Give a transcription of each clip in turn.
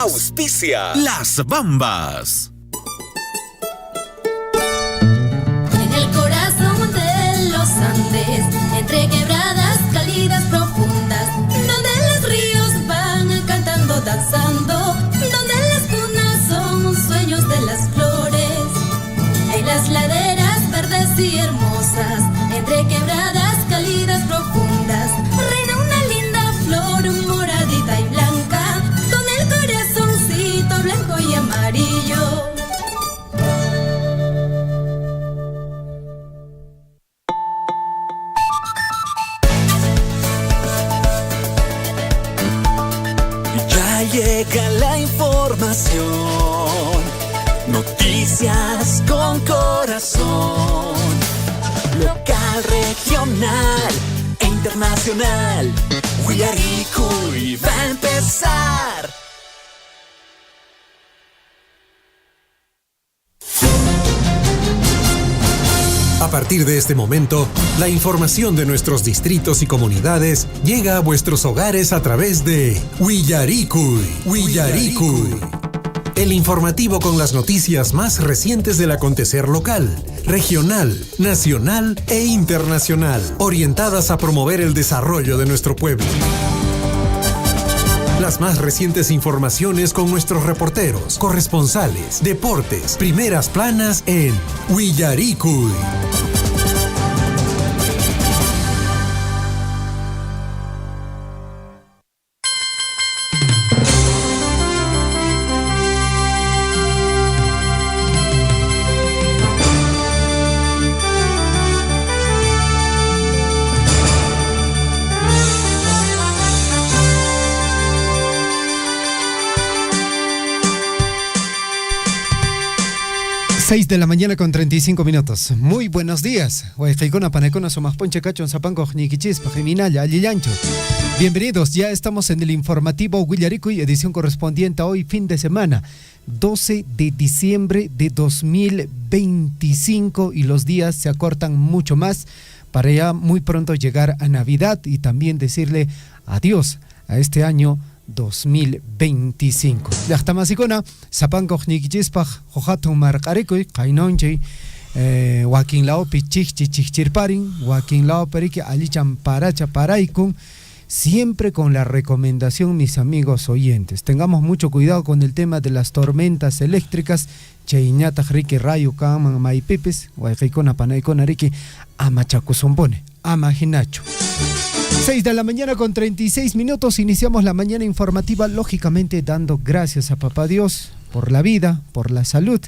Auspicia Las Bambas. En el corazón de los Andes, entre quebradas cálidas profundas, donde los ríos van cantando, danzando, donde las cunas son sueños de las flores, en las laderas verdes y hermosas, entre quebradas cálidas profundas, reina una linda flor moradita y blanca, con el corazoncito blanco y amarillo. Ya llega la información, noticias con corazón, local, regional e internacional. Huillaricuy va a empezar. A partir de este momento, la información de nuestros distritos y comunidades llega a vuestros hogares a través de Huillaricuy. El informativo con las noticias más recientes del acontecer local, regional, nacional e internacional, orientadas a promover el desarrollo de nuestro pueblo. Las más recientes informaciones con nuestros reporteros, corresponsales, deportes, primeras planas en Huillaricuy. Seis de la mañana con 35 minutos. Muy buenos días. Bienvenidos, ya estamos en el informativo Huillaricuy, edición correspondiente a hoy, fin de semana, 12 de diciembre de 2025, y los días se acortan mucho más para ya muy pronto llegar a Navidad y también decirle adiós a este año 2025. Llaqtamasicuna sapankoq ñikichispaq hohatun marqarikuy qaynonchey wakinlaopi chichirparin, wakinlaopariki allichan paraykun, siempre con la recomendación, mis amigos oyentes, tengamos mucho cuidado con el tema de las tormentas eléctricas. Chayñataq riki rayo kanman maypipis wayqaykuna panaykuna riki ama chakusumpuni, ama hinachu. 6 de la mañana con 36 minutos, iniciamos la mañana informativa, lógicamente dando gracias a Papá Dios por la vida, por la salud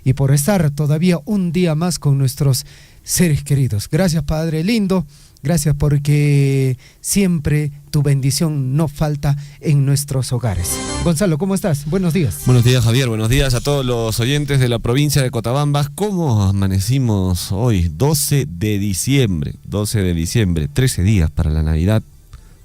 y por estar todavía un día más con nuestros seres queridos. Gracias, Padre lindo, gracias porque siempre tu bendición no falta en nuestros hogares. Gonzalo, ¿cómo estás? Buenos días. Buenos días, Javier. Buenos días a todos los oyentes de la provincia de Cotabambas. ¿Cómo amanecimos hoy? 12 de diciembre, 13 días para la Navidad,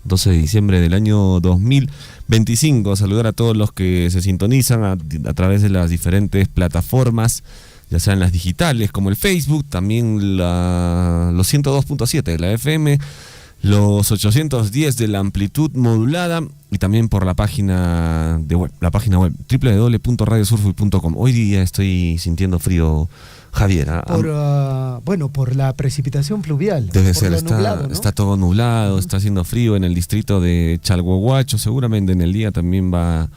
12 de diciembre del año 2025. Saludar a todos los que se sintonizan a través de las diferentes plataformas, ya sean las digitales como el Facebook, también los 102.7 de la FM, los 810 de la amplitud modulada y también por la página web www.radiosurfuy.com. Hoy día estoy sintiendo frío, Javier. Por la precipitación pluvial. Debe ser, nublado, ¿no? Está todo nublado, está haciendo frío en el distrito de Chalhuahuacho, seguramente en el día también va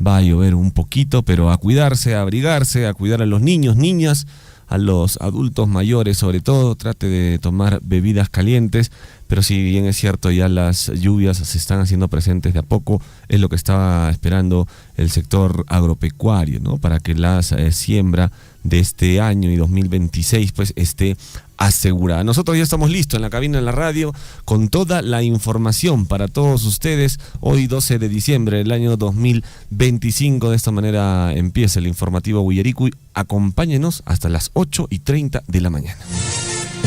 a llover un poquito, pero a cuidarse, a abrigarse, a cuidar a los niños, niñas, a los adultos mayores sobre todo. Trate de tomar bebidas calientes, pero si bien es cierto, ya las lluvias se están haciendo presentes de a poco, es lo que estaba esperando el sector agropecuario, ¿no? Para que la siembra de este año y 2026 pues esté asegurada. Nosotros ya estamos listos en la cabina de la radio con toda la información para todos ustedes. Hoy 12 de diciembre del año 2025, de esta manera empieza el informativo Huillaricuy. Acompáñenos hasta las 8:30 de la mañana.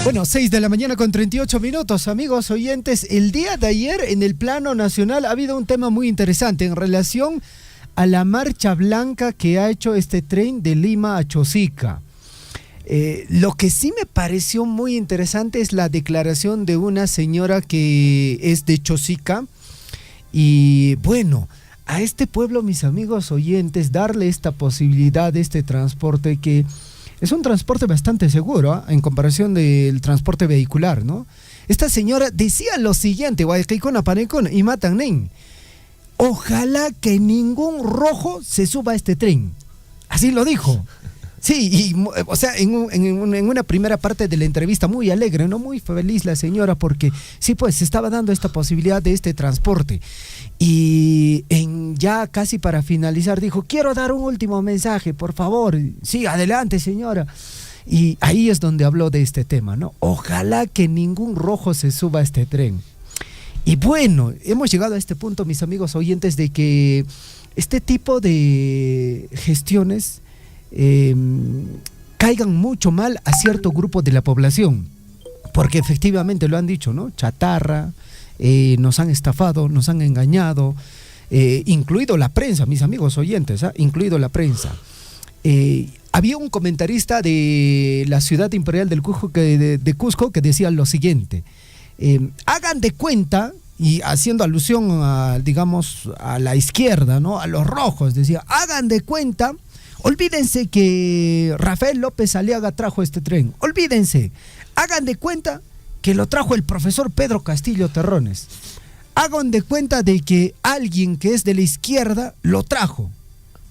Bueno, 6 de la mañana con 38 minutos, amigos oyentes. El día de ayer en el plano nacional ha habido un tema muy interesante en relación a la marcha blanca que ha hecho este tren de Lima a Chosica. Lo que sí me pareció muy interesante es la declaración de una señora que es de Chosica y bueno, a este pueblo, mis amigos oyentes, darle esta posibilidad de este transporte que es un transporte bastante seguro, ¿eh? En comparación del transporte vehicular, ¿no? Esta señora decía lo siguiente, y matan nen. Ojalá que ningún rojo se suba a este tren. Así lo dijo. Sí, o sea, en una primera parte de la entrevista muy alegre, ¿no? Muy feliz la señora porque sí, pues se estaba dando esta posibilidad de este transporte. Y ya casi para finalizar dijo, quiero dar un último mensaje, por favor. Sí, adelante, señora. Y ahí es donde habló de este tema, ¿no? Ojalá que ningún rojo se suba a este tren. Y bueno, hemos llegado a este punto, mis amigos oyentes, de que este tipo de gestiones caigan mucho mal a cierto grupo de la población, porque efectivamente lo han dicho, ¿no? Chatarra, nos han estafado, nos han engañado, incluido la prensa, mis amigos oyentes, incluido la prensa. Había un comentarista de la ciudad imperial del Cusco de Cusco que decía lo siguiente, hagan de cuenta, y haciendo alusión a, digamos, a la izquierda, ¿no? A los rojos, decía, hagan de cuenta. Olvídense que Rafael López Aliaga trajo este tren. Olvídense. Hagan de cuenta que lo trajo el profesor Pedro Castillo Terrones. Hagan de cuenta de que alguien que es de la izquierda lo trajo.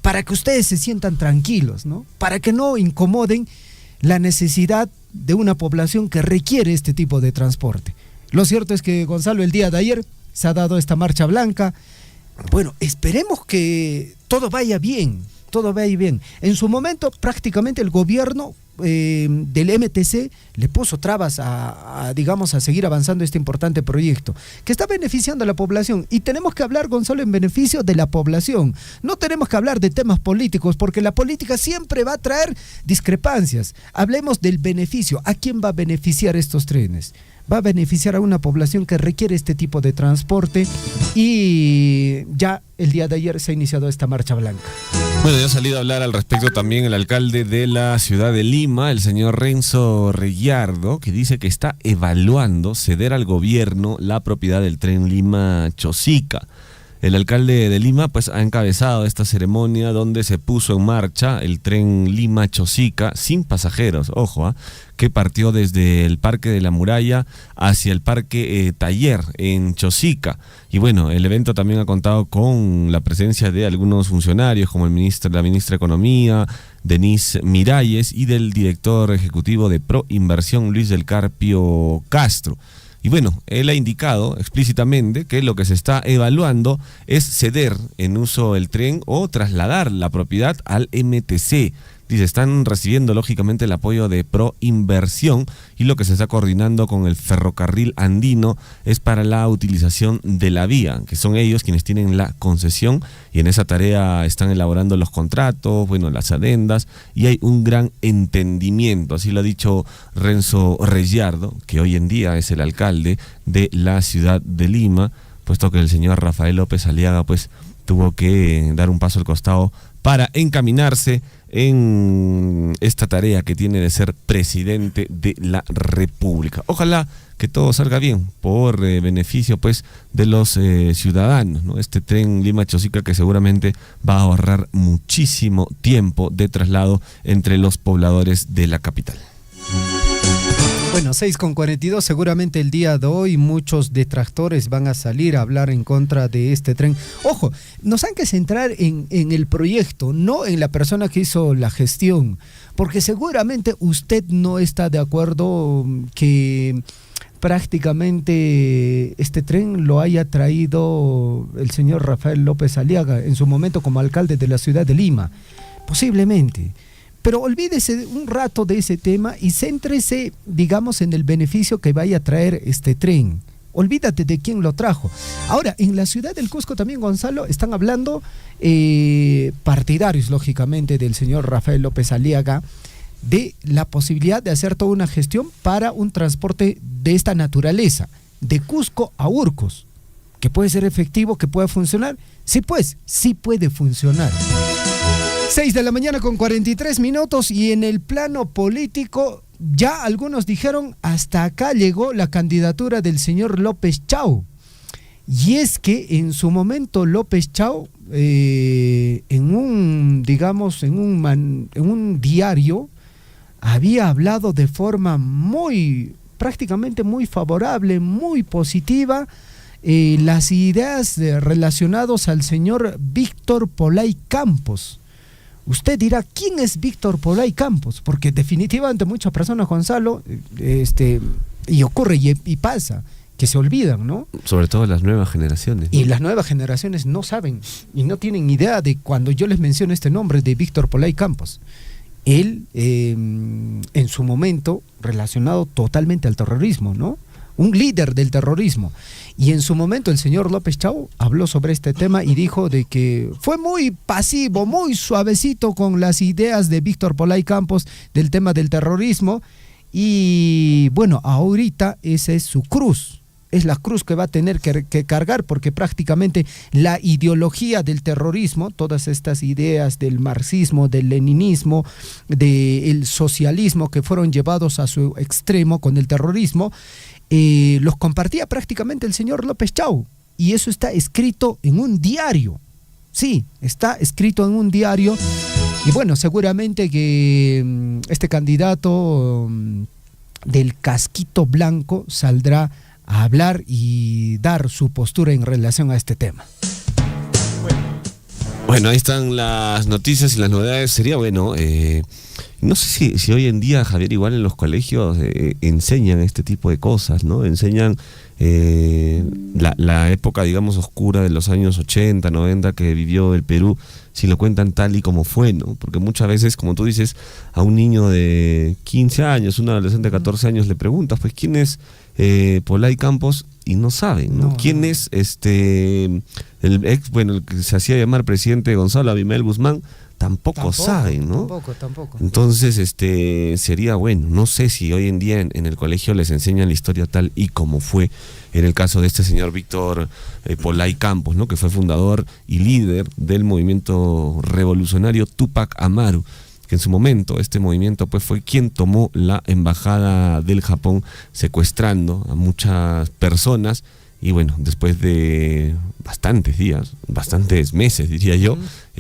Para que ustedes se sientan tranquilos, ¿no? Para que no incomoden la necesidad de una población que requiere este tipo de transporte. Lo cierto es que, Gonzalo, el día de ayer se ha dado esta marcha blanca. Bueno, esperemos que todo vaya bien. Todo va ahí bien. En su momento, prácticamente el gobierno del MTC le puso trabas a seguir avanzando este importante proyecto, que está beneficiando a la población. Y tenemos que hablar, Gonzalo, en beneficio de la población. No tenemos que hablar de temas políticos, porque la política siempre va a traer discrepancias. Hablemos del beneficio. ¿A quién va a beneficiar estos trenes? Va a beneficiar a una población que requiere este tipo de transporte, y ya el día de ayer se ha iniciado esta marcha blanca. Bueno, ya ha salido a hablar al respecto también el alcalde de la ciudad de Lima, el señor Renzo Reyardo, que dice que está evaluando ceder al gobierno la propiedad del tren Lima-Chosica. El alcalde de Lima pues ha encabezado esta ceremonia donde se puso en marcha el tren Lima-Chosica sin pasajeros, ojo, que partió desde el Parque de la Muralla hacia el Parque Taller en Chosica. Y bueno, el evento también ha contado con la presencia de algunos funcionarios como la ministra de Economía, Denise Miralles, y del director ejecutivo de Proinversión, Luis del Carpio Castro. Y bueno, él ha indicado explícitamente que lo que se está evaluando es ceder en uso el tren o trasladar la propiedad al MTC. Dice, están recibiendo lógicamente el apoyo de Proinversión, y lo que se está coordinando con el ferrocarril andino es para la utilización de la vía, que son ellos quienes tienen la concesión, y en esa tarea están elaborando los contratos, bueno, las adendas, y hay un gran entendimiento. Así lo ha dicho Renzo Reyardo, que hoy en día es el alcalde de la ciudad de Lima, puesto que el señor Rafael López Aliaga pues tuvo que dar un paso al costado para encaminarse en esta tarea que tiene de ser presidente de la República. Ojalá que todo salga bien por beneficio pues de los ciudadanos, ¿no? Este tren Lima-Chosica que seguramente va a ahorrar muchísimo tiempo de traslado entre los pobladores de la capital. Bueno, 6:42, seguramente el día de hoy muchos detractores van a salir a hablar en contra de este tren. Ojo, nos hay que centrar en el proyecto, no en la persona que hizo la gestión, porque seguramente usted no está de acuerdo que prácticamente este tren lo haya traído el señor Rafael López Aliaga en su momento como alcalde de la ciudad de Lima, posiblemente. Pero olvídese un rato de ese tema y céntrese, digamos, en el beneficio que vaya a traer este tren. Olvídate de quién lo trajo. Ahora, en la ciudad del Cusco también, Gonzalo, están hablando partidarios, lógicamente, del señor Rafael López Aliaga, de la posibilidad de hacer toda una gestión para un transporte de esta naturaleza, de Cusco a Urcos, que puede ser efectivo, que puede funcionar. Sí, pues, sí puede funcionar. 6:43 a.m, y en el plano político ya algunos dijeron hasta acá llegó la candidatura del señor López Chau. Y es que en su momento López Chau en un, digamos, en un diario, había hablado de forma prácticamente muy favorable, muy positiva, las ideas relacionadas al señor Víctor Polay Campos. Usted dirá, ¿quién es Víctor Polay Campos? Porque definitivamente muchas personas, Gonzalo, y ocurre y pasa, que se olvidan, ¿no? Sobre todo las nuevas generaciones, ¿no? Y las nuevas generaciones no saben y no tienen idea de cuando yo les menciono este nombre de Víctor Polay Campos. Él, en su momento, relacionado totalmente al terrorismo, ¿no? Un líder del terrorismo. Y en su momento el señor López Chau habló sobre este tema y dijo de que fue muy pasivo, muy suavecito con las ideas de Víctor Polay Campos del tema del terrorismo. Y bueno, ahorita esa es su cruz. Es la cruz que va a tener que cargar, porque prácticamente la ideología del terrorismo, todas estas ideas del marxismo, del leninismo, del socialismo que fueron llevados a su extremo con el terrorismo, los compartía prácticamente el señor López Chau. Y eso está escrito en un diario. Sí, está escrito en un diario. Y bueno, seguramente que este candidato del casquito blanco saldrá a hablar y dar su postura en relación a este tema. Bueno, ahí están las noticias y las novedades. Sería bueno, no sé si hoy en día, Javier, igual en los colegios enseñan este tipo de cosas, ¿no? Enseñan la época, digamos, oscura de los años 80, 90 que vivió el Perú, si lo cuentan tal y como fue, ¿no? Porque muchas veces, como tú dices, a un niño de 15 años, un adolescente de 14 años, le preguntas, pues, ¿quién es Polay Campos? Y no saben, ¿no? ¿Quién es el que se hacía llamar presidente Gonzalo Abimael Guzmán? Tampoco saben, ¿no? Tampoco. Entonces, sería bueno, no sé si hoy en día en el colegio les enseñan la historia tal y como fue en el caso de este señor Víctor Polay Campos, ¿no? Que fue fundador y líder del movimiento revolucionario Túpac Amaru, que en su momento este movimiento pues fue quien tomó la embajada del Japón, secuestrando a muchas personas. Y bueno, después de bastantes días, bastantes meses, diría yo,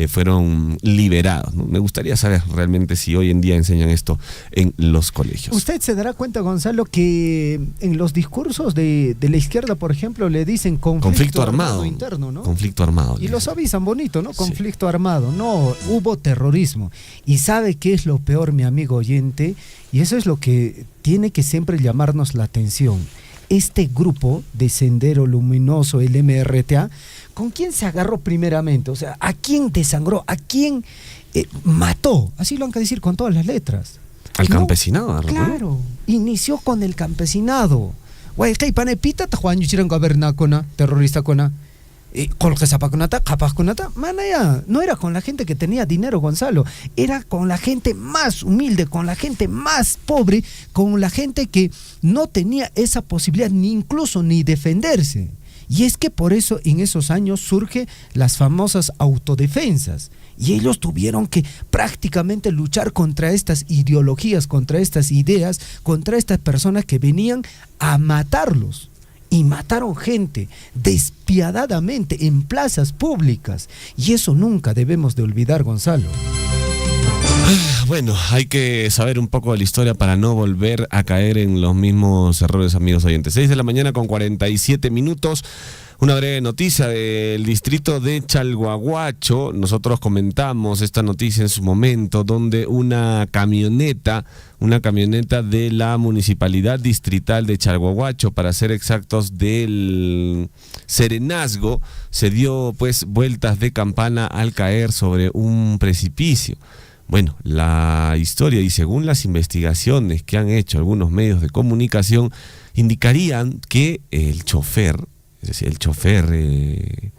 fueron liberados, ¿no? Me gustaría saber realmente si hoy en día enseñan esto en los colegios. Usted se dará cuenta, Gonzalo, que en los discursos de la izquierda, por ejemplo, le dicen conflicto armado interno, ¿no? Conflicto armado. Y los avisan bonito, ¿no? Conflicto armado. No, hubo terrorismo. Y ¿sabe qué es lo peor, mi amigo oyente? Y eso es lo que tiene que siempre llamarnos la atención. Este grupo de Sendero Luminoso, el MRTA, ¿con quién se agarró primeramente? O sea, ¿a quién desangró? ¿A quién mató? Así lo han que decir con todas las letras. Al campesinado, ¿no? Claro, inició con el campesinado. Guay, ¿qué panepita? Juan Yuchiran gobernacona, terrorista cona. No era con la gente que tenía dinero, Gonzalo, era con la gente más humilde, con la gente más pobre, con la gente que no tenía esa posibilidad ni incluso ni defenderse. Y es que por eso en esos años surgen las famosas autodefensas. Y ellos tuvieron que prácticamente luchar contra estas ideologías, contra estas ideas, contra estas personas que venían a matarlos. Y mataron gente despiadadamente en plazas públicas. Y eso nunca debemos de olvidar, Gonzalo. Bueno, hay que saber un poco de la historia para no volver a caer en los mismos errores, amigos oyentes. 6 de la mañana con 47 minutos. Una breve noticia del distrito de Chalhuahuacho. Nosotros comentamos esta noticia en su momento, donde una camioneta de la municipalidad distrital de Chalhuahuacho, para ser exactos, del Serenazgo, se dio pues vueltas de campana al caer sobre un precipicio. Bueno, la historia, y según las investigaciones que han hecho algunos medios de comunicación, indicarían que el chofer, es decir, el chofer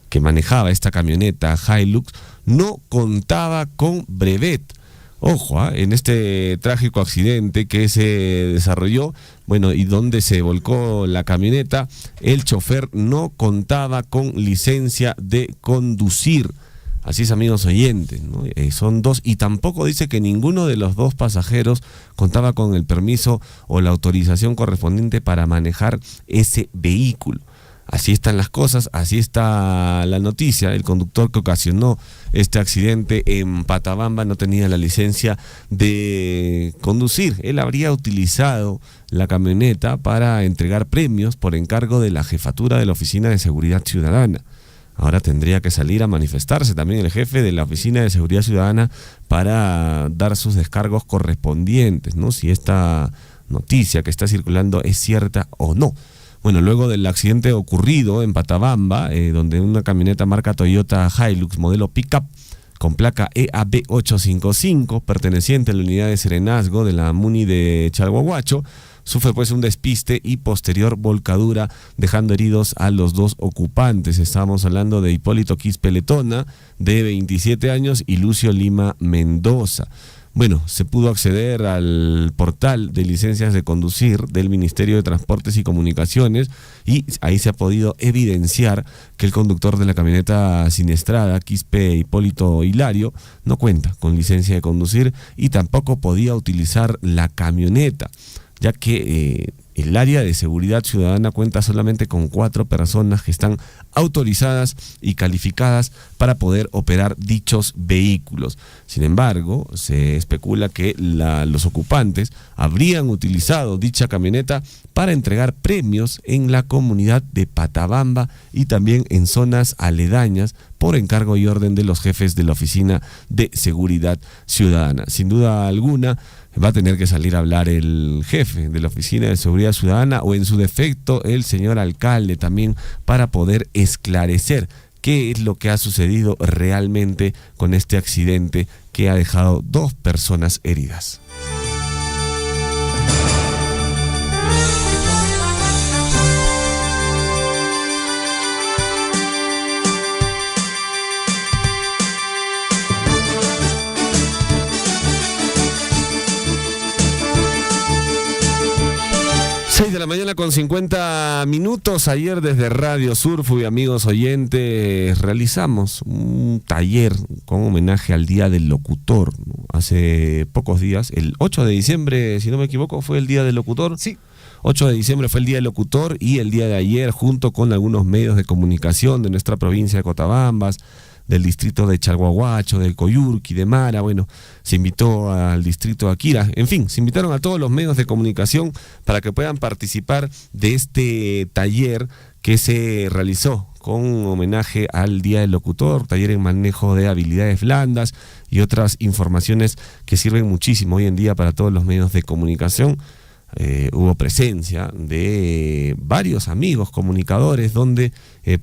que manejaba esta camioneta Hilux, no contaba con brevet. Ojo, en este trágico accidente que se desarrolló, bueno, y donde se volcó la camioneta, el chofer no contaba con licencia de conducir. Así es, amigos oyentes, ¿no? Son dos, y tampoco dice que ninguno de los dos pasajeros contaba con el permiso o la autorización correspondiente para manejar ese vehículo. Así están las cosas, así está la noticia. El conductor que ocasionó este accidente en Patabamba no tenía la licencia de conducir. Él habría utilizado la camioneta para entregar premios por encargo de la jefatura de la Oficina de Seguridad Ciudadana. Ahora tendría que salir a manifestarse también el jefe de la Oficina de Seguridad Ciudadana para dar sus descargos correspondientes, ¿no? Si esta noticia que está circulando es cierta o no. Bueno, luego del accidente ocurrido en Patabamba, donde una camioneta marca Toyota Hilux modelo pickup con placa EAB 855, perteneciente a la unidad de serenazgo de la MUNI de Chalhuahuacho, sufre pues un despiste y posterior volcadura, dejando heridos a los 2 ocupantes. Estábamos hablando de Hipólito Quispe Letona, de 27 años, y Lucio Lima Mendoza. Bueno, se pudo acceder al portal de licencias de conducir del Ministerio de Transportes y Comunicaciones y ahí se ha podido evidenciar que el conductor de la camioneta siniestrada, Quispe Hipólito Hilario, no cuenta con licencia de conducir y tampoco podía utilizar la camioneta, ya que el área de seguridad ciudadana cuenta solamente con 4 personas que están autorizadas y calificadas para poder operar dichos vehículos. Sin embargo, se especula que los ocupantes habrían utilizado dicha camioneta para entregar premios en la comunidad de Patabamba y también en zonas aledañas por encargo y orden de los jefes de la Oficina de Seguridad Ciudadana. Sin duda alguna, va a tener que salir a hablar el jefe de la Oficina de Seguridad Ciudadana o en su defecto el señor alcalde también para poder esclarecer qué es lo que ha sucedido realmente con este accidente que ha dejado 2 personas heridas. De la mañana con 50 minutos. Ayer desde Radio Surfu y amigos oyentes realizamos un taller con homenaje al Día del Locutor, ¿no? Hace pocos días, el 8 de diciembre, si no me equivoco, fue el Día del Locutor. Sí. 8 de diciembre fue el Día del Locutor y el día de ayer, junto con algunos medios de comunicación de nuestra provincia de Cotabambas, del distrito de Chalhuahuacho, del Coyurqui, de Mara, bueno, se invitó al distrito de Aquira, en fin, se invitaron a todos los medios de comunicación para que puedan participar de este taller que se realizó con homenaje al Día del Locutor, taller en manejo de habilidades blandas y otras informaciones que sirven muchísimo hoy en día para todos los medios de comunicación. Hubo presencia de varios amigos comunicadores donde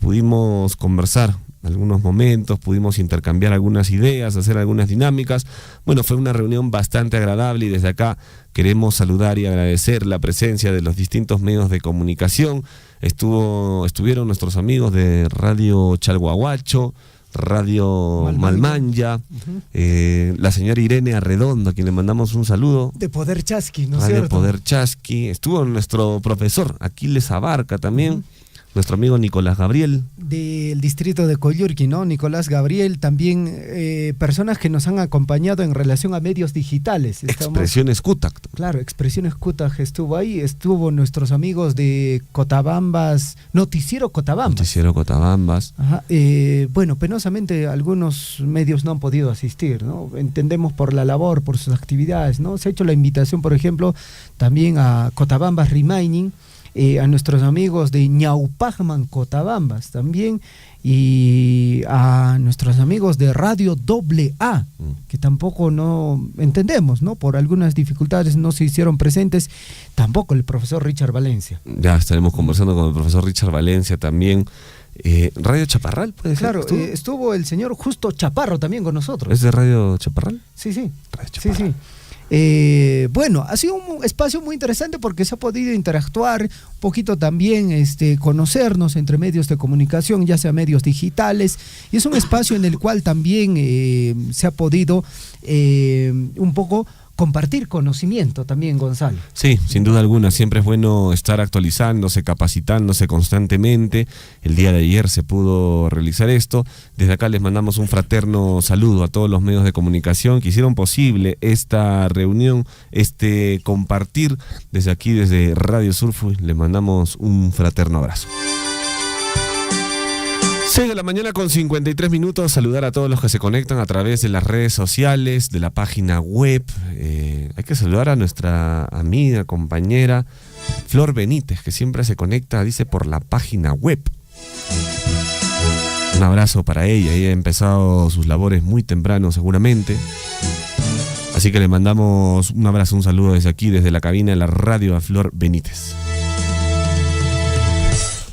pudimos conversar algunos momentos, pudimos intercambiar algunas ideas, hacer algunas dinámicas. Bueno, fue una reunión bastante agradable y desde acá queremos saludar y agradecer la presencia de los distintos medios de comunicación. Estuvieron nuestros amigos de Radio Chalhuahuacho, Radio Malmanya, la señora Irene Arredondo, a quien le mandamos un saludo. De Poder Chasqui, ¿no es Radio cierto? Poder Chasqui. Estuvo nuestro profesor Aquiles Abarca también. Nuestro amigo Nicolás Gabriel. Del distrito de Coyurqui, ¿no? Nicolás Gabriel, también personas que nos han acompañado en relación a medios digitales. Expresiones Cutac. Claro, Expresiones Cutac estuvo ahí, estuvo nuestros amigos de Cotabambas, Noticiero Cotabambas. Noticiero Cotabambas. Ajá, bueno, penosamente algunos medios no han podido asistir, ¿no? Entendemos por la labor, por sus actividades, ¿no? Se ha hecho la invitación, por ejemplo, también a Cotabambas Remaining, a nuestros amigos de Ñaupajman Cotabambas también, y a nuestros amigos de Radio AA, que tampoco no entendemos, ¿no? Por algunas dificultades no se hicieron presentes, tampoco el profesor Richard Valencia. Ya estaremos conversando con el profesor Richard Valencia también. Radio Chaparral, ¿puede ser? Claro, estuvo el señor Justo Chaparro también con nosotros. ¿Es de Radio Chaparral? Sí, sí. Radio Chaparral. Sí, sí. Bueno, ha sido un espacio muy interesante porque se ha podido interactuar un poquito también, conocernos entre medios de comunicación, ya sea medios digitales, y es un espacio en el cual también se ha podido un poco compartir conocimiento también, Gonzalo. Sí, sin duda alguna, siempre es bueno estar actualizándose, capacitándose constantemente. El día de ayer se pudo realizar esto. Desde acá les mandamos un fraterno saludo a todos los medios de comunicación que hicieron posible esta reunión, compartir. Desde aquí, desde Radio Surfu, les mandamos un fraterno abrazo. 6 de la mañana con 53 minutos. Saludar a todos los que se conectan a través de las redes sociales, de la página web. Hay que saludar a nuestra amiga, compañera Flor Benítez, que siempre se conecta, dice, por la página web. Un abrazo para ella. Ella ha empezado sus labores muy temprano, seguramente. Así que le mandamos un abrazo, un saludo desde aquí, desde la cabina de la radio, a Flor Benítez.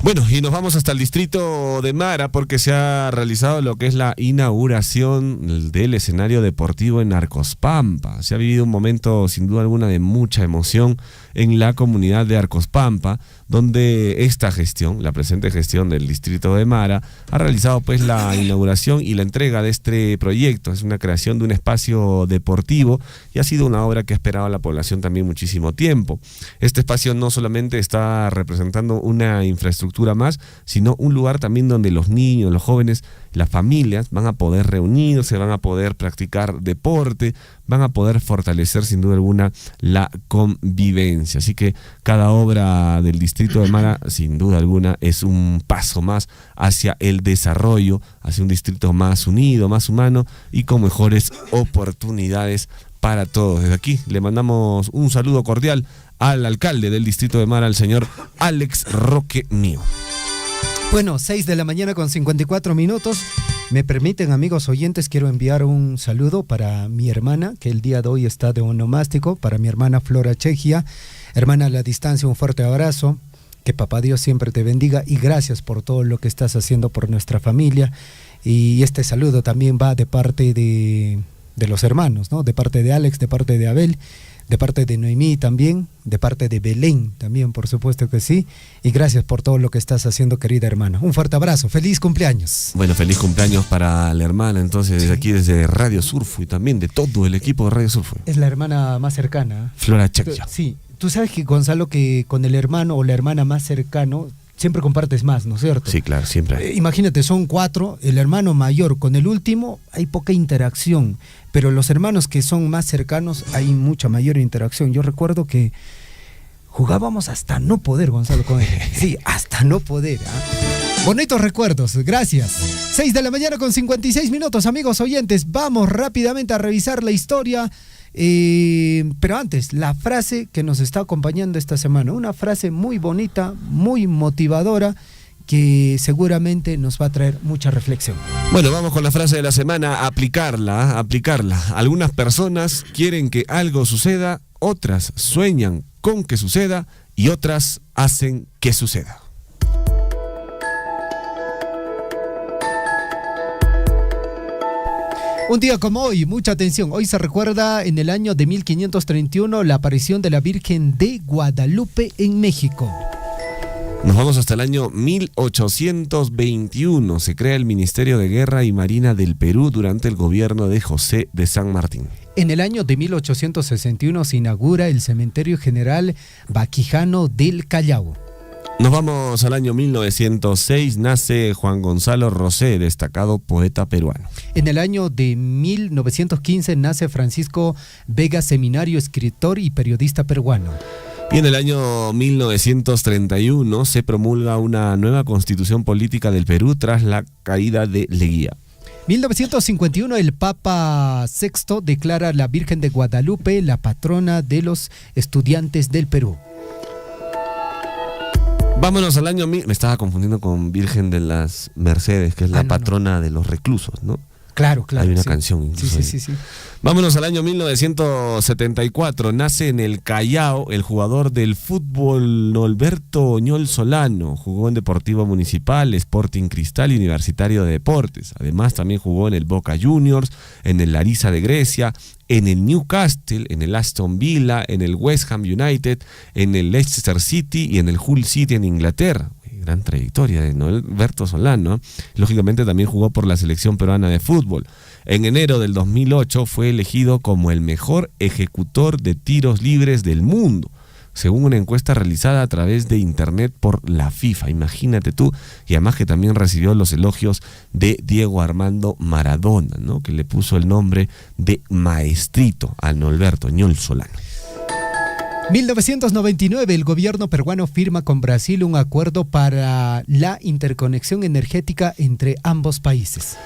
Bueno, y nos vamos hasta el distrito de Mara porque se ha realizado lo que es la inauguración del escenario deportivo en Arcospampa. Se ha vivido un momento sin duda alguna de mucha emoción en la comunidad de Arcospampa, donde esta gestión, la presente gestión del distrito de Mara, ha realizado pues la inauguración y la entrega de este proyecto. Es una creación de un espacio deportivo y ha sido una obra que ha esperado a la población también muchísimo tiempo. Este espacio no solamente está representando una infraestructura más, sino un lugar también donde los niños, los jóvenes, las familias van a poder reunirse, van a poder practicar deporte, van a poder fortalecer sin duda alguna la convivencia. Así que cada obra del distrito de Mara, sin duda alguna, es un paso más hacia el desarrollo, hacia un distrito más unido, más humano y con mejores oportunidades para todos. Desde aquí le mandamos un saludo cordial al alcalde del distrito de Mara, el señor Alex Roque Mío. Bueno, 6 de la mañana con 54 minutos. Me permiten, amigos oyentes, quiero enviar un saludo para mi hermana, que el día de hoy está de onomástico, para mi hermana Flora Chegia. Hermana a la distancia, un fuerte abrazo. Que papá Dios siempre te bendiga y gracias por todo lo que estás haciendo por nuestra familia. Y este saludo también va de parte de los hermanos, ¿no? De parte de Alex, de parte de Abel, de parte de Noemí también, de parte de Belén también, por supuesto que sí. Y gracias por todo lo que estás haciendo, querida hermana. Un fuerte abrazo, feliz cumpleaños. Bueno, feliz cumpleaños para la hermana, entonces, desde aquí, desde Radio Surfo y también de todo el equipo de Radio Surfo. Es la hermana más cercana. Flora Chequia. Sí, tú sabes que, Gonzalo, que con el hermano o la hermana más cercano siempre compartes más, ¿no es cierto? Sí, claro, siempre. Imagínate, son 4, el hermano mayor con el último hay poca interacción, pero los hermanos que son más cercanos hay mucha mayor interacción. Yo recuerdo que jugábamos hasta no poder, Gonzalo, con él. Sí, hasta no poder. Bonitos recuerdos, gracias. 6 de la mañana con 56 minutos, amigos oyentes. Vamos rápidamente a revisar la historia. Pero antes, la frase que nos está acompañando esta semana, una frase muy bonita, muy motivadora, que seguramente nos va a traer mucha reflexión. Bueno, vamos con la frase de la semana, aplicarla. Algunas personas quieren que algo suceda, otras sueñan con que suceda y otras hacen que suceda. Un día como hoy, mucha atención, hoy se recuerda en el año de 1531 la aparición de la Virgen de Guadalupe en México. Nos vamos hasta el año 1821, se crea el Ministerio de Guerra y Marina del Perú durante el gobierno de José de San Martín. En el año de 1861 se inaugura el Cementerio General Vaquijano del Callao. Nos vamos al año 1906, nace Juan Gonzalo Rosé, destacado poeta peruano. En el año de 1915 nace Francisco Vega Seminario, escritor y periodista peruano. Y en el año 1931 se promulga una nueva constitución política del Perú tras la caída de Leguía. 1951 el Papa VI declara a la Virgen de Guadalupe la patrona de los estudiantes del Perú. Vámonos al año... Me estaba confundiendo con Virgen de las Mercedes, que es la patrona de los reclusos, ¿no? Claro. Hay una sí. canción incluso. Sí. Vámonos al año 1974. Nace en el Callao el jugador del fútbol Norberto Ñol Solano. Jugó en Deportivo Municipal, Sporting Cristal y Universitario de Deportes. Además también jugó en el Boca Juniors, en el Larissa de Grecia, en el Newcastle, en el Aston Villa, en el West Ham United, en el Leicester City y en el Hull City en Inglaterra. Gran trayectoria de Norberto Solano. Lógicamente también jugó por la selección peruana de fútbol. En enero del 2008 fue elegido como el mejor ejecutor de tiros libres del mundo, según una encuesta realizada a través de internet por la FIFA. Imagínate tú, y además que también recibió los elogios de Diego Armando Maradona, ¿no? Que le puso el nombre de maestrito a Norberto Ñol Solano. 1999, el gobierno peruano firma con Brasil un acuerdo para la interconexión energética entre ambos países.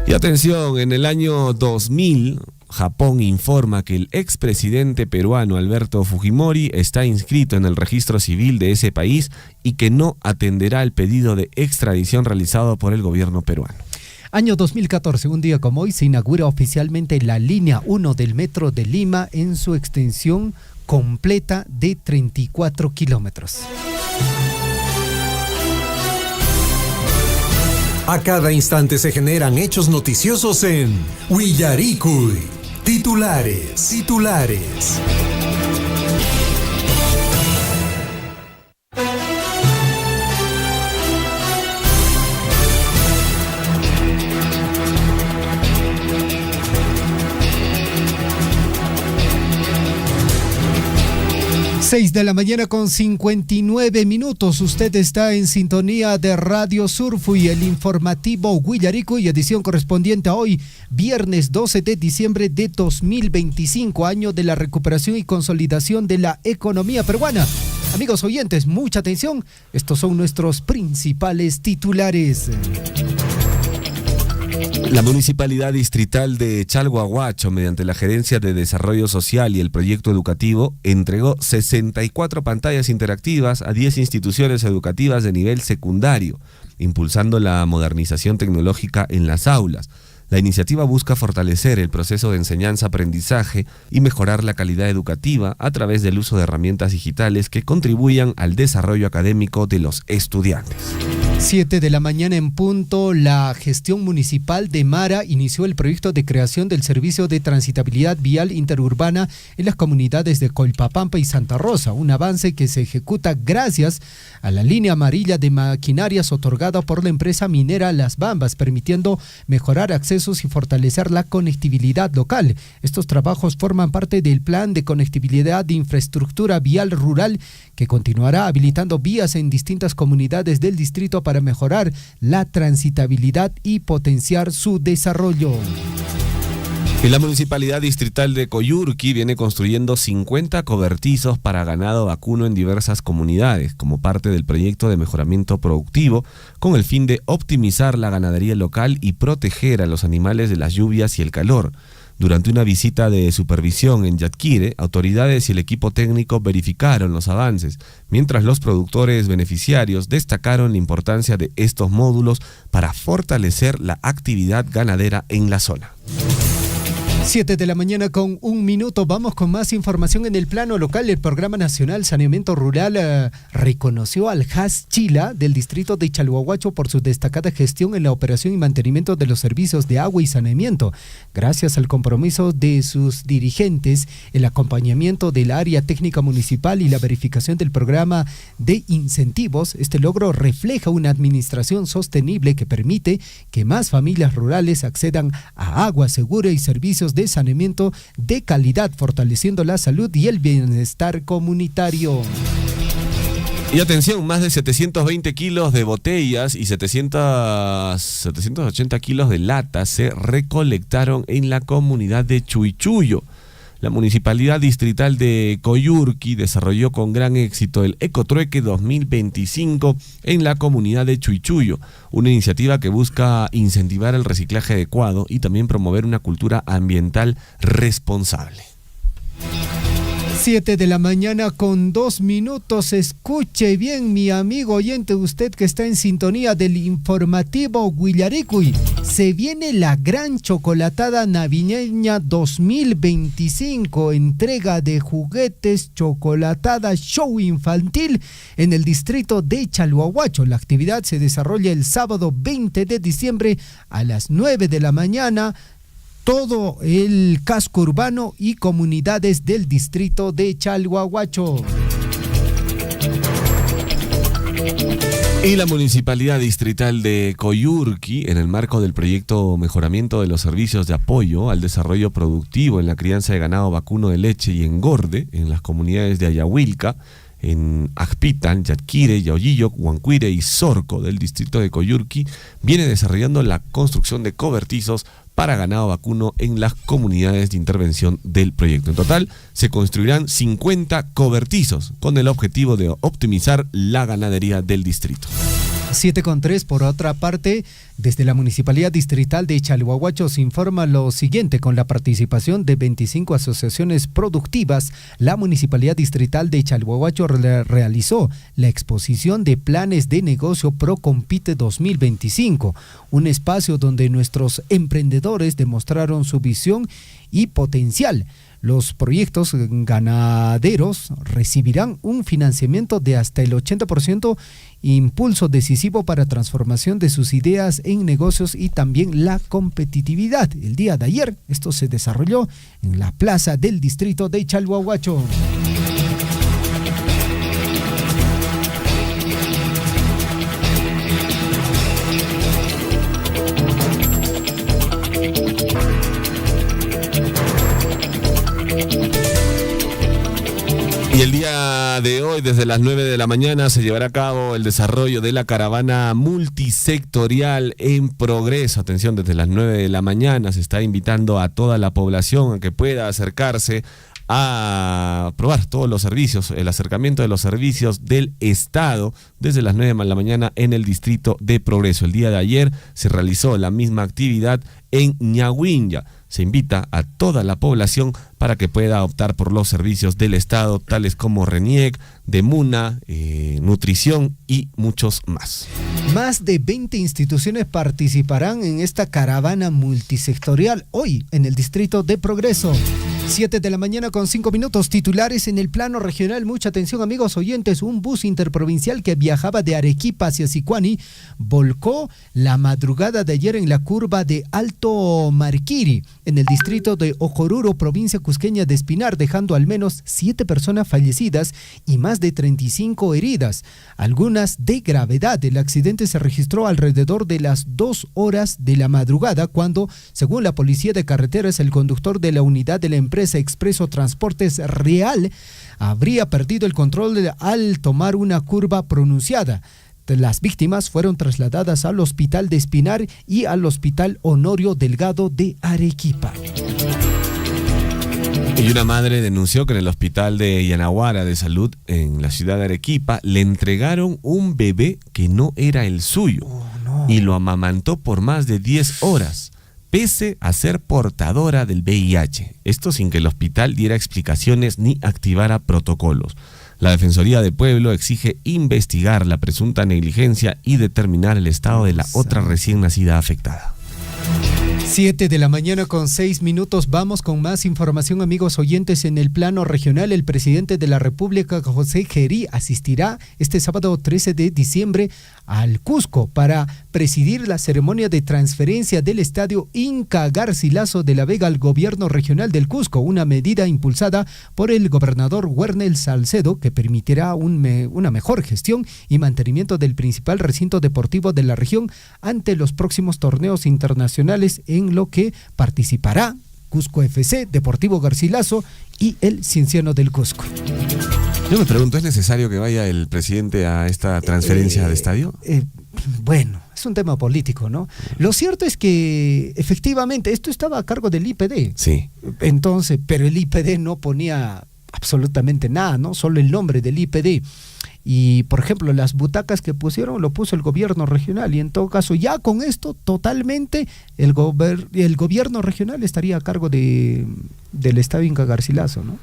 Y atención, en el año 2000, Japón informa que el expresidente peruano Alberto Fujimori está inscrito en el registro civil de ese país y que no atenderá el pedido de extradición realizado por el gobierno peruano. Año 2014, un día como hoy, se inaugura oficialmente la línea 1 del metro de Lima en su extensión completa de 34 kilómetros. A cada instante se generan hechos noticiosos en Willaricui. Titulares. 6 de la mañana con 59 minutos. Usted está en sintonía de Radio Surfui, el informativo Willaricui, edición correspondiente a hoy, viernes 12 de diciembre de 2025, año de la recuperación y consolidación de la economía peruana. Amigos oyentes, mucha atención. Estos son nuestros principales titulares. La Municipalidad Distrital de Chalhuahuacho, mediante la Gerencia de Desarrollo Social y el Proyecto Educativo, entregó 64 pantallas interactivas a 10 instituciones educativas de nivel secundario, impulsando la modernización tecnológica en las aulas. La iniciativa busca fortalecer el proceso de enseñanza-aprendizaje y mejorar la calidad educativa a través del uso de herramientas digitales que contribuyan al desarrollo académico de los estudiantes. 7 de la mañana en punto, la gestión municipal de Mara inició el proyecto de creación del servicio de transitabilidad vial interurbana en las comunidades de Colpapampa y Santa Rosa, un avance que se ejecuta gracias a la línea amarilla de maquinarias otorgada por la empresa minera Las Bambas, permitiendo mejorar accesos y fortalecer la conectividad local. Estos trabajos forman parte del plan de conectividad de infraestructura vial rural que continuará habilitando vías en distintas comunidades del distrito para mejorar la transitabilidad y potenciar su desarrollo. Y la Municipalidad Distrital de Coyurqui viene construyendo 50 cobertizos para ganado vacuno en diversas comunidades, como parte del proyecto de mejoramiento productivo, con el fin de optimizar la ganadería local y proteger a los animales de las lluvias y el calor. Durante una visita de supervisión en Yatquire, autoridades y el equipo técnico verificaron los avances, mientras los productores beneficiarios destacaron la importancia de estos módulos para fortalecer la actividad ganadera en la zona. 7 de la mañana con 1 minuto. Vamos con más información en el plano local. El Programa Nacional Saneamiento Rural reconoció al JAS Chila del distrito de Chalhuahuacho por su destacada gestión en la operación y mantenimiento de los servicios de agua y saneamiento. Gracias al compromiso de sus dirigentes, el acompañamiento del área técnica municipal y la verificación del programa de incentivos, este logro refleja una administración sostenible que permite que más familias rurales accedan a agua segura y servicios de saneamiento de calidad, fortaleciendo la salud y el bienestar comunitario. Y atención, más de 720 kilos de botellas y 780 kilos de latas se recolectaron en la comunidad de Chuichuyo. La Municipalidad Distrital de Coyurqui desarrolló con gran éxito el Ecotrueque 2025 en la comunidad de Chuichuyo, una iniciativa que busca incentivar el reciclaje adecuado y también promover una cultura ambiental responsable. 7 de la mañana con 2 minutos. Escuche bien, mi amigo oyente, usted que está en sintonía del informativo Willaricui. Se viene la gran chocolatada navideña 2025, entrega de juguetes, chocolatada, show infantil en el distrito de Chalhuahuacho. La actividad se desarrolla el sábado 20 de diciembre a las 9 de la mañana. Todo el casco urbano y comunidades del distrito de Chalhuahuacho. Y la Municipalidad Distrital de Coyurqui, en el marco del proyecto Mejoramiento de los Servicios de Apoyo al Desarrollo Productivo en la crianza de ganado vacuno de leche y engorde en las comunidades de Ayahuilca, en Ajpitan, Yatquire, Yaoyillo, Huancuire y Sorco del distrito de Coyurqui, viene desarrollando la construcción de cobertizos para ganado vacuno en las comunidades de intervención del proyecto. En total, se construirán 50 cobertizos con el objetivo de optimizar la ganadería del distrito. 7:3. Por otra parte, desde la Municipalidad Distrital de Chalhuahuacho se informa lo siguiente: con la participación de 25 asociaciones productivas, la Municipalidad Distrital de Chalhuahuacho realizó la exposición de planes de negocio ProCompite 2025, un espacio donde nuestros emprendedores demostraron su visión y potencial. Los proyectos ganaderos recibirán un financiamiento de hasta el 80%, impulso decisivo para transformación de sus ideas en negocios y también la competitividad. El día de ayer esto se desarrolló en la plaza del distrito de Chalhuahuacho. Y el día de hoy, desde las 9 de la mañana, se llevará a cabo el desarrollo de la caravana multisectorial en progreso. Atención, desde las 9 de la mañana se está invitando a toda la población a que pueda acercarse a probar todos los servicios, el acercamiento de los servicios del Estado desde las 9 de la mañana en el distrito de Progreso. El día de ayer se realizó la misma actividad en Ñahuinya. Se invita a toda la población para que pueda optar por los servicios del Estado, tales como RENIEC, DEMUNA, nutrición y muchos más. Más de 20 instituciones participarán en esta caravana multisectorial hoy en el distrito de Progreso. 7 de la mañana con 5 minutos. Titulares en el plano regional. Mucha atención, amigos oyentes. Un bus interprovincial que viajaba de Arequipa hacia Sicuani volcó la madrugada de ayer en la curva de Alto Marquiri, en el distrito de Ojoruro, provincia cusqueña de Espinar, dejando al menos 7 personas fallecidas y más de 35 heridas, algunas de gravedad. El accidente se registró alrededor de las 2 horas de la madrugada, cuando, según la Policía de Carreteras, el conductor de la unidad de la empresa Expreso Transportes Real habría perdido el control al tomar una curva pronunciada. Las víctimas fueron trasladadas al Hospital de Espinar y al Hospital Honorio Delgado de Arequipa. Y una madre denunció que en el hospital de Yanaguara de Salud, en la ciudad de Arequipa, le entregaron un bebé que no era el suyo y lo amamantó por más de 10 horas. Pese a ser portadora del VIH. Esto sin que el hospital diera explicaciones ni activara protocolos. La Defensoría del Pueblo exige investigar la presunta negligencia y determinar el estado de la otra recién nacida afectada. 7 de la mañana con 6 minutos. Vamos con más información, amigos oyentes. En el plano regional, el presidente de la República, José Gerí, asistirá este sábado 13 de diciembre al Cusco para presidir la ceremonia de transferencia del estadio Inca Garcilaso de la Vega al gobierno regional del Cusco, una medida impulsada por el gobernador Wernel Salcedo que permitirá una mejor gestión y mantenimiento del principal recinto deportivo de la región ante los próximos torneos internacionales, en lo que participará Cusco FC, Deportivo Garcilaso y el Cienciano del Cusco. Yo me pregunto, ¿es necesario que vaya el presidente a esta transferencia de estadio? Bueno, es un tema político, ¿no? Lo cierto es que efectivamente esto estaba a cargo del IPD. Sí. Entonces, pero el IPD no ponía absolutamente nada, ¿no? Solo el nombre del IPD. Y, por ejemplo, las butacas que pusieron lo puso el gobierno regional, y en todo caso ya con esto totalmente el gobierno regional estaría a cargo del estadio Inca Garcilaso, ¿no?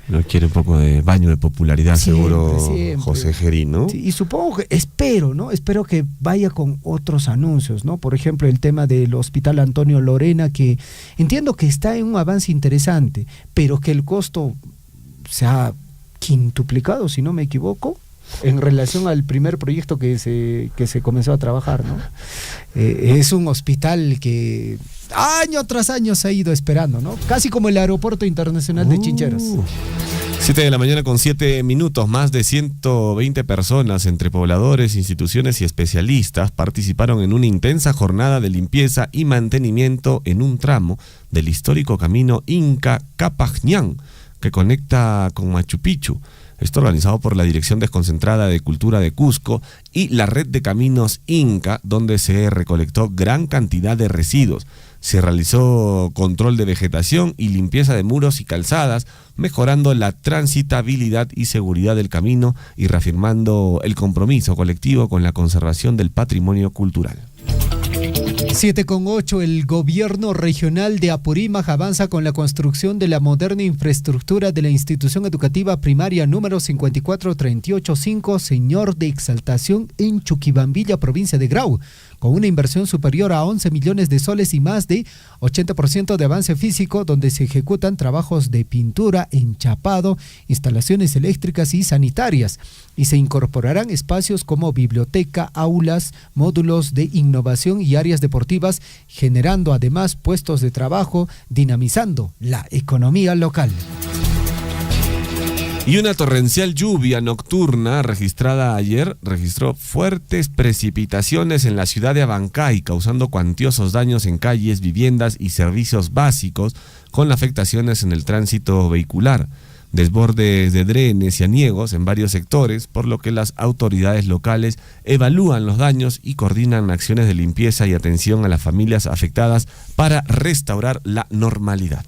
No quiere un poco de baño de popularidad, seguro, José Gerí, ¿no? Sí, y supongo que, espero que vaya con otros anuncios, ¿no? Por ejemplo, el tema del Hospital Antonio Lorena, que entiendo que está en un avance interesante, pero que el costo se ha quintuplicado, si no me equivoco, en relación al primer proyecto que se comenzó a trabajar, ¿no? Es un hospital que año tras año se ha ido esperando, ¿no? Casi como el Aeropuerto Internacional de Chincheros. 7 de la mañana con 7 minutos. Más de 120 personas, entre pobladores, instituciones y especialistas, participaron en una intensa jornada de limpieza y mantenimiento en un tramo del histórico camino Inca Capajñán, que conecta con Machu Picchu. Esto organizado por la Dirección Desconcentrada de Cultura de Cusco y la Red de Caminos Inca, donde se recolectó gran cantidad de residuos. Se realizó control de vegetación y limpieza de muros y calzadas, mejorando la transitabilidad y seguridad del camino y reafirmando el compromiso colectivo con la conservación del patrimonio cultural. 7,8. El gobierno regional de Apurímac avanza con la construcción de la moderna infraestructura de la institución educativa primaria número 54385 Señor de Exaltación en Chuquibambilla, provincia de Grau, con una inversión superior a 11 millones de soles y más de 80% de avance físico, donde se ejecutan trabajos de pintura, enchapado, instalaciones eléctricas y sanitarias, y se incorporarán espacios como biblioteca, aulas, módulos de innovación y áreas deportivas, generando además puestos de trabajo, dinamizando la economía local. Y una torrencial lluvia nocturna registrada ayer registró fuertes precipitaciones en la ciudad de Abancay, causando cuantiosos daños en calles, viviendas y servicios básicos, con afectaciones en el tránsito vehicular, desbordes de drenes y aniegos en varios sectores, por lo que las autoridades locales evalúan los daños y coordinan acciones de limpieza y atención a las familias afectadas para restaurar la normalidad.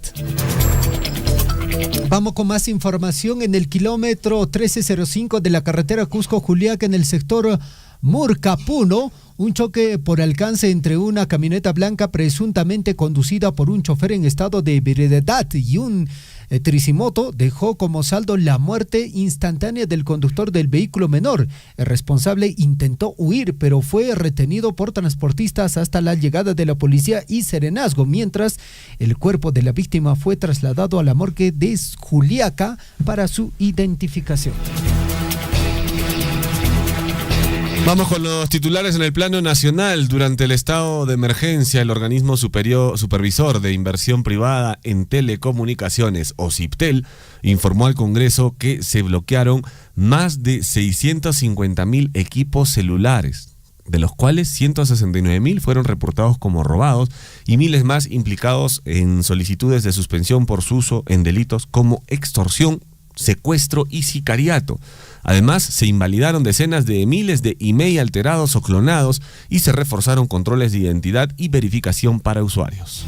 Vamos con más información. En el kilómetro 1305 de la carretera Cusco-Juliaca, en el sector Murcapuno, un choque por alcance entre una camioneta blanca presuntamente conducida por un chofer en estado de ebriedad y un tricimoto dejó como saldo la muerte instantánea del conductor del vehículo menor. El responsable intentó huir, pero fue retenido por transportistas hasta la llegada de la policía y serenazgo, mientras el cuerpo de la víctima fue trasladado a la morgue de Juliaca para su identificación. Vamos con los titulares en el plano nacional. Durante el estado de emergencia, el organismo supervisor de inversión privada en telecomunicaciones, OCIPTEL, informó al Congreso que se bloquearon más de 650.000 equipos celulares, de los cuales 169.000 fueron reportados como robados y miles más implicados en solicitudes de suspensión por su uso en delitos como extorsión, secuestro y sicariato. Además, se invalidaron decenas de miles de email alterados o clonados y se reforzaron controles de identidad y verificación para usuarios.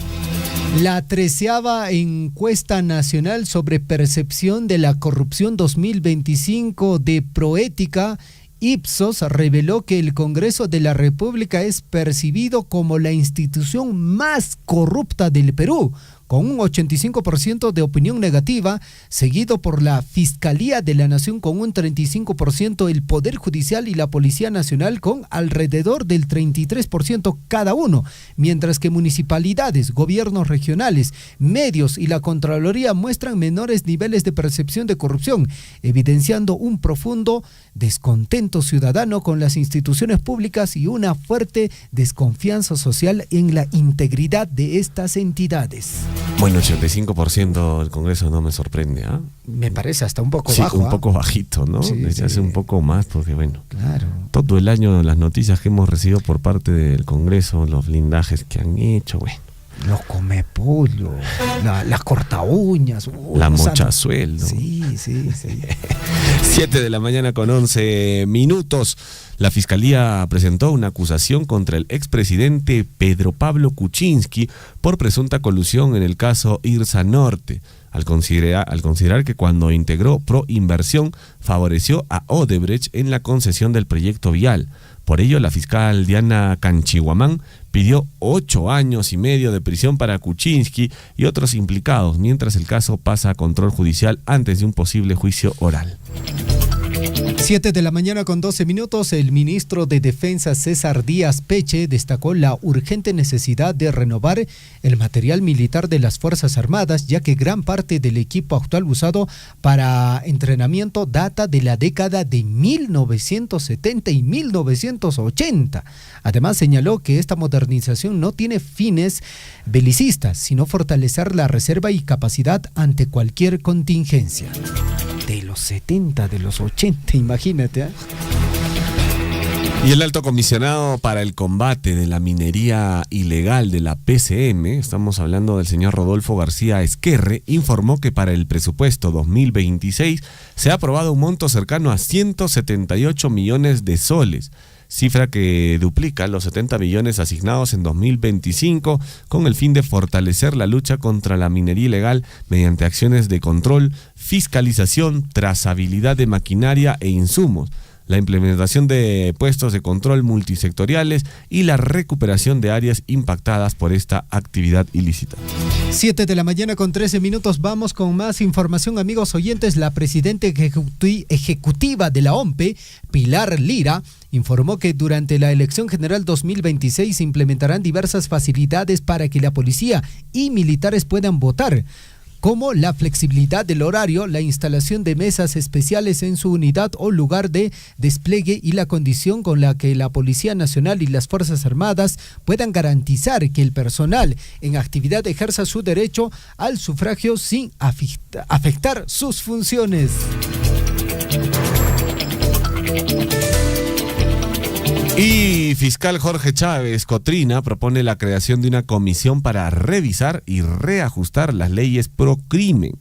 La 13ª encuesta nacional sobre percepción de la corrupción 2025 de Proética Ipsos reveló que el Congreso de la República es percibido como la institución más corrupta del Perú, con un 85% de opinión negativa, seguido por la Fiscalía de la Nación con un 35%, el Poder Judicial y la Policía Nacional con alrededor del 33% cada uno, mientras que municipalidades, gobiernos regionales, medios y la Contraloría muestran menores niveles de percepción de corrupción, evidenciando un profundo descontento ciudadano con las instituciones públicas y una fuerte desconfianza social en la integridad de estas entidades. Bueno, 85% del Congreso no me sorprende, ¿ah? Me parece hasta un poco sí, bajo. Un poco bajito, ¿no? Sí, Desde hace un poco más, porque bueno, claro, todo el año las noticias que hemos recibido por parte del Congreso, los blindajes que han hecho, bueno. Los come pollo, las corta uñas, la mocha sueldo. Sí. 7 de la mañana con 11 minutos. La Fiscalía presentó una acusación contra el expresidente Pedro Pablo Kuczynski por presunta colusión en el caso Irsa Norte, al considerar que cuando integró Proinversión favoreció a Odebrecht en la concesión del proyecto vial. Por ello, la fiscal Diana Canchiguamán pidió 8 años y medio de prisión para Kuczynski y otros implicados, mientras el caso pasa a control judicial antes de un posible juicio oral. 7 de la mañana con 12 minutos, el ministro de Defensa César Díaz Peche destacó la urgente necesidad de renovar el material militar de las Fuerzas Armadas, ya que gran parte del equipo actual usado para entrenamiento data de la década de 1970 y 1980. Además, señaló que esta modernización no tiene fines belicistas, sino fortalecer la reserva y capacidad ante cualquier contingencia. De los 70, de los 80, imagínate, ¿eh? Y el alto comisionado para el combate de la minería ilegal de la PCM, estamos hablando del señor Rodolfo García Esquerre, informó que para el presupuesto 2026 se ha aprobado un monto cercano a 178 millones de soles, cifra que duplica los 70 millones asignados en 2025 con el fin de fortalecer la lucha contra la minería ilegal mediante acciones de control, fiscalización, trazabilidad de maquinaria e insumos, la implementación de puestos de control multisectoriales y la recuperación de áreas impactadas por esta actividad ilícita. 7 de la mañana con 13 minutos, vamos con más información, amigos oyentes. La presidenta ejecutiva de la OMPE, Pilar Lira, informó que durante la elección general 2026 se implementarán diversas facilidades para que la policía y militares puedan votar, como la flexibilidad del horario, la instalación de mesas especiales en su unidad o lugar de despliegue y la condición con la que la Policía Nacional y las Fuerzas Armadas puedan garantizar que el personal en actividad ejerza su derecho al sufragio sin afectar sus funciones. Y fiscal Jorge Chávez Cotrina propone la creación de una comisión para revisar y reajustar las leyes pro crimen.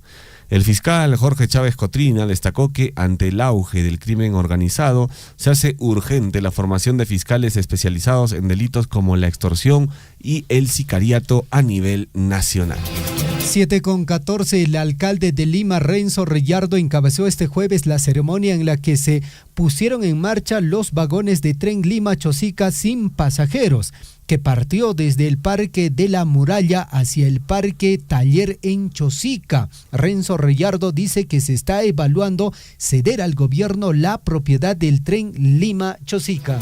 El fiscal Jorge Chávez Cotrina destacó que ante el auge del crimen organizado se hace urgente la formación de fiscales especializados en delitos como la extorsión y el sicariato a nivel nacional. 7:14, el alcalde de Lima, Renzo Reyardo, encabezó este jueves la ceremonia en la que se pusieron en marcha los vagones de tren Lima-Chosica sin pasajeros, que partió desde el Parque de la Muralla hacia el Parque Taller en Chosica. Renzo Reyardo dice que se está evaluando ceder al gobierno la propiedad del tren Lima-Chosica.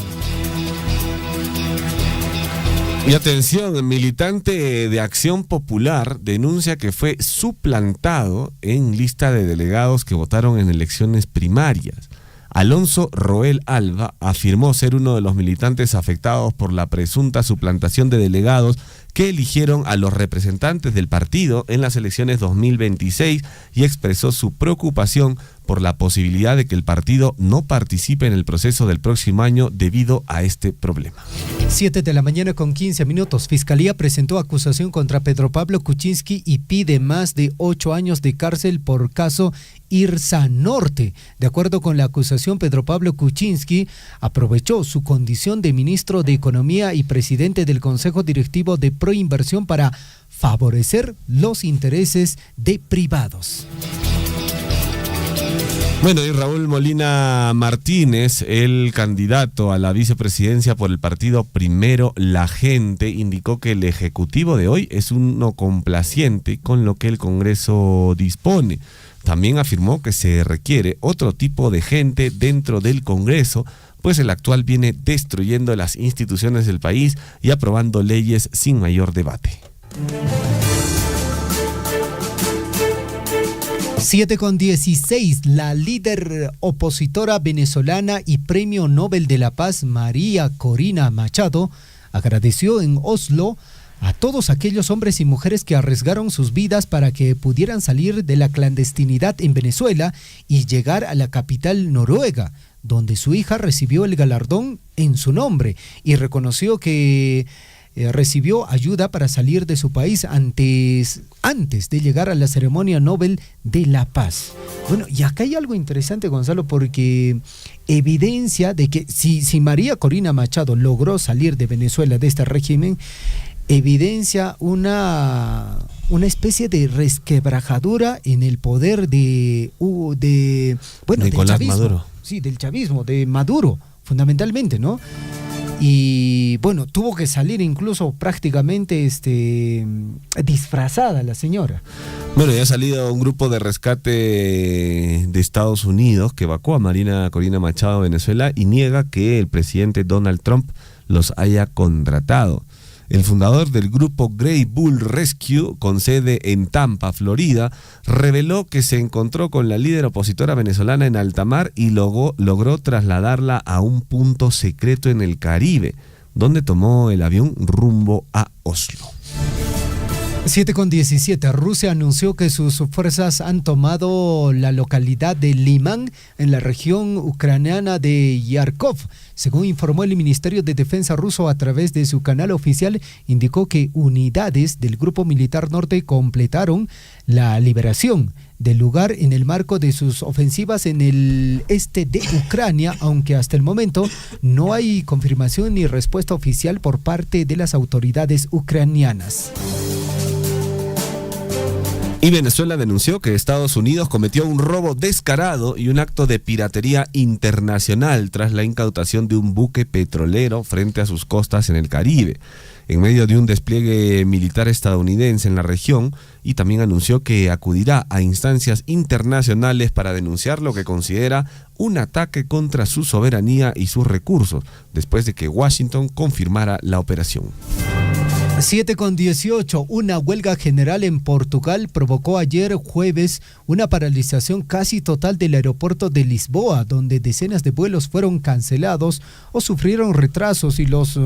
Y atención, el militante de Acción Popular denuncia que fue suplantado en lista de delegados que votaron en elecciones primarias. Alonso Roel Alba afirmó ser uno de los militantes afectados por la presunta suplantación de delegados que eligieron a los representantes del partido en las elecciones 2026 y expresó su preocupación por la posibilidad de que el partido no participe en el proceso del próximo año debido a este problema. 7 de la mañana con 15 minutos. Fiscalía presentó acusación contra Pedro Pablo Kuczynski y pide más de 8 años de cárcel por caso Irsa Norte. De acuerdo con la acusación, Pedro Pablo Kuczynski aprovechó su condición de ministro de Economía y presidente del Consejo Directivo de Proinversión para favorecer los intereses de privados. Bueno, y Raúl Molina Martínez, el candidato a la vicepresidencia por el partido Primero la Gente, indicó que el ejecutivo de hoy es uno complaciente con lo que el Congreso dispone. También afirmó que se requiere otro tipo de gente dentro del Congreso, pues el actual viene destruyendo las instituciones del país y aprobando leyes sin mayor debate. 7:16, la líder opositora venezolana y Premio Nobel de la Paz, María Corina Machado, agradeció en Oslo a todos aquellos hombres y mujeres que arriesgaron sus vidas para que pudieran salir de la clandestinidad en Venezuela y llegar a la capital noruega, donde su hija recibió el galardón en su nombre, y reconoció que recibió ayuda para salir de su país antes de llegar a la ceremonia Nobel de la Paz. Bueno, y acá hay algo interesante, Gonzalo, porque evidencia de que si María Corina Machado logró salir de Venezuela, de este régimen, evidencia una especie de resquebrajadura en el poder del Nicolás chavismo. Maduro. Sí, del chavismo, de Maduro, fundamentalmente, ¿no? Y bueno, tuvo que salir incluso prácticamente disfrazada la señora. Bueno, ya ha salido un grupo de rescate de Estados Unidos que evacuó a María Corina Machado de Venezuela y niega que el presidente Donald Trump los haya contratado. El fundador del grupo Grey Bull Rescue, con sede en Tampa, Florida, reveló que se encontró con la líder opositora venezolana en alta mar y logró trasladarla a un punto secreto en el Caribe, donde tomó el avión rumbo a Oslo. 7:17. Rusia anunció que sus fuerzas han tomado la localidad de Liman en la región ucraniana de Yarkov. Según informó el Ministerio de Defensa ruso a través de su canal oficial, indicó que unidades del grupo militar norte completaron la liberación del lugar en el marco de sus ofensivas en el este de Ucrania, aunque hasta el momento no hay confirmación ni respuesta oficial por parte de las autoridades ucranianas. Y Venezuela denunció que Estados Unidos cometió un robo descarado y un acto de piratería internacional tras la incautación de un buque petrolero frente a sus costas en el Caribe, en medio de un despliegue militar estadounidense en la región, y también anunció que acudirá a instancias internacionales para denunciar lo que considera un ataque contra su soberanía y sus recursos, después de que Washington confirmara la operación. 7:18. Una huelga general en Portugal provocó ayer jueves una paralización casi total del aeropuerto de Lisboa, donde decenas de vuelos fueron cancelados o sufrieron retrasos y los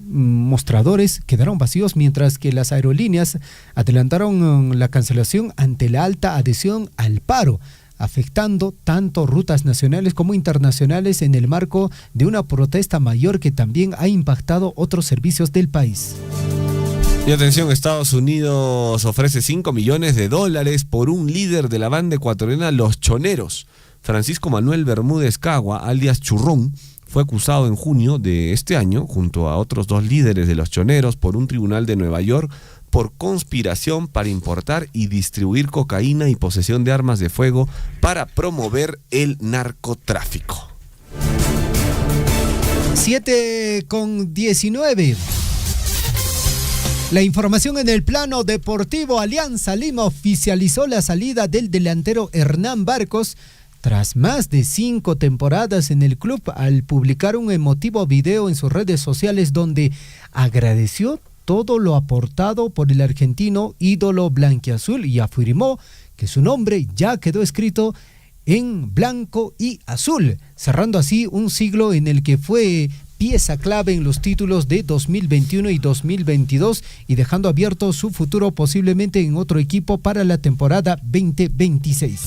mostradores quedaron vacíos, mientras que las aerolíneas adelantaron la cancelación ante la alta adhesión al paro, afectando tanto rutas nacionales como internacionales en el marco de una protesta mayor que también ha impactado otros servicios del país. Y atención, Estados Unidos ofrece $5 millones por un líder de la banda ecuatoriana Los Choneros. Francisco Manuel Bermúdez Cagua, alias Churrón, fue acusado en junio de este año, junto a otros 2 líderes de Los Choneros, por un tribunal de Nueva York, por conspiración para importar y distribuir cocaína y posesión de armas de fuego para promover el narcotráfico. 7:19. La información en el plano deportivo. Alianza Lima oficializó la salida del delantero Hernán Barcos tras más de 5 temporadas en el club, al publicar un emotivo video en sus redes sociales donde agradeció todo lo aportado por el argentino ídolo blanquiazul y afirmó que su nombre ya quedó escrito en blanco y azul, cerrando así un siglo en el que fue pieza clave en los títulos de 2021 y 2022 y dejando abierto su futuro posiblemente en otro equipo para la temporada 2026.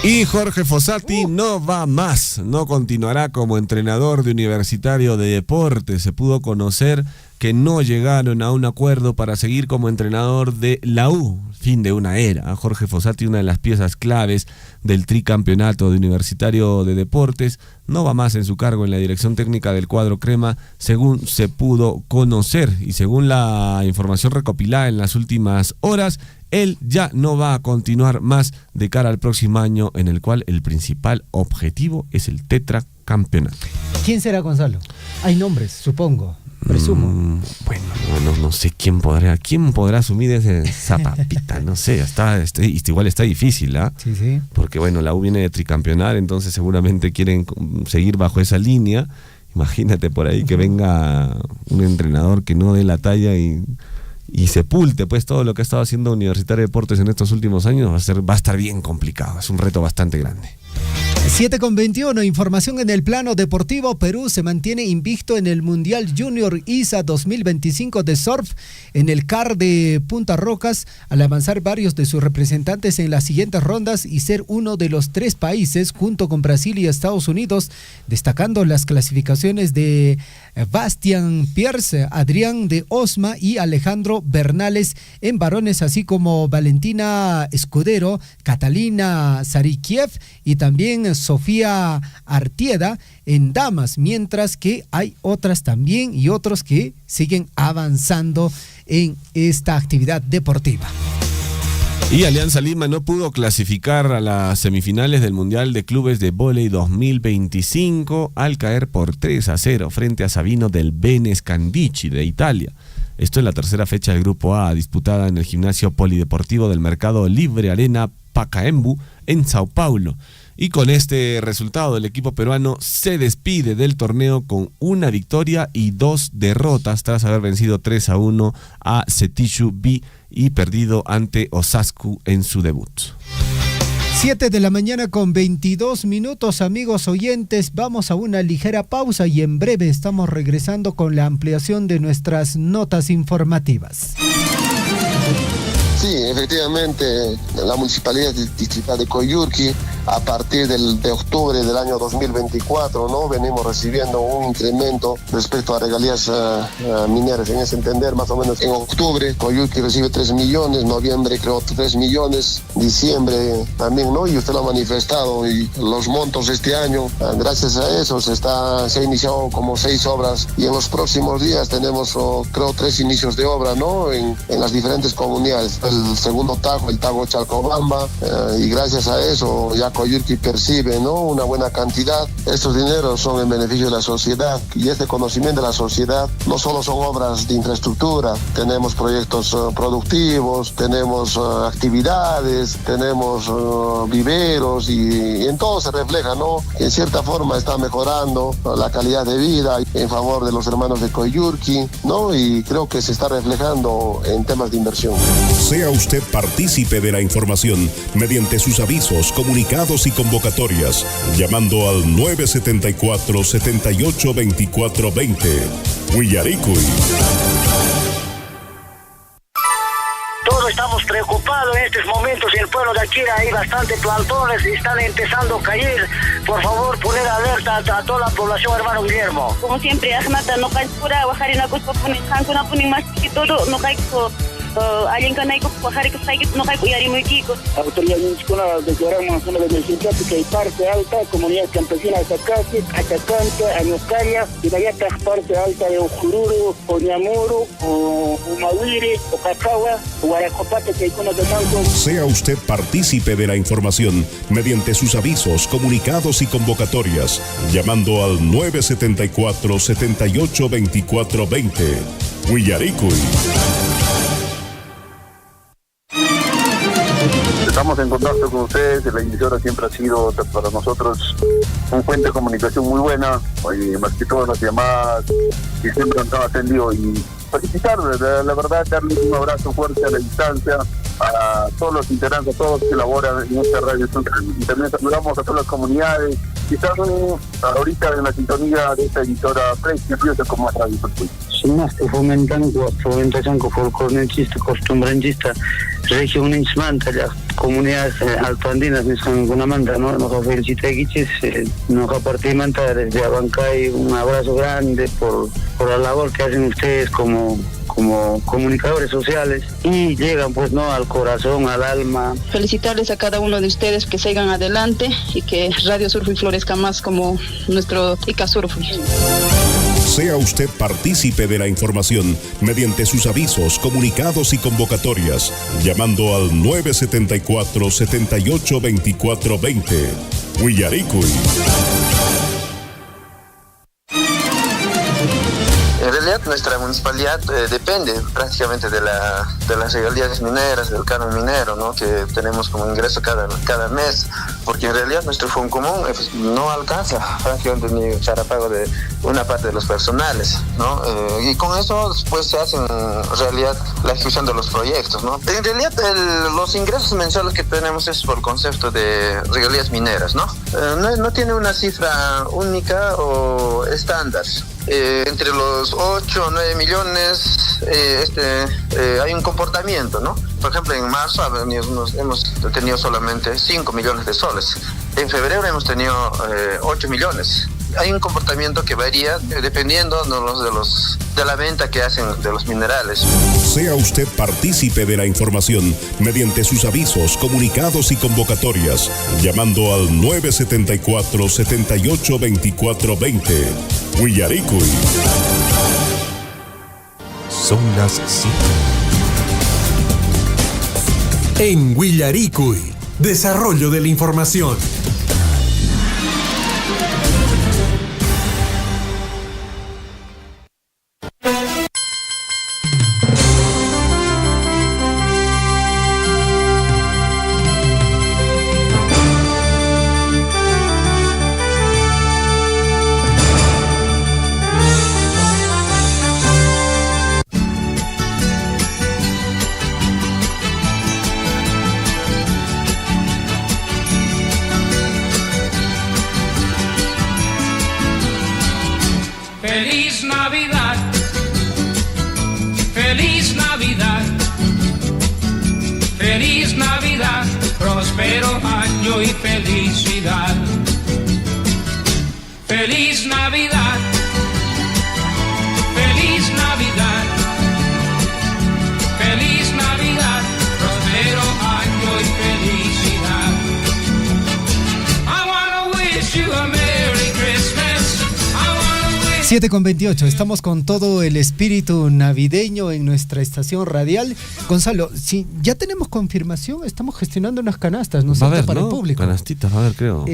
Y Jorge Fossati no va más, no continuará como entrenador de Universitario de Deportes. Se pudo conocer que no llegaron a un acuerdo para seguir como entrenador de la U, fin de una era. Jorge Fossati, una de las piezas claves del tricampeonato de Universitario de Deportes, no va más en su cargo en la dirección técnica del cuadro crema, según se pudo conocer, y según la información recopilada en las últimas horas, él ya no va a continuar más de cara al próximo año, en el cual el principal objetivo es el tetracampeonato. ¿Quién será, Gonzalo? Hay nombres, supongo, presumo. No sé quién podrá asumir esa papita, no sé, igual está difícil, ¿ah? Sí. Porque la U viene de tricampeonar, entonces seguramente quieren seguir bajo esa línea. Imagínate por ahí que venga un entrenador que no dé la talla y sepulte pues todo lo que ha estado haciendo Universitario de Deportes en estos últimos años. Va a estar bien complicado, es un reto bastante grande. 7:21, información en el plano deportivo. Perú se mantiene invicto en el Mundial Junior ISA 2025 de surf en el CAR de Punta Rocas, al avanzar varios de sus representantes en las siguientes rondas y ser uno de los 3 países, junto con Brasil y Estados Unidos, destacando las clasificaciones de Bastian Pierce, Adrián de Osma y Alejandro Bernales en varones, así como Valentina Escudero, Catalina Sarikiev y también Sofía Artieda en damas, mientras que hay otras también y otros que siguen avanzando en esta actividad deportiva. Y Alianza Lima no pudo clasificar a las semifinales del Mundial de Clubes de Vóley 2025 al caer por 3-0 frente a Sabino del Bene Scandicci de Italia. Esto es la tercera fecha del Grupo A, disputada en el gimnasio polideportivo del Mercado Libre Arena Pacaembu en Sao Paulo. Y con este resultado, el equipo peruano se despide del torneo con una victoria y 2 derrotas tras haber vencido 3-1 a Setishu B y perdido ante Osasco en su debut. 7 de la mañana con 22 minutos, amigos oyentes. Vamos a una ligera pausa y en breve estamos regresando con la ampliación de nuestras notas informativas. Sí, efectivamente, la Municipalidad Distrital de Coyhaique, a partir de octubre del año 2024, ¿no? Venimos recibiendo un incremento respecto a regalías mineras. En ese entender, más o menos en octubre, Coyhaique recibe 3 millones, noviembre creo 3 millones, diciembre también, ¿no? Y usted lo ha manifestado, y los montos este año, gracias a eso, se ha iniciado como 6 obras, y en los próximos días tenemos, creo, 3 inicios de obra, ¿no? En las diferentes comunidades. El segundo tajo, el tajo Chalcobamba, y gracias a eso ya Coyhaique percibe, ¿no? Una buena cantidad. Estos dineros son en beneficio de la sociedad, y este conocimiento de la sociedad no solo son obras de infraestructura, tenemos proyectos productivos, tenemos actividades, tenemos viveros, y en todo se refleja, ¿no? En cierta forma está mejorando la calidad de vida en favor de los hermanos de Coyhaique, ¿no? Y creo que se está reflejando en temas de inversión. Sea usted partícipe de la información mediante sus avisos, comunicados y convocatorias, llamando al 974-782420. Huillaricui. Todos estamos preocupados en estos momentos. En el pueblo de Akira hay bastantes plantones y están empezando a caer. Por favor, poner alerta a toda la población, hermano Guillermo. Como siempre, Ahmata, no cae pura, bajar en la costa, no ponen más que todo, no cae alguien que no hay muy kiko. Autoridad municipal declaramos zona de emergencia porque hay parte alta, comunidad campesina de Zacate, Atacante, Añoscaria, y de allá está parte alta de Ujururu, Oñamuru, Umawiri, Ocacagua, Guaracopate, que hay con los demás. Sea usted partícipe de la información mediante sus avisos, comunicados y convocatorias, llamando al 974-782420. Huillaricui. Estamos en contacto con ustedes. La emisora siempre ha sido para nosotros un fuente de comunicación muy buena, y más que todas las llamadas, y siempre nos han atendido. Y felicitarles, la verdad, darles un abrazo fuerte a la distancia a todos los integrantes, a todos los que elaboran en esta radio. Y también saludamos a todas las comunidades que están ahorita en la sintonía de esta emisora prestigiosa como es Radio Folclore. Simaste fomentación folclorista, costumbrista, región Nismanta, las comunidades altoandinas, Nismangunamanta, ¿no? Nos felicita Guiches, nos apartimenta desde Abancay, un abrazo grande por la labor que hacen ustedes como comunicadores sociales, y llegan pues no al corazón, al alma. Felicitarles a cada uno de ustedes, que sigan adelante y que Radio Surfing florezca más como nuestro Ica Surfing. Sea usted partícipe de la información mediante sus avisos, comunicados y convocatorias, llamando al 974-782420. Huillaricui. En realidad nuestra municipalidad depende prácticamente de las regalías mineras, del canon minero, ¿no? Que tenemos como ingreso cada mes, porque en realidad nuestro fondo común no alcanza prácticamente ni para pago de una parte de los personales, ¿no? Y con eso pues se hace en realidad la ejecución de los proyectos, ¿no? En realidad los ingresos mensuales que tenemos es por concepto de regalías mineras, ¿no? No tiene una cifra única o estándar. Entre los 8 o 9 millones hay un comportamiento, ¿no? Por ejemplo, en marzo hemos tenido solamente 5 millones de soles. En febrero hemos tenido 8 millones. Hay un comportamiento que varía dependiendo de la venta que hacen de los minerales. Sea usted partícipe de la información mediante sus avisos, comunicados y convocatorias, llamando al 974-782420. Huillaricui. Son las 5. En Huillaricui, desarrollo de la información. Feliz Navidad, próspero año y felicidad. Feliz Navidad, feliz Navidad, feliz Navidad, próspero año y felicidad. I wanna wish you a Merry Christmas. 7:28, estamos con todo el espíritu navideño en nuestra estación radial. Gonzalo, si ya tenemos confirmación, estamos gestionando unas canastas, ¿no? Va a haber, para ¿no? el público. Canastitas, va a haber, creo.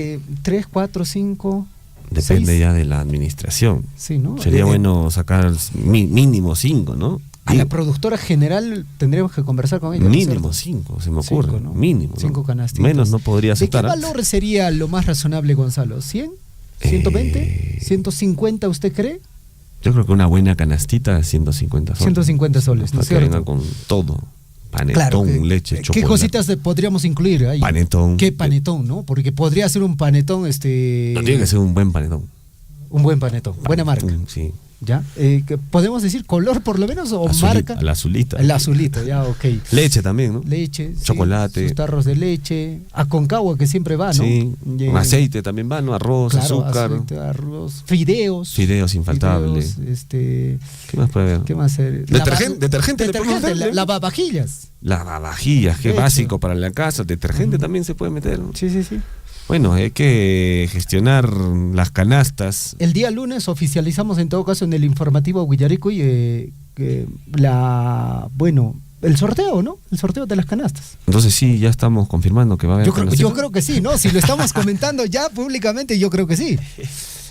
3, 4, 5. Depende 6. ya de la administración. Sí, ¿no? Sería bueno sacar mínimo 5, ¿no? A la productora general tendríamos que conversar con ella. Mínimo 5, se me ocurre. 5, ¿no? Mínimo. 5 canastitas. Menos no podría aceptar. ¿De qué valor sería lo más razonable, Gonzalo? ¿100? ¿120? ¿150 usted cree? Yo creo que una buena canastita es 150 soles. 150 soles, ¿no es para que cierto? venga con todo. Panetón, Claro, leche, chocolate. ¿qué cositas podríamos incluir ahí? Panetón. ¿Qué panetón, no? Porque podría ser un panetón, No tiene que ser un buen panetón. un buen panetón, buena marca. Sí. ¿Ya? ¿Podemos decir color por lo menos o marca? El azulito. El azulito, ya, ok. Leche también, ¿no? Leche, chocolate. Sí, sus tarros de leche, Aconcagua que siempre va, ¿no? Sí, aceite también va, ¿no? Arroz, claro, azúcar. aceite, arroz, fideos. Fideos infaltable. Fideos, ¿Qué más puede haber? ¿Qué más? Detergente. Lavavajillas. Lavavajillas, qué básico para la casa. Detergente también se puede meter, ¿no? Sí. Bueno, hay que gestionar las canastas. El día lunes oficializamos en todo caso en el informativo Huillaricuy el sorteo, ¿no? El sorteo de las canastas. Entonces sí, ya estamos confirmando que va a haber canastas. Yo creo que sí, ¿no? Si lo estamos comentando ya públicamente, yo creo que sí.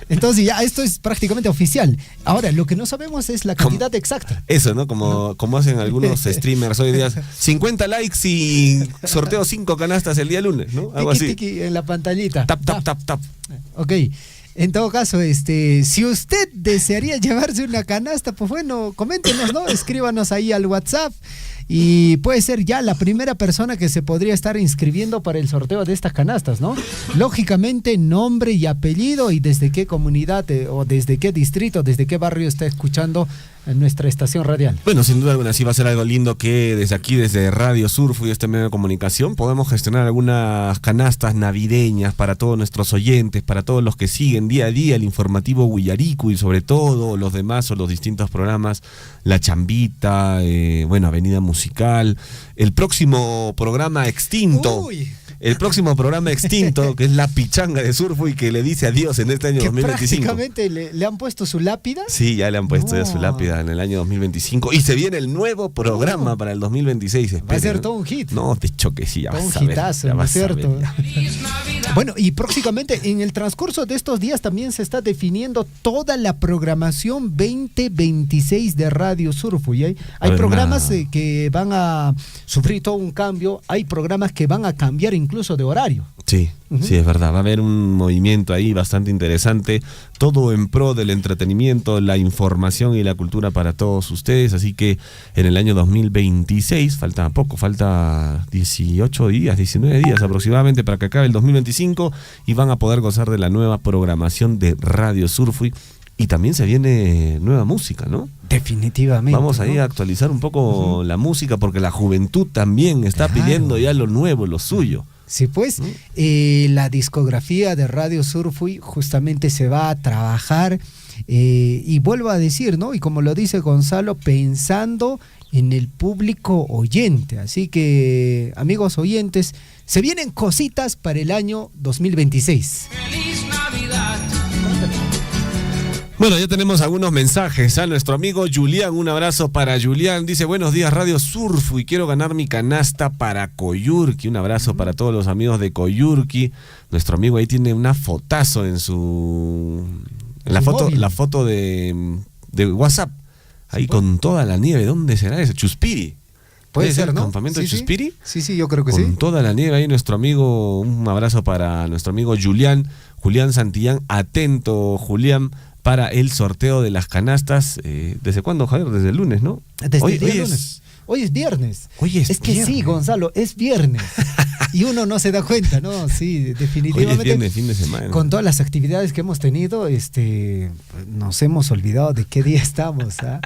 Entonces ya esto es prácticamente oficial. Ahora, lo que no sabemos es la cantidad exacta. Eso, ¿no? Como hacen algunos streamers hoy día. 50 likes y sorteo 5 canastas el día lunes, ¿no? Algo así. Tiki, en la pantallita. Tap. Ok. En todo caso, si usted desearía llevarse una canasta, pues bueno, coméntenos, ¿no? Escríbanos ahí al WhatsApp y puede ser ya la primera persona que se podría estar inscribiendo para el sorteo de estas canastas, ¿no? Lógicamente, nombre y apellido y desde qué comunidad o desde qué distrito, desde qué barrio está escuchando en nuestra estación radial. Bueno, sin duda alguna sí va a ser algo lindo que desde aquí, desde Radio Surfo y este medio de comunicación, podemos gestionar algunas canastas navideñas para todos nuestros oyentes, para todos los que siguen día a día el informativo Huillaricuy y sobre todo los demás o los distintos programas, La Chambita, Avenida Musical, el próximo programa extinto. El próximo programa extinto, que es La Pichanga de Surfo y que le dice adiós en este año que 2025. Prácticamente le han puesto su lápida. Sí, ya le han puesto ya su lápida en el año 2025. Y se viene el nuevo programa para el 2026. Esperen, va a ser todo un hit. No, de hecho que sí, ya todo vas un a ver. hitazo, ¿no es cierto? Bueno, y próximamente en el transcurso de estos días también se está definiendo toda la programación 2026 de Radio Surfo. Y hay programas que van a sufrir todo un cambio, hay programas que van a cambiar incluso de horario. Sí, sí, es verdad. Va a haber un movimiento ahí bastante interesante, todo en pro del entretenimiento, la información y la cultura para todos ustedes. Así que en el año 2026, falta poco, falta 18 días, 19 días aproximadamente para que acabe el 2025 y van a poder gozar de la nueva programación de Radio Surfo. Y también se viene nueva música, ¿no? Definitivamente. Vamos ahí a actualizar un poco la música porque la juventud también está pidiendo ya lo nuevo, lo suyo. Sí, pues la discografía de Radio Surfo justamente se va a trabajar y vuelvo a decir, ¿no? Y como lo dice Gonzalo, pensando en el público oyente. Así que, amigos oyentes, se vienen cositas para el año 2026. ¡Feliz Navidad! Bueno, ya tenemos algunos mensajes a nuestro amigo Julián. Un abrazo para Julián. Dice, buenos días Radio Surfo y quiero ganar mi canasta para Coyurqui. Un abrazo para todos los amigos de Coyurqui. Nuestro amigo ahí tiene una fotazo en su... La foto de WhatsApp. Ahí con toda la nieve. ¿Dónde será eso? Chuspiri. ¿Puede ser, ¿no? ¿Campamento de Chuspiri? Sí, yo creo que con sí. Con toda la nieve ahí nuestro amigo. Un abrazo para nuestro amigo Julián Santillán. Atento, Julián, para el sorteo de las canastas. ¿Desde cuándo, Javier? Desde el lunes, ¿no? Desde el lunes. Hoy es viernes. Es que sí, Gonzalo, es viernes. y uno no se da cuenta, ¿no? Sí, definitivamente. Hoy es viernes, fin de semana. Con todas las actividades que hemos tenido, nos hemos olvidado de qué día estamos. ¿Ah?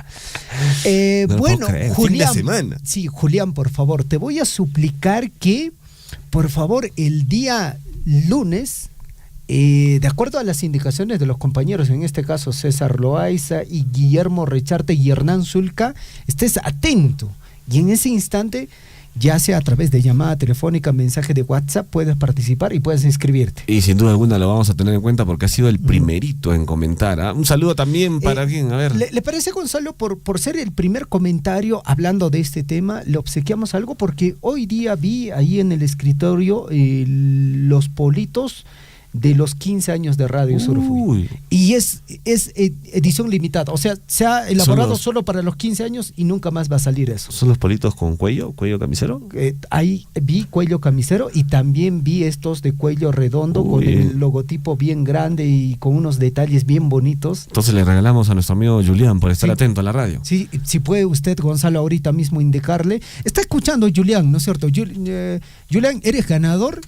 No lo Bueno, puedo creer, Julián, fin de semana. sí, Julián, por favor, te voy a suplicar que, por favor, el día lunes, de acuerdo a las indicaciones de los compañeros, en este caso César Loaiza y Guillermo Recharte y Hernán Zulca, estés atento. Y en ese instante, ya sea a través de llamada telefónica, mensaje de WhatsApp, puedes participar y puedes inscribirte. Y sin duda alguna lo vamos a tener en cuenta porque ha sido el primerito en comentar. ¿Ah? Un saludo también para quién, a ver. ¿Le parece, Gonzalo, por ser el primer comentario hablando de este tema, le obsequiamos algo? Porque hoy día vi ahí en el escritorio los politos de los 15 años de Radio Surfui. Y es edición limitada, o sea, se ha elaborado solo para los 15 años y nunca más va a salir eso. ¿Son los politos con cuello camisero? Ahí vi cuello camisero y también vi estos de cuello redondo con el logotipo bien grande y con unos detalles bien bonitos. Entonces le regalamos a nuestro amigo Julián por estar atento a la radio. Sí, si puede usted, Gonzalo, ahorita mismo indicarle. Está escuchando Julián, ¿no es cierto? Julián, eres ganador.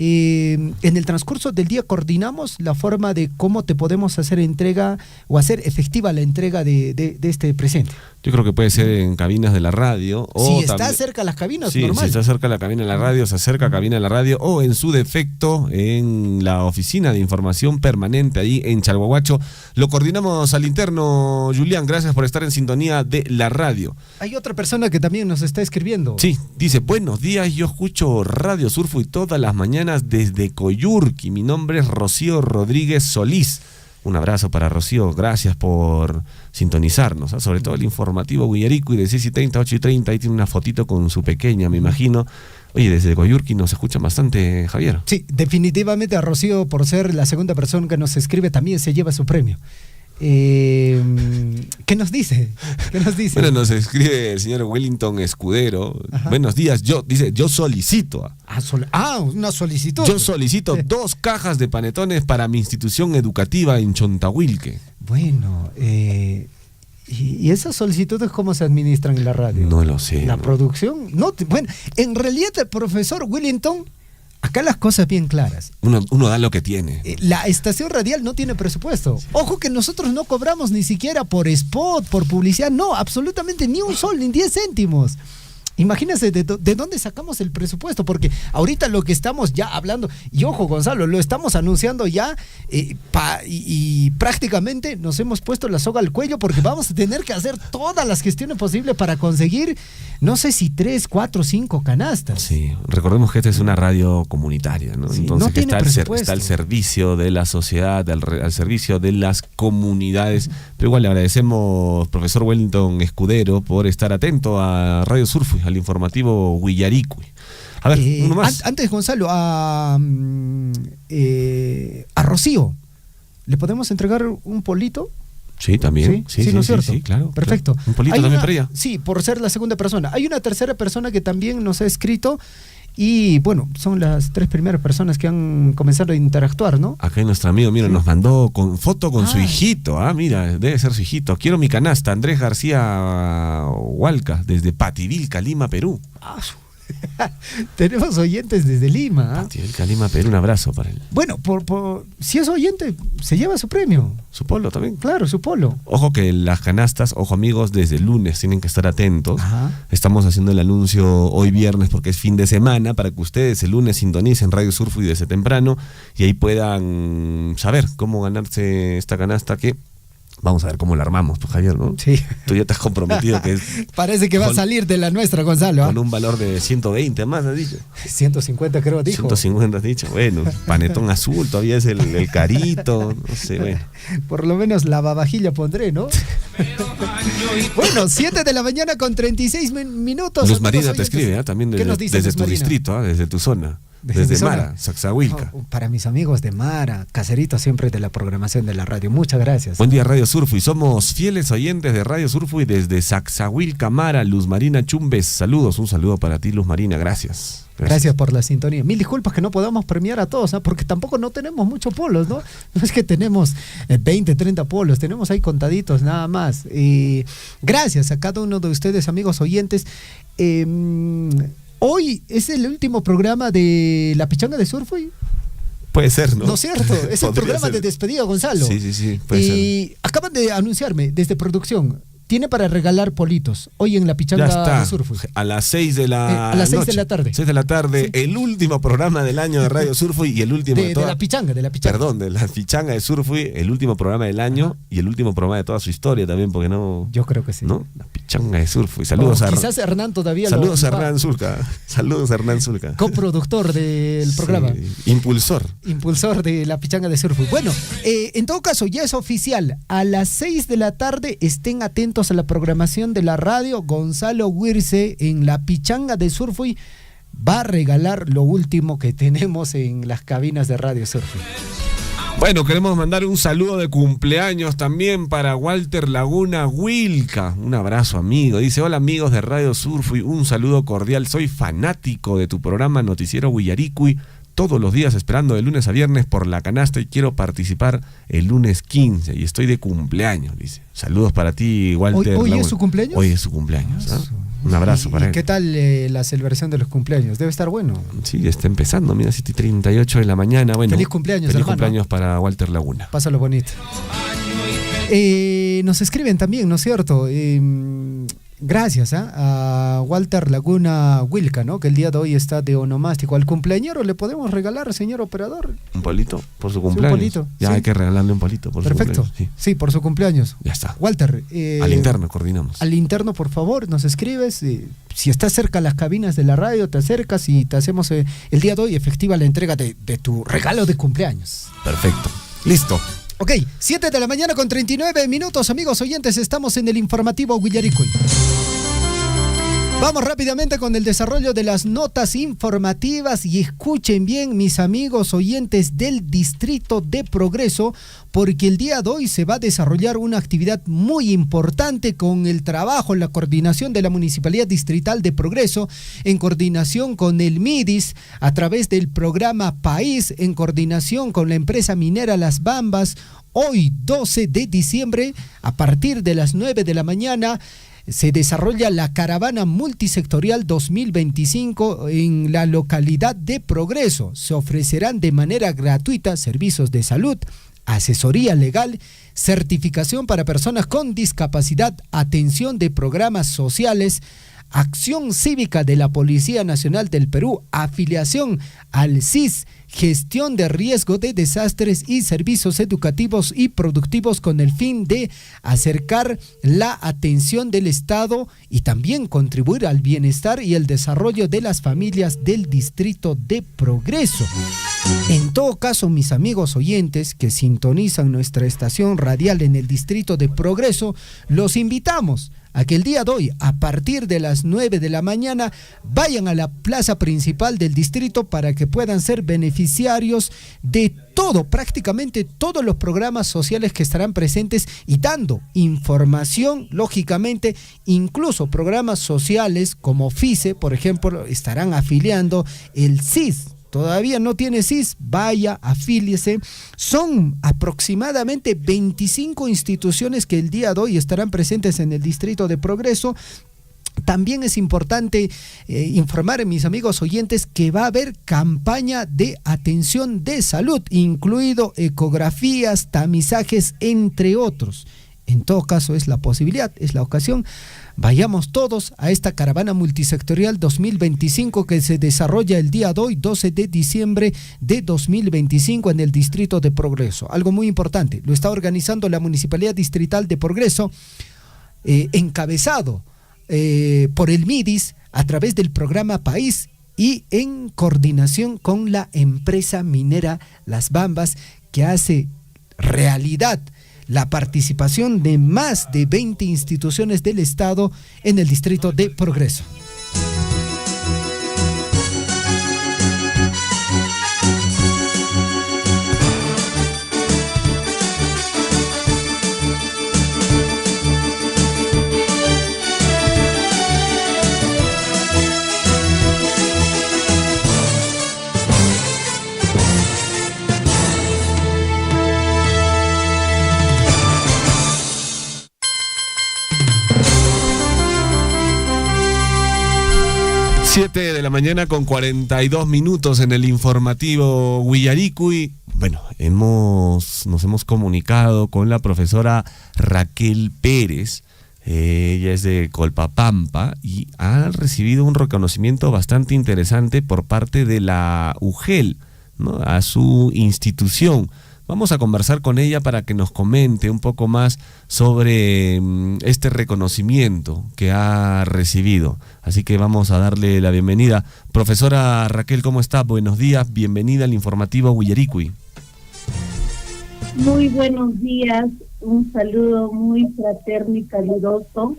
En el transcurso del día coordinamos la forma de cómo te podemos hacer entrega o hacer efectiva la entrega de este presente. Yo creo que puede ser en cabinas de la radio. Si está cerca de las cabinas, sí, normal. Si está cerca de la cabina de la radio, se acerca a cabina de la radio o en su defecto en la oficina de información permanente ahí en Chalhuahuacho. Lo coordinamos al interno, Julián. Gracias por estar en sintonía de la radio. Hay otra persona que también nos está escribiendo. Sí, dice, buenos días, yo escucho Radio Surfui todas las mañanas desde Coyurqui. Mi nombre es Rocío Rodríguez Solís. Un abrazo para Rocío, gracias por sintonizarnos, ¿eh? Sobre todo el informativo Guillarico y de 6:30, 8:30, ahí tiene una fotito con su pequeña, me imagino. Oye, desde Coyurqui nos escucha bastante, Javier. Sí, definitivamente a Rocío, por ser la segunda persona que nos escribe, también se lleva su premio. ¿Qué nos dice? Bueno, nos escribe el señor Wellington Escudero. Ajá. Buenos días, yo solicito. Una solicitud. Yo solicito 2 cajas de panetones para mi institución educativa en Chontahuilque. Bueno, ¿y esas solicitudes cómo se administran en la radio? No lo sé. ¿La producción? No, bueno, en realidad el profesor Wellington, acá las cosas bien claras. Uno da lo que tiene. La estación radial no tiene presupuesto. Ojo que nosotros no cobramos ni siquiera por spot, por publicidad, no, absolutamente ni un sol, ni 10 céntimos. Imagínense de dónde sacamos el presupuesto, porque ahorita lo que estamos ya hablando, y ojo, Gonzalo, lo estamos anunciando ya y prácticamente nos hemos puesto la soga al cuello porque vamos a tener que hacer todas las gestiones posibles para conseguir, no sé si 3, 4, 5 canastas. Sí, recordemos que esta es una radio comunitaria, ¿no? Sí, entonces no que está al servicio de la sociedad, al servicio de las comunidades. Pero igual le agradecemos, profesor Wellington Escudero, por estar atento a Radio Surfui, al informativo Guillaricui. A ver, uno más. Antes, Gonzalo, a Rocío, ¿le podemos entregar un polito? Sí, también. Sí, ¿no es cierto? Sí, claro. Perfecto. Claro. Un polito también para ella. Sí, por ser la segunda persona. Hay una tercera persona que también nos ha escrito. Y bueno, son las 3 primeras personas que han comenzado a interactuar, ¿no? Acá nuestro amigo, mira, nos mandó foto con su hijito. Mira, debe ser su hijito. Quiero mi canasta. Andrés García Hualca, desde Pativilca, Lima, Perú. Tenemos oyentes desde Lima. Pativilca, Lima, Perú. Un abrazo para él. Bueno, si es oyente, se lleva su premio. Su polo también. Claro, su polo. Ojo que las canastas, ojo amigos, desde el lunes tienen que estar atentos. Ajá. Estamos haciendo el anuncio hoy viernes porque es fin de semana para que ustedes el lunes sintonicen Radio Surfui desde temprano y ahí puedan saber cómo ganarse esta canasta que... Vamos a ver cómo la armamos, pues, Javier, ¿no? Sí. Tú ya te has comprometido que es... Parece que va a salir de la nuestra, Gonzalo. Con un valor de 120 más, has dicho. 150 creo, dijo. 150 has dicho. Bueno, panetón azul, todavía es el carito, no sé, bueno. Por lo menos la babajilla pondré, ¿no? Bueno, 7 de la mañana con 36 minutos. Luz Marina te escribe, también desde tu distrito, desde tu zona. Desde Mara, Saxahuilca. Para mis amigos de Mara, Caserito, siempre de la programación de la radio. Muchas gracias. Buen día, Radio Surfui. Somos fieles oyentes de Radio Surfui desde Saxahuilca, Mara. Luz Marina Chumbes. Saludos, un saludo para ti, Luz Marina. Gracias. Gracias por la sintonía. Mil disculpas que no podamos premiar a todos, ¿eh? Porque tampoco no tenemos muchos polos, ¿no? No es que tenemos 20, 30 polos, tenemos ahí contaditos nada más. Gracias a cada uno de ustedes, amigos oyentes. Hoy es el último programa de La Pichanga de Surfui. Puede ser, ¿no? ¿No es cierto? Es el Podría programa ser. de despedida, Gonzalo. Sí, puede Y acaban de anunciarme desde producción. Tiene para regalar politos hoy en La Pichanga Ya está, de Surfui. a las 6 de la A las 6 de noche. la tarde. 6 de la tarde, el último programa del año de Radio Surfui y el último de De toda... La Pichanga, de La Pichanga. Perdón, de La Pichanga de Surfui, el último programa del año y el último programa de toda su historia también, porque no... Yo creo que sí. ¿No? La Pichanga de Surfui. Saludos a... Quizás Hernán todavía Saludos a lo... Hernán Zulca. Saludos a Hernán Zulca. Coproductor del programa. Sí, impulsor De La Pichanga de Surfui. Bueno, en todo caso, ya es oficial. A las 6 de la tarde estén atentos a la programación de la radio. Gonzalo Wirce en La Pichanga de Surfui va a regalar lo último que tenemos en las cabinas de Radio Surfui. Bueno, queremos mandar un saludo de cumpleaños también para Walter Laguna Wilca. Un abrazo, amigo. Dice: hola, amigos de Radio Surfui, un saludo cordial. Soy fanático de tu programa Noticiero Huillaricui, todos los días esperando de lunes a viernes por la canasta y quiero participar el lunes 15 y estoy de cumpleaños, dice. Saludos para ti, Walter. ¿Hoy es su cumpleaños? Hoy es su cumpleaños. ¿Ah? Un abrazo para él. ¿Y qué tal la celebración de los cumpleaños? Debe estar bueno. Sí, está empezando, mira, 7:38 de la mañana. Bueno, feliz cumpleaños, feliz hermano. cumpleaños para Walter Laguna. Pásalo bonito. Nos escriben también, ¿no es cierto? Gracias a Walter Laguna Wilca, ¿no? Que el día de hoy está de onomástico. Al cumpleañero le podemos regalar, señor operador. Un polito por su cumpleaños. Un polito, ya sí. hay que regalarle un polito por Perfecto. su cumpleaños. Sí, por su cumpleaños. Ya está. Walter. Al interno coordinamos. Al interno, por favor, nos escribes. Si estás cerca a las cabinas de la radio, te acercas y te hacemos el día de hoy efectiva la entrega de tu regalo de cumpleaños. Perfecto. Listo. Ok, 7 de la mañana con 39 minutos, amigos oyentes, estamos en el informativo Huillaricui. Vamos rápidamente con el desarrollo de las notas informativas y escuchen bien, mis amigos oyentes del Distrito de Progreso, porque el día de hoy se va a desarrollar una actividad muy importante con el trabajo, la coordinación de la Municipalidad Distrital de Progreso, en coordinación con el MIDIS, a través del programa País, en coordinación con la empresa minera Las Bambas. Hoy, 12 de diciembre, a partir de las 9 de la mañana, se desarrolla la Caravana Multisectorial 2025 en la localidad de Progreso. Se ofrecerán de manera gratuita servicios de salud, asesoría legal, certificación para personas con discapacidad, atención de programas sociales, acción cívica de la Policía Nacional del Perú, afiliación al CIS, gestión de riesgo de desastres y servicios educativos y productivos con el fin de acercar la atención del Estado y también contribuir al bienestar y el desarrollo de las familias del Distrito de Progreso. En todo caso, mis amigos oyentes que sintonizan nuestra estación radial en el Distrito de Progreso, los invitamos a que el día de hoy, a partir de las 9 de la mañana, vayan a la plaza principal del distrito para que puedan ser beneficiarios de todo, prácticamente todos los programas sociales que estarán presentes y dando información, lógicamente, incluso programas sociales como FICE, por ejemplo, estarán afiliando el CIS. Todavía no tiene CIS, vaya, afíliese. Son aproximadamente 25 instituciones que el día de hoy estarán presentes en el Distrito de Progreso. También es importante informar a mis amigos oyentes que va a haber campaña de atención de salud, incluido ecografías, tamizajes, entre otros. En todo caso, es la posibilidad, es la ocasión. Vayamos todos a esta Caravana Multisectorial 2025 que se desarrolla el día de hoy, 12 de diciembre de 2025 en el Distrito de Progreso. Algo muy importante, lo está organizando la Municipalidad Distrital de Progreso, encabezado por el MIDIS a través del programa País y en coordinación con la empresa minera Las Bambas, que hace realidad la participación de más de 20 instituciones del Estado en el Distrito de Progreso. De la la mañana con 42 minutos en el informativo Willaricui. Bueno, nos hemos comunicado con la profesora Raquel Pérez. Ella es de Colpapampa y ha recibido un reconocimiento bastante interesante por parte de la UGEL, ¿no?, a su institución. Vamos a conversar con ella para que nos comente un poco más sobre este reconocimiento que ha recibido. Así que vamos a darle la bienvenida. Profesora Raquel, ¿cómo está? Buenos días, bienvenida al informativo Willaricui. Muy buenos días, un saludo muy fraterno y caluroso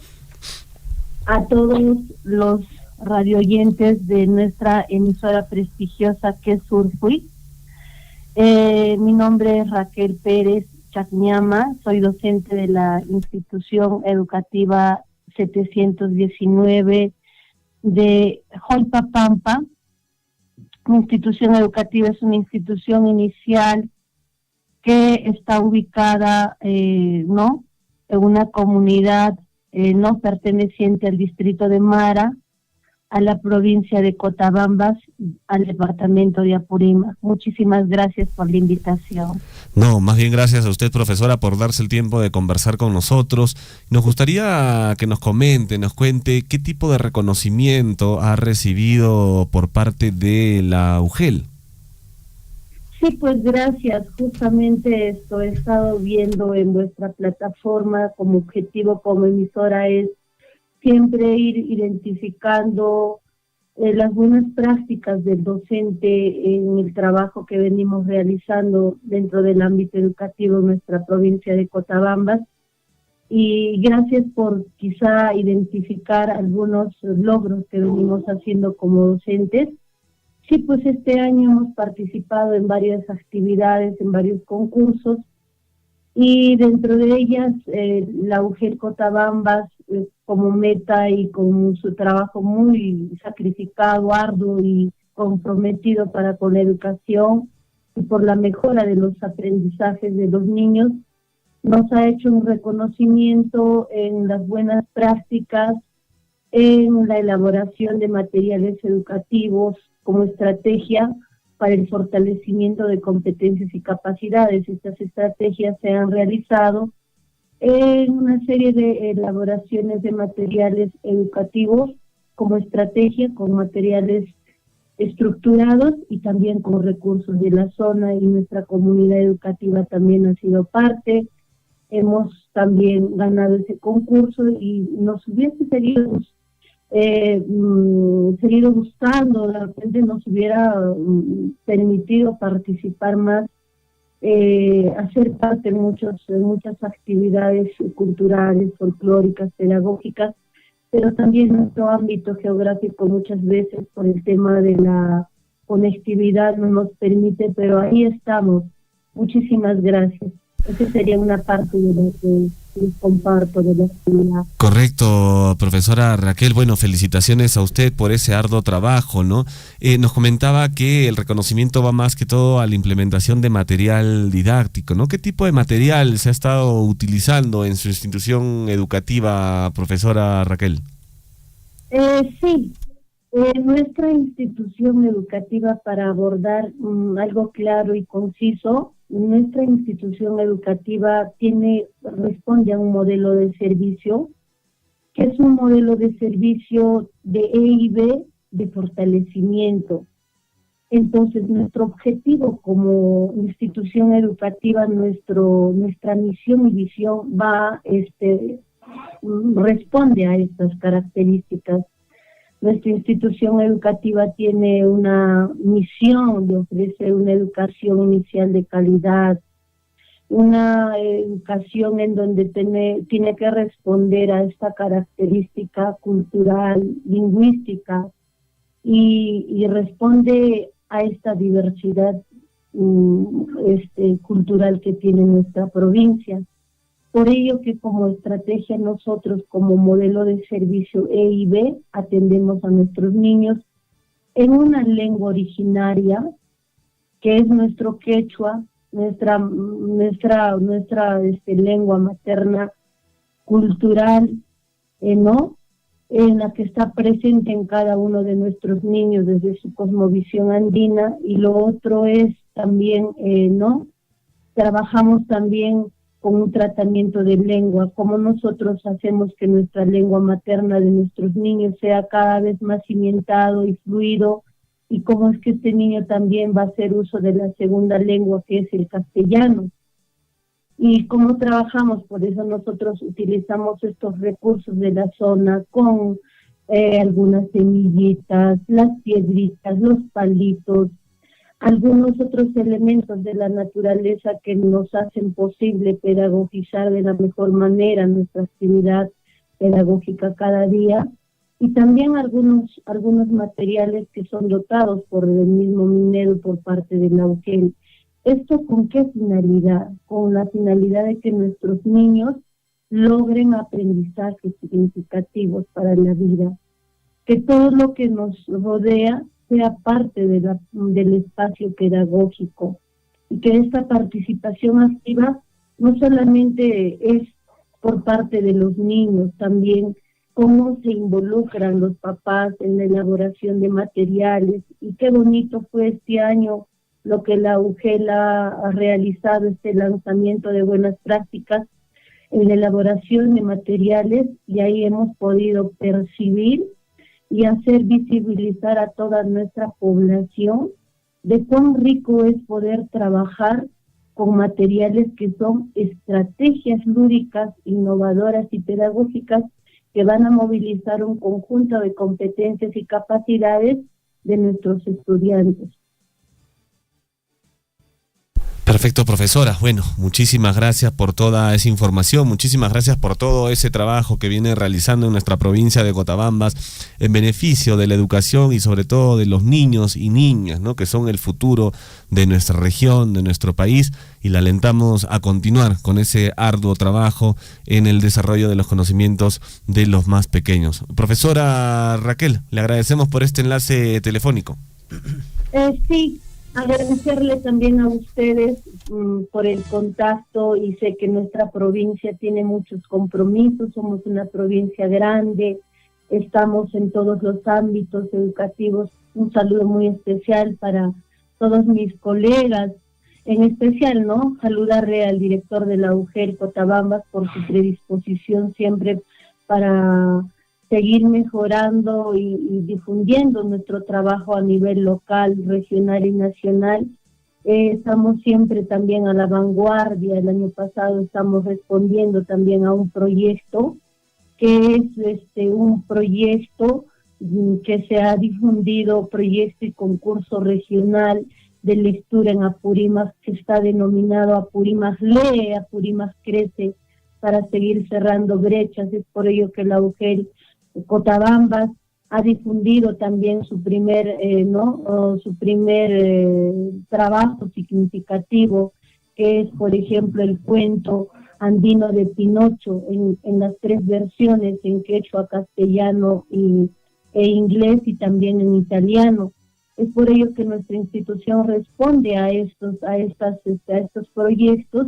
a todos los radioyentes de nuestra emisora prestigiosa que es Surfui. Mi nombre es Raquel Pérez Chacñama, soy docente de la institución educativa 719 de Colpapampa. Mi institución educativa es una institución inicial que está ubicada en una comunidad no perteneciente al distrito de Mara, a la provincia de Cotabambas, al departamento de Apurímac. Muchísimas gracias por la invitación. No, más bien gracias a usted, profesora, por darse el tiempo de conversar con nosotros. Nos gustaría que nos cuente qué tipo de reconocimiento ha recibido por parte de la UGEL. Sí, pues gracias. Justamente esto he estado viendo en vuestra plataforma. Como objetivo, como emisora, es siempre ir identificando las buenas prácticas del docente en el trabajo que venimos realizando dentro del ámbito educativo en nuestra provincia de Cotabambas. Y gracias por quizá identificar algunos logros que venimos haciendo como docentes. Sí, pues este año hemos participado en varias actividades, en varios concursos, y dentro de ellas la UGEL Cotabambas como meta y con su trabajo muy sacrificado, arduo y comprometido para con la educación y por la mejora de los aprendizajes de los niños, nos ha hecho un reconocimiento en las buenas prácticas, en la elaboración de materiales educativos como estrategia para el fortalecimiento de competencias y capacidades. Estas estrategias se han realizado en una serie de elaboraciones de materiales educativos como estrategia, con materiales estructurados y también con recursos de la zona, y nuestra comunidad educativa también ha sido parte. Hemos también ganado ese concurso y nos hubiese seguido gustando, de repente nos hubiera permitido participar más, hacer parte en muchas actividades culturales, folclóricas, pedagógicas, pero también nuestro ámbito geográfico muchas veces por el tema de la conectividad no nos permite, pero ahí estamos. Muchísimas gracias. Esa sería una parte de lo que les comparto de la actividad. Correcto, profesora Raquel. Bueno, felicitaciones a usted por ese arduo trabajo, ¿no? Nos comentaba que el reconocimiento va más que todo a la implementación de material didáctico, ¿no? ¿Qué tipo de material se ha estado utilizando en su institución educativa, profesora Raquel? Sí, nuestra institución educativa, para abordar algo claro y conciso, nuestra institución educativa responde a un modelo de servicio, que es un modelo de servicio de E&B de fortalecimiento. Entonces, nuestro objetivo como institución educativa, nuestra misión y visión responde a estas características. Nuestra institución educativa tiene una misión de ofrecer una educación inicial de calidad, una educación en donde tiene que responder a esta característica cultural, lingüística, y responde a esta diversidad cultural que tiene nuestra provincia. Por ello que como estrategia nosotros como modelo de servicio E&B atendemos a nuestros niños en una lengua originaria que es nuestro quechua, nuestra lengua materna cultural, ¿no? en la que está presente en cada uno de nuestros niños desde su cosmovisión andina, y lo otro es también, ¿no? Trabajamos también con un tratamiento de lengua, cómo nosotros hacemos que nuestra lengua materna de nuestros niños sea cada vez más cimentado y fluido, y cómo es que este niño también va a hacer uso de la segunda lengua, que es el castellano. Y cómo trabajamos, por eso nosotros utilizamos estos recursos de la zona con algunas semillitas, las piedritas, los palitos, algunos otros elementos de la naturaleza que nos hacen posible pedagogizar de la mejor manera nuestra actividad pedagógica cada día, y también algunos materiales que son dotados por el mismo Minedu por parte de la UGEL. ¿Esto con qué finalidad? Con la finalidad de que nuestros niños logren aprendizajes significativos para la vida, que todo lo que nos rodea sea parte del espacio pedagógico, y que esta participación activa no solamente es por parte de los niños, también cómo se involucran los papás en la elaboración de materiales. Y qué bonito fue este año lo que la UGEL ha realizado, este lanzamiento de buenas prácticas en la elaboración de materiales, y ahí hemos podido percibir y hacer visibilizar a toda nuestra población de cuán rico es poder trabajar con materiales que son estrategias lúdicas, innovadoras y pedagógicas que van a movilizar un conjunto de competencias y capacidades de nuestros estudiantes. Perfecto, profesora. Bueno, muchísimas gracias por toda esa información, muchísimas gracias por todo ese trabajo que viene realizando en nuestra provincia de Cotabambas en beneficio de la educación y sobre todo de los niños y niñas, ¿no?, que son el futuro de nuestra región, de nuestro país, y la alentamos a continuar con ese arduo trabajo en el desarrollo de los conocimientos de los más pequeños. Profesora Raquel, le agradecemos por este enlace telefónico. Sí. Agradecerle también a ustedes por el contacto, y sé que nuestra provincia tiene muchos compromisos, somos una provincia grande, estamos en todos los ámbitos educativos. Un saludo muy especial para todos mis colegas, en especial, ¿no?, saludarle al director de la UGEL Cotabambas por su predisposición siempre para seguir mejorando y difundiendo nuestro trabajo a nivel local, regional y nacional. Estamos siempre también a la vanguardia. El año pasado estamos respondiendo también a un proyecto, que es un proyecto que se ha difundido, proyecto y concurso regional de lectura en Apurímac, que está denominado Apurímac Lee, Apurímac Crece, para seguir cerrando brechas. Es por ello que la UGEL Cotabambas ha difundido también su primer trabajo significativo, que es, por ejemplo, el cuento andino de Pinocho en las 3 versiones, en quechua, castellano e inglés, y también en italiano. Es por ello que nuestra institución responde a estos proyectos,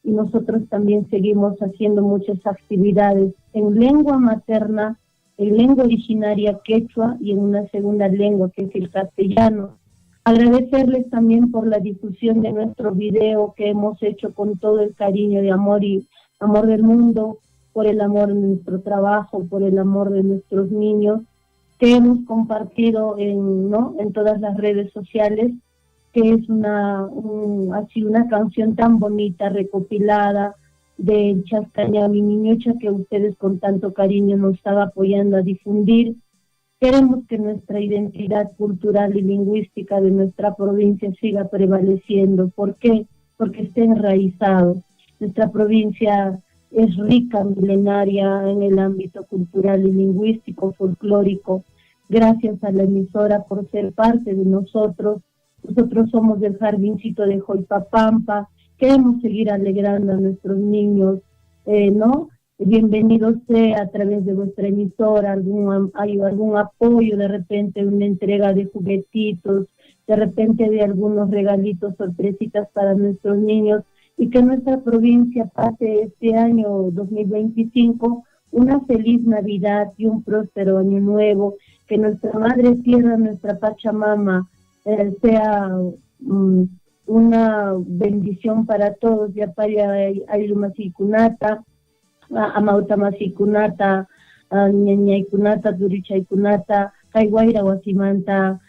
y nosotros también seguimos haciendo muchas actividades en lengua materna, en lengua originaria quechua, y en una segunda lengua que es el castellano. Agradecerles también por la difusión de nuestro video, que hemos hecho con todo el cariño de amor y amor del mundo, por el amor de nuestro trabajo, por el amor de nuestros niños, que hemos compartido en todas las redes sociales, que es una canción tan bonita, recopilada, de Chascaña mi niñocha, que ustedes con tanto cariño nos están apoyando a difundir. Queremos que nuestra identidad cultural y lingüística de nuestra provincia siga prevaleciendo. ¿Por qué? Porque está enraizado. Nuestra provincia es rica, milenaria en el ámbito cultural y lingüístico, folclórico. Gracias a la emisora por ser parte de nosotros. Nosotros somos del Jardincito de Joypapampa. Queremos seguir alegrando a nuestros niños, ¿no? Bienvenido sea a través de vuestra emisora algún apoyo, de repente una entrega de juguetitos, de repente de algunos regalitos, sorpresitas para nuestros niños, y que nuestra provincia pase este año 2025 una feliz Navidad y un próspero año nuevo, que nuestra Madre Tierra, nuestra Pachamama, sea una bendición para todos. Ya para Ayumasikunata, Amautamacikunata, Ñañaykunata, Durichaykunata, Kaywaira Wasimanta,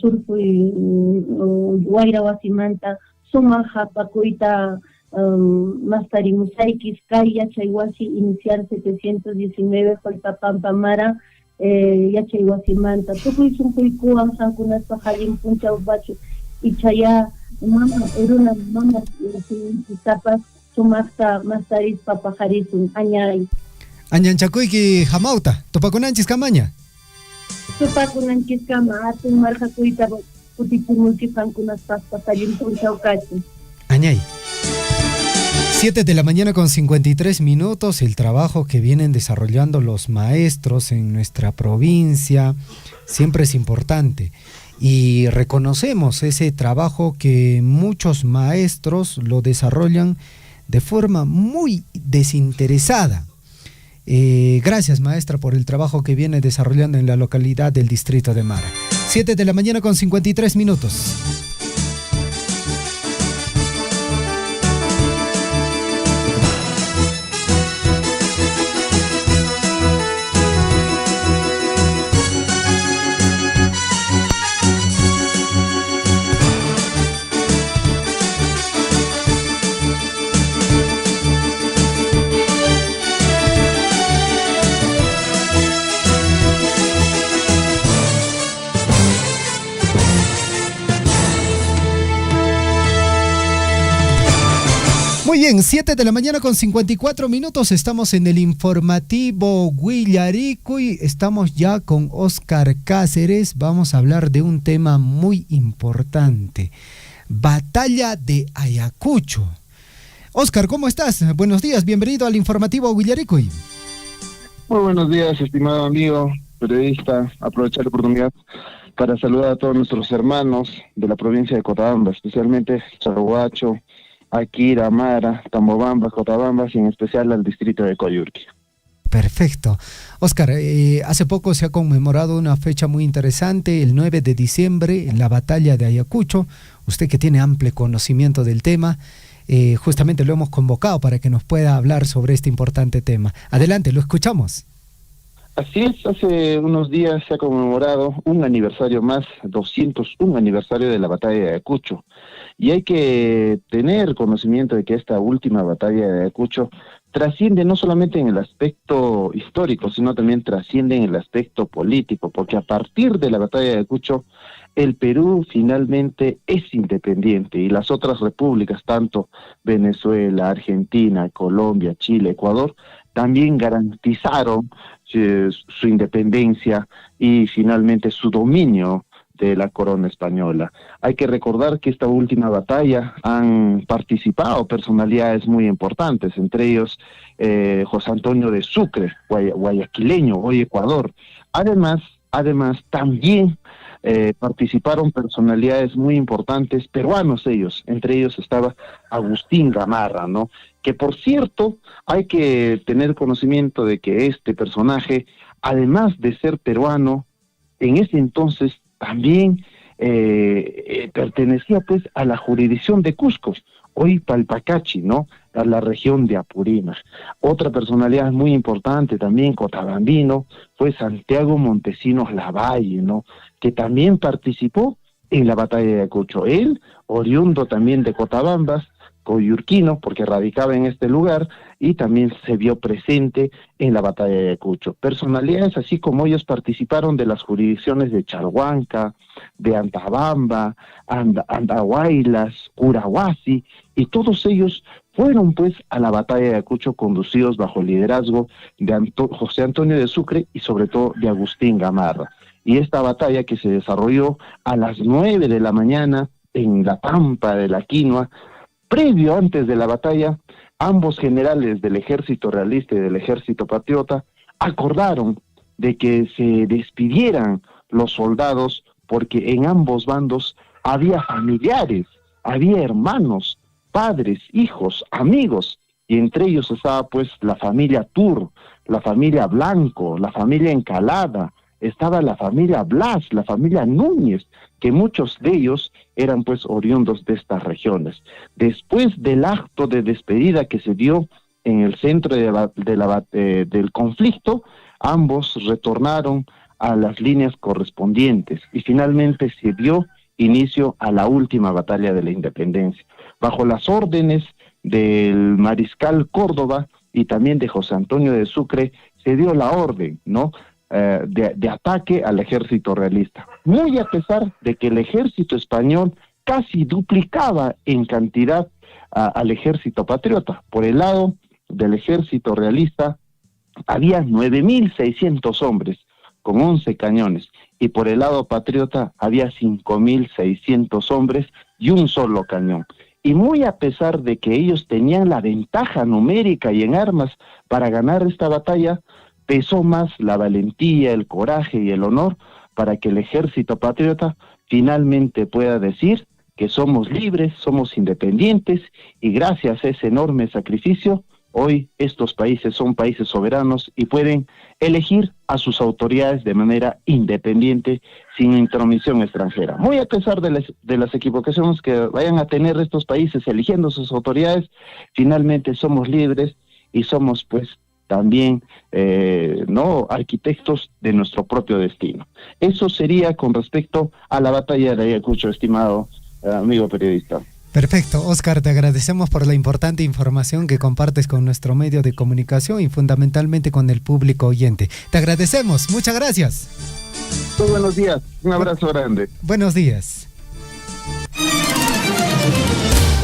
Surfui Guaira Wasimanta, Suma Japacuita, Mastarimusaikis, Kaya Chayhuasi, iniciar 719, Jolpapampa Mara, Yachayhuasimanta, Tukuy Sunkuikuan, Sankunaspa, Halim Puncha Ubachu, y Chaya, Mama, Eruna, Mama, Tapas, Sumasta, Mastaris, Papajarisun, Añay. Añanchakuyki Jamauta, Topakunanchis Camaña. Topakunanchis Cama, Atun Marjacuita, Putipumulki, Sankunaspa, Halim Puncha Ucachu. Añay. 7 de la mañana con 53 minutos, el trabajo que vienen desarrollando los maestros en nuestra provincia siempre es importante y reconocemos ese trabajo que muchos maestros lo desarrollan de forma muy desinteresada. Gracias, maestra, por el trabajo que viene desarrollando en la localidad del distrito de Mara. 7 de la mañana con 53 minutos. Muy bien, 7 de la mañana con 54 minutos, estamos en el informativo Huillaricuy, estamos ya con Oscar Cáceres, vamos a hablar de un tema muy importante, Batalla de Ayacucho. Oscar, ¿cómo estás? Buenos días, bienvenido al informativo Huillaricuy. Muy buenos días, estimado amigo, periodista, aprovechar la oportunidad para saludar a todos nuestros hermanos de la provincia de Cochabamba, especialmente Chaguacho, Akira, Mara, Tambobamba, Cochabamba y en especial al distrito de Coyurqui. Perfecto. Oscar, hace poco se ha conmemorado una fecha muy interesante, el 9 de diciembre, la batalla de Ayacucho. Usted que tiene amplio conocimiento del tema, justamente lo hemos convocado para que nos pueda hablar sobre este importante tema. Adelante, lo escuchamos. Así es, hace unos días se ha conmemorado un aniversario más, 201 aniversario de la batalla de Ayacucho. Y hay que tener conocimiento de que esta última batalla de Ayacucho trasciende no solamente en el aspecto histórico, sino también trasciende en el aspecto político, porque a partir de la batalla de Ayacucho, el Perú finalmente es independiente y las otras repúblicas, tanto Venezuela, Argentina, Colombia, Chile, Ecuador, también garantizaron su independencia y finalmente su dominio de la corona española. Hay que recordar que esta última batalla han participado personalidades muy importantes, entre ellos José Antonio de Sucre, guayaquileño, hoy Ecuador. Además también participaron personalidades muy importantes, peruanos ellos, entre ellos estaba Agustín Gamarra, ¿no? Que por cierto, hay que tener conocimiento de que este personaje, además de ser peruano, en ese entonces también pertenecía pues a la jurisdicción de Cusco, hoy Palpacachi, ¿no? A la región de Apurímac. Otra personalidad muy importante también, cotabambino, fue Santiago Montesinos Lavalle, ¿no? Que también participó en la batalla de Ayacucho. Él, oriundo también de Cotabambas, coyurquino, porque radicaba en este lugar, y también se vio presente en la batalla de Ayacucho. Personalidades así como ellos participaron de las jurisdicciones de Chalhuanca, de Antabamba, Andahuaylas, Curahuasi, y todos ellos fueron pues a la batalla de Ayacucho conducidos bajo el liderazgo de José Antonio de Sucre y sobre todo de Agustín Gamarra. Y esta batalla que se desarrolló a las 9 de la mañana en la Pampa de la Quinua, previo antes de la batalla, ambos generales del ejército realista y del ejército patriota acordaron de que se despidieran los soldados porque en ambos bandos había familiares, había hermanos, padres, hijos, amigos y entre ellos estaba pues la familia Tur, la familia Blanco, la familia Encalada, estaba la familia Blas, la familia Núñez, que muchos de ellos eran pues oriundos de estas regiones. Después del acto de despedida que se dio en el centro del conflicto, ambos retornaron a las líneas correspondientes y finalmente se dio inicio a la última batalla de la independencia. Bajo las órdenes del mariscal Córdoba y también de José Antonio de Sucre, se dio la orden, ¿no?, de ataque al ejército realista. Muy a pesar de que el ejército español casi duplicaba en cantidad al ejército patriota. Por el lado del ejército realista había 9.600 hombres con 11 cañones, y por el lado patriota había 5.600 hombres y un solo cañón. Y muy a pesar de que ellos tenían la ventaja numérica y en armas para ganar esta batalla, pesó más la valentía, el coraje y el honor para que el ejército patriota finalmente pueda decir que somos libres, somos independientes, y gracias a ese enorme sacrificio, hoy estos países son países soberanos y pueden elegir a sus autoridades de manera independiente, sin intromisión extranjera. Muy a pesar de las equivocaciones que vayan a tener estos países eligiendo sus autoridades, finalmente somos libres y somos pues también arquitectos de nuestro propio destino. Eso sería con respecto a la batalla de Ayacucho, estimado amigo periodista. Perfecto, Oscar, te agradecemos por la importante información que compartes con nuestro medio de comunicación y fundamentalmente con el público oyente. Te agradecemos, muchas gracias. Muy buenos días, un abrazo grande. Buenos días.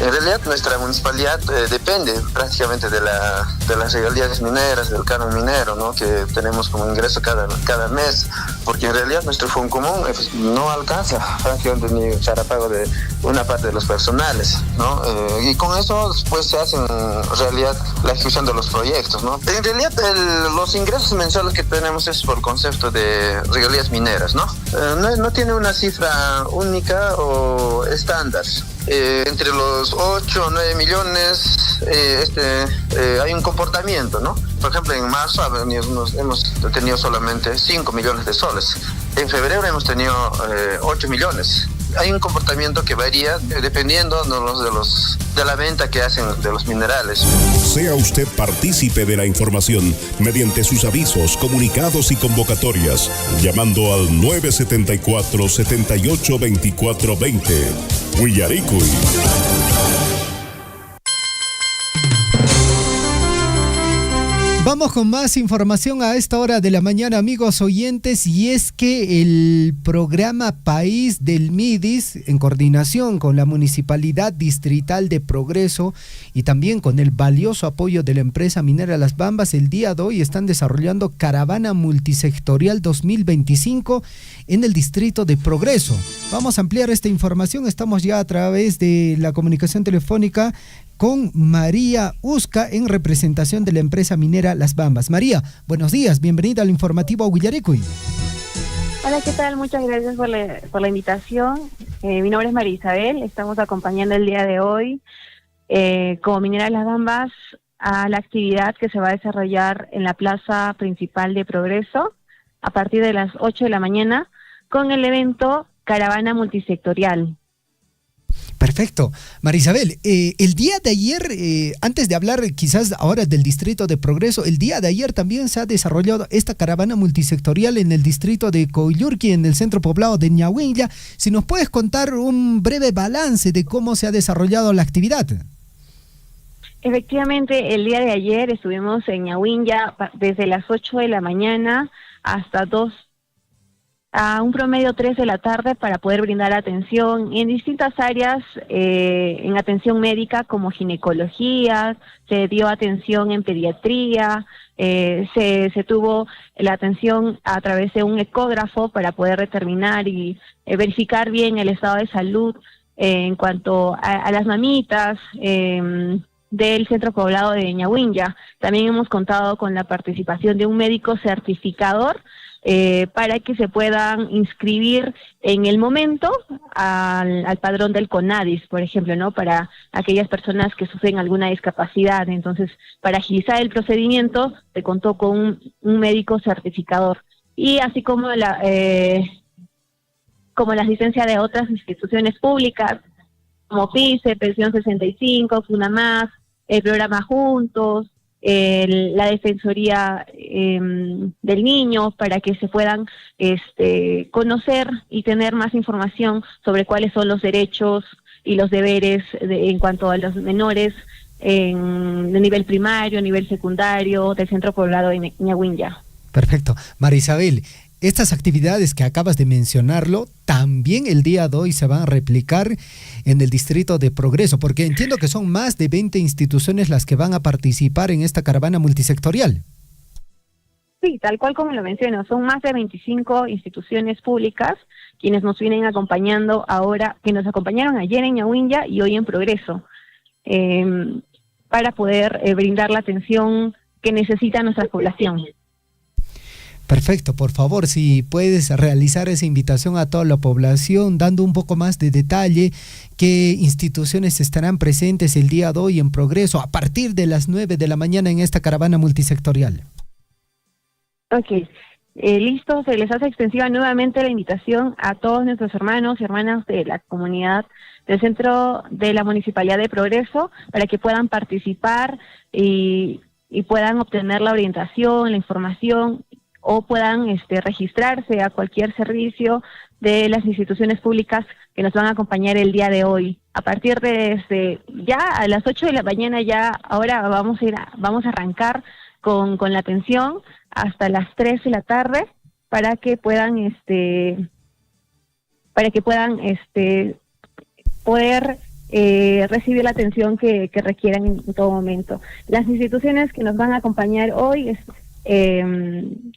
En realidad nuestra municipalidad depende prácticamente de las regalías mineras, del canon minero, ¿no?, que tenemos como ingreso cada mes, porque en realidad nuestro fondo común no alcanza prácticamente ni para pago de una parte de los personales, ¿no? Y con eso pues se hace en realidad la ejecución de los proyectos, ¿no? En realidad los ingresos mensuales que tenemos es por concepto de regalías mineras, ¿no? No tiene una cifra única o estándar. Entre los 8 o 9 millones hay un comportamiento, ¿no? Por ejemplo, en marzo hemos tenido solamente 5 millones de soles. En febrero hemos tenido 8 millones. Hay un comportamiento que varía dependiendo de la venta que hacen de los minerales. Sea usted partícipe de la información mediante sus avisos, comunicados y convocatorias, llamando al 974-782420. Huillaricuy. Vamos con más información a esta hora de la mañana, amigos oyentes, y es que el programa País del MIDIS, en coordinación con la Municipalidad Distrital de Progreso y también con el valioso apoyo de la empresa minera Las Bambas, el día de hoy están desarrollando Caravana Multisectorial 2025 en el Distrito de Progreso. Vamos a ampliar esta información, estamos ya a través de la comunicación telefónica con María Usca en representación de la empresa minera Las Bambas. María, buenos días, bienvenida al informativo Huillaricuy. Hola, ¿qué tal? Muchas gracias por la invitación. Mi nombre es María Isabel, estamos acompañando el día de hoy como minera Las Bambas a la actividad que se va a desarrollar en la plaza principal de Progreso a partir de las 8 de la mañana con el evento Caravana Multisectorial. Perfecto. María Isabel, el día de ayer, antes de hablar quizás ahora del Distrito de Progreso, el día de ayer también se ha desarrollado esta caravana multisectorial en el distrito de Coyurqui, en el centro poblado de Ñahuinlla. Si nos puedes contar un breve balance de cómo se ha desarrollado la actividad. Efectivamente, el día de ayer estuvimos en Ñahuinlla desde las 8 de la mañana hasta a un promedio 3 de la tarde para poder brindar atención en distintas áreas, en atención médica como ginecología, se dio atención en pediatría, se tuvo la atención a través de un ecógrafo para poder determinar y verificar bien el estado de salud en cuanto a las mamitas del centro poblado de Ñahuinlla. También hemos contado con la participación de un médico certificador para que se puedan inscribir en el momento al padrón del CONADIS, por ejemplo, ¿no? Para aquellas personas que sufren alguna discapacidad. Entonces, para agilizar el procedimiento, se contó con un médico certificador. Y así como la asistencia de otras instituciones públicas, como PICE, Pensión 65, FUNAMAS, el programa Juntos, la Defensoría del Niño, para que se puedan conocer y tener más información sobre cuáles son los derechos y los deberes en cuanto a los menores de nivel primario, nivel secundario, del centro poblado de Ñahuinja. Perfecto. María Isabel, estas actividades que acabas de mencionarlo, también el día de hoy se van a replicar en el Distrito de Progreso, porque entiendo que son más de 20 instituciones las que van a participar en esta caravana multisectorial. Sí, tal cual como lo menciono, son más de 25 instituciones públicas quienes nos vienen acompañando ahora, que nos acompañaron ayer en Ñahuinja y hoy en Progreso, para poder brindar la atención que necesita nuestra población. Perfecto, por favor, si puedes realizar esa invitación a toda la población, dando un poco más de detalle, qué instituciones estarán presentes el día de hoy en Progreso a partir de las 9 de la mañana en esta caravana multisectorial. Ok, listo, se les hace extensiva nuevamente la invitación a todos nuestros hermanos y hermanas de la comunidad del centro de la Municipalidad de Progreso para que puedan participar y puedan obtener la orientación, la información, o puedan registrarse a cualquier servicio de las instituciones públicas que nos van a acompañar el día de hoy. A partir de ya a las 8 de la mañana ya, ahora vamos a arrancar con la atención hasta las 3 de la tarde para que puedan poder recibir la atención que requieran en todo momento. Las instituciones que nos van a acompañar hoy es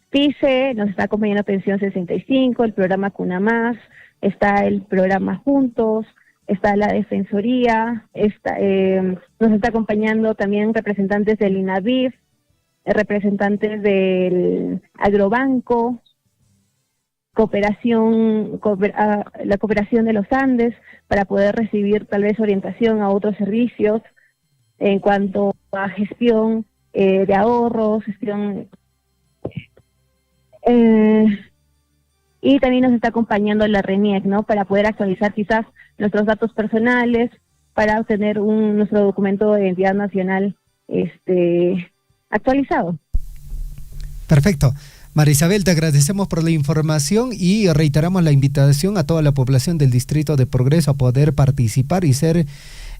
PICE, nos está acompañando Pensión 65, el programa CUNAMAS, está el programa Juntos, está la Defensoría, nos está acompañando también representantes del INAVIF, representantes del Agrobanco, la Cooperación de los Andes, para poder recibir tal vez orientación a otros servicios en cuanto a gestión de ahorros, gestión y también nos está acompañando la RENIEC, ¿no? Para poder actualizar quizás nuestros datos personales, para obtener nuestro documento de identidad nacional actualizado. Perfecto. María Isabel, te agradecemos por la información y reiteramos la invitación a toda la población del Distrito de Progreso a poder participar y ser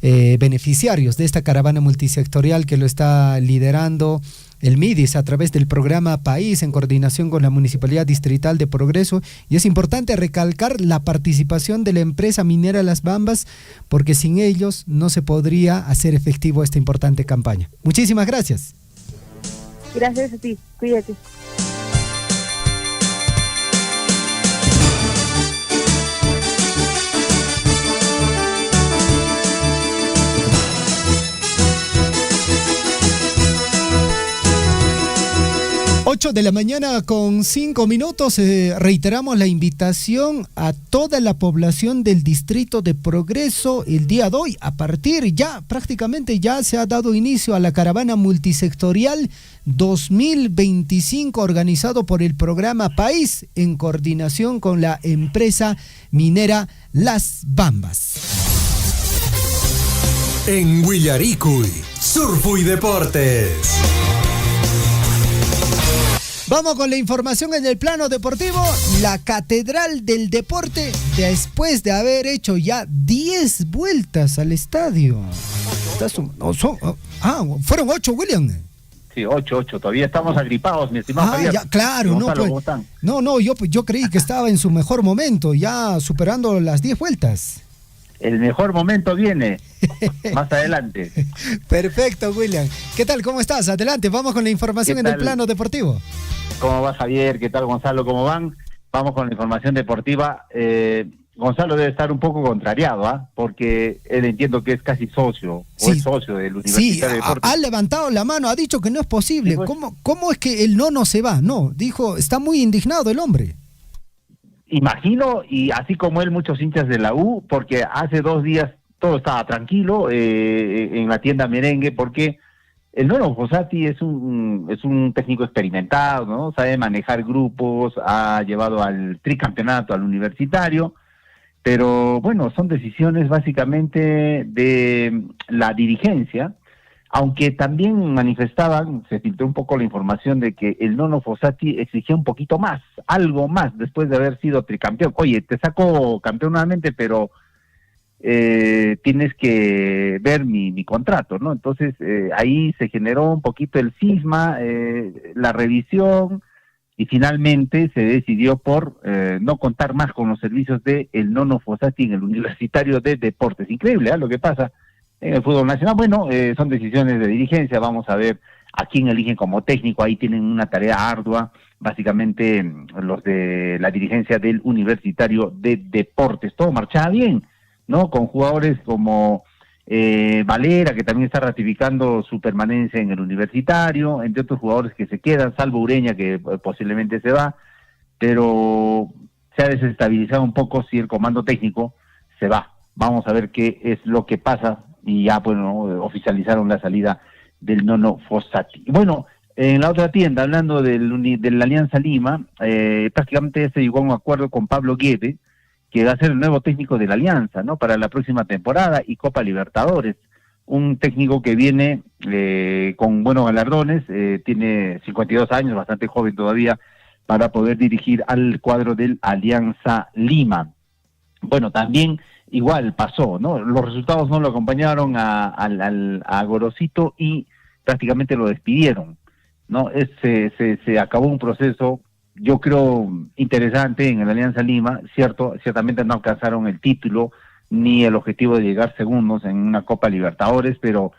beneficiarios de esta caravana multisectorial que lo está liderando el MIDIS a través del programa País en coordinación con la Municipalidad Distrital de Progreso. Y es importante recalcar la participación de la empresa minera Las Bambas, porque sin ellos no se podría hacer efectivo esta importante campaña. Muchísimas gracias. Gracias a ti, cuídate. 8 de la mañana con 5 minutos, reiteramos la invitación a toda la población del Distrito de Progreso el día de hoy. A partir prácticamente ya se ha dado inicio a la caravana multisectorial 2025 organizado por el programa País en coordinación con la empresa minera Las Bambas. En Huillaricuy, Surfu y Deportes. Vamos con la información en el plano deportivo. La Catedral del Deporte, después de haber hecho ya 10 vueltas al estadio. Fueron 8, William. Sí, 8. Todavía estamos agripados, mi estimado Javier. Ya, claro, Gonzalo, no, pues, yo creí que estaba en su mejor momento, ya superando las 10 vueltas. El mejor momento viene más adelante. Perfecto, William. ¿Qué tal? ¿Cómo estás? Adelante, vamos con la información en el plano deportivo. ¿Cómo va, Javier? ¿Qué tal, Gonzalo? ¿Cómo van? Vamos con la información deportiva. Gonzalo debe estar un poco contrariado, porque él entiendo que es casi socio, Sí. o es socio del Sí, Universitario de Deportes. ha levantado la mano, ha dicho que no es posible. ¿Cómo es que el no se va? No, dijo, está muy indignado el hombre. Imagino, y así como él, muchos hinchas de la U, porque hace 2 días todo estaba tranquilo en la tienda Merengue, porque el Nono Fossati es un técnico experimentado, ¿no? Sabe manejar grupos, ha llevado al tricampeonato al Universitario, pero bueno, son decisiones básicamente de la dirigencia, aunque también manifestaban, se filtró un poco la información de que el Nono Fossati exigía un poquito más, algo más, después de haber sido tricampeón. Oye, te saco campeón nuevamente, pero tienes que ver mi contrato, ¿no? Entonces ahí se generó un poquito el cisma, la revisión, y finalmente se decidió por no contar más con los servicios de el Nono Fossati en el Universitario de Deportes. Increíble, lo que pasa en el fútbol nacional. Bueno, son decisiones de dirigencia, vamos a ver a quién eligen como técnico. Ahí tienen una tarea ardua, básicamente los de la dirigencia del Universitario de Deportes. Todo marchaba bien, ¿no? Con jugadores como Valera, que también está ratificando su permanencia en el Universitario, entre otros jugadores que se quedan, salvo Ureña, que posiblemente se va, pero se ha desestabilizado un poco si el comando técnico se va. Vamos a ver qué es lo que pasa, y ya, bueno, oficializaron la salida del Nono Fossati. Bueno, en la otra tienda, hablando de la Alianza Lima, prácticamente se llegó a un acuerdo con Pablo Guede, que va a ser el nuevo técnico de la Alianza, ¿no? Para la próxima temporada y Copa Libertadores. Un técnico que viene con buenos galardones, tiene 52 años, bastante joven todavía, para poder dirigir al cuadro del Alianza Lima. Bueno, también igual pasó, ¿no? Los resultados no lo acompañaron a Gorosito y prácticamente lo despidieron, ¿no? Se acabó un proceso, yo creo, interesante en el Alianza Lima, ciertamente no alcanzaron el título ni el objetivo de llegar segundos en una Copa Libertadores, pero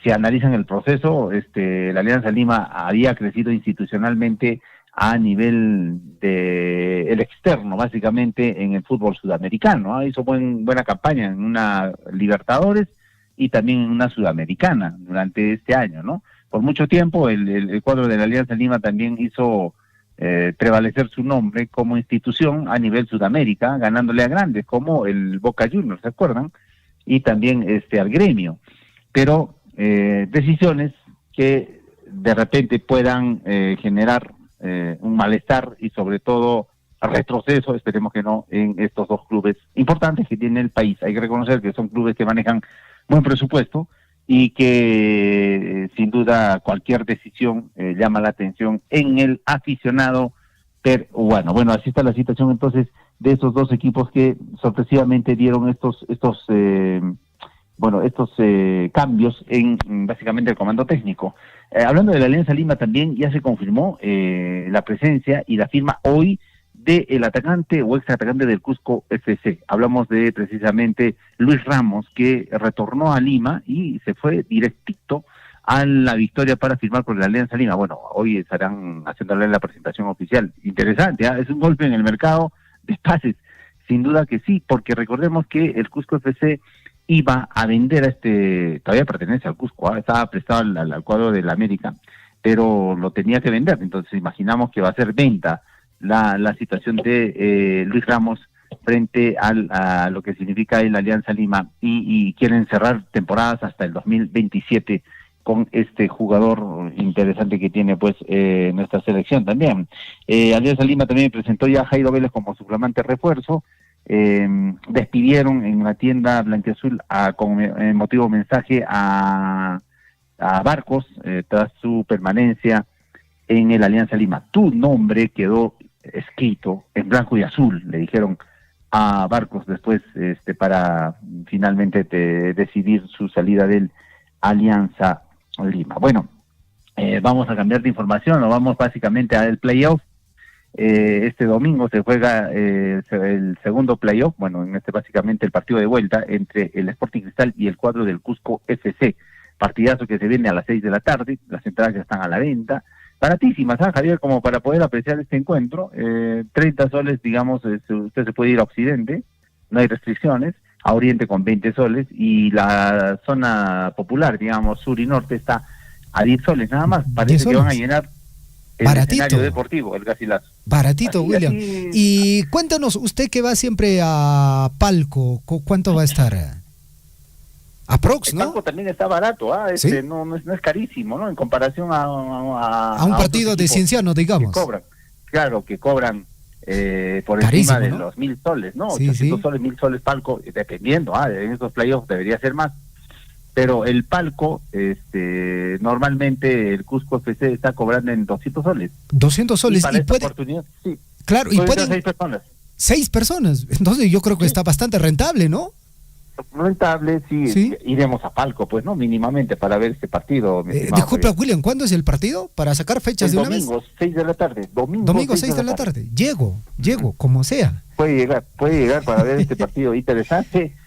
si analizan el proceso, la Alianza Lima había crecido institucionalmente a nivel de el externo, básicamente en el fútbol sudamericano, ¿no? Hizo buena campaña en una Libertadores y también en una Sudamericana durante este año, ¿no? Por mucho tiempo el cuadro de la Alianza Lima también hizo prevalecer su nombre como institución a nivel Sudamérica, ganándole a grandes como el Boca Juniors, ¿se acuerdan? Y también al Gremio. Pero decisiones que de repente puedan generar un malestar y sobre todo retroceso, esperemos que no, en estos dos clubes importantes que tiene el país. Hay que reconocer que son clubes que manejan buen presupuesto y que sin duda cualquier decisión llama la atención en el aficionado peruano. Bueno, así está la situación entonces de estos dos equipos que sorpresivamente dieron estos cambios en básicamente el comando técnico. Hablando de la Alianza Lima, también ya se confirmó la presencia y la firma hoy del atacante o ex atacante del Cusco FC. Hablamos de precisamente Luis Ramos, que retornó a Lima y se fue directito a la victoria para firmar con la Alianza Lima. Bueno, hoy estarán haciéndole la presentación oficial. Interesante, ¿eh? Es un golpe en el mercado de pases, sin duda que sí, porque recordemos que el Cusco FC iba a vender todavía pertenece al Cusco, estaba prestado al cuadro del América, pero lo tenía que vender, entonces imaginamos que va a ser venta la situación de Luis Ramos frente a lo que significa la Alianza Lima, y quieren cerrar temporadas hasta el 2027 con este jugador interesante que tiene pues nuestra selección también. Alianza Lima también presentó ya a Jairo Vélez como su flamante refuerzo. Despidieron en la tienda blanquiazul con emotivo mensaje a Barcos tras su permanencia en el Alianza Lima. Tu nombre quedó escrito en blanco y azul, le dijeron a Barcos después para finalmente decidir su salida del Alianza Lima. Bueno, vamos a cambiar de información, nos vamos básicamente al playoff. Este domingo se juega el segundo playoff, bueno, básicamente el partido de vuelta entre el Sporting Cristal y el cuadro del Cusco FC. Partidazo que se viene a las 6 de la tarde, las entradas ya están a la venta. Baratísimas, Javier, como para poder apreciar este encuentro. 30 soles, digamos, usted se puede ir a Occidente, no hay restricciones, a Oriente con 20 soles, y la zona popular, digamos, sur y norte, está a 10 soles nada más. Parece que van a llenar el escenario deportivo, el Garcilaso. Baratito, Así, William. así. Y cuéntanos, usted que va siempre a Palco, ¿cuánto va a estar? Aprox, El ¿no? Palco también está barato, ¿Sí? no es carísimo, ¿no? En comparación a un partido de Cienciano, digamos. Que cobran por Carísimo, encima de ¿no? los 1.000 soles, ¿no? Sí, 800 sí. soles, 1.000 soles Palco, dependiendo, en estos playoffs debería ser más. Pero el Palco, normalmente el Cusco FC está cobrando en 200 soles. 200 soles. Y para Y esta puede, oportunidad, sí. claro, y Pueden pueden ser 6 personas. 6 personas. Entonces yo creo que está bastante rentable, ¿no? Rentable, sí. Iremos a Palco, pues, ¿no? Mínimamente para ver este partido. mi estimado Disculpa, Javier. William, ¿cuándo es el partido? Para sacar fechas El de una vez. domingo, 6 de la tarde. Domingo 6 de la tarde. Llego, como sea. Puede llegar para ver este partido interesante,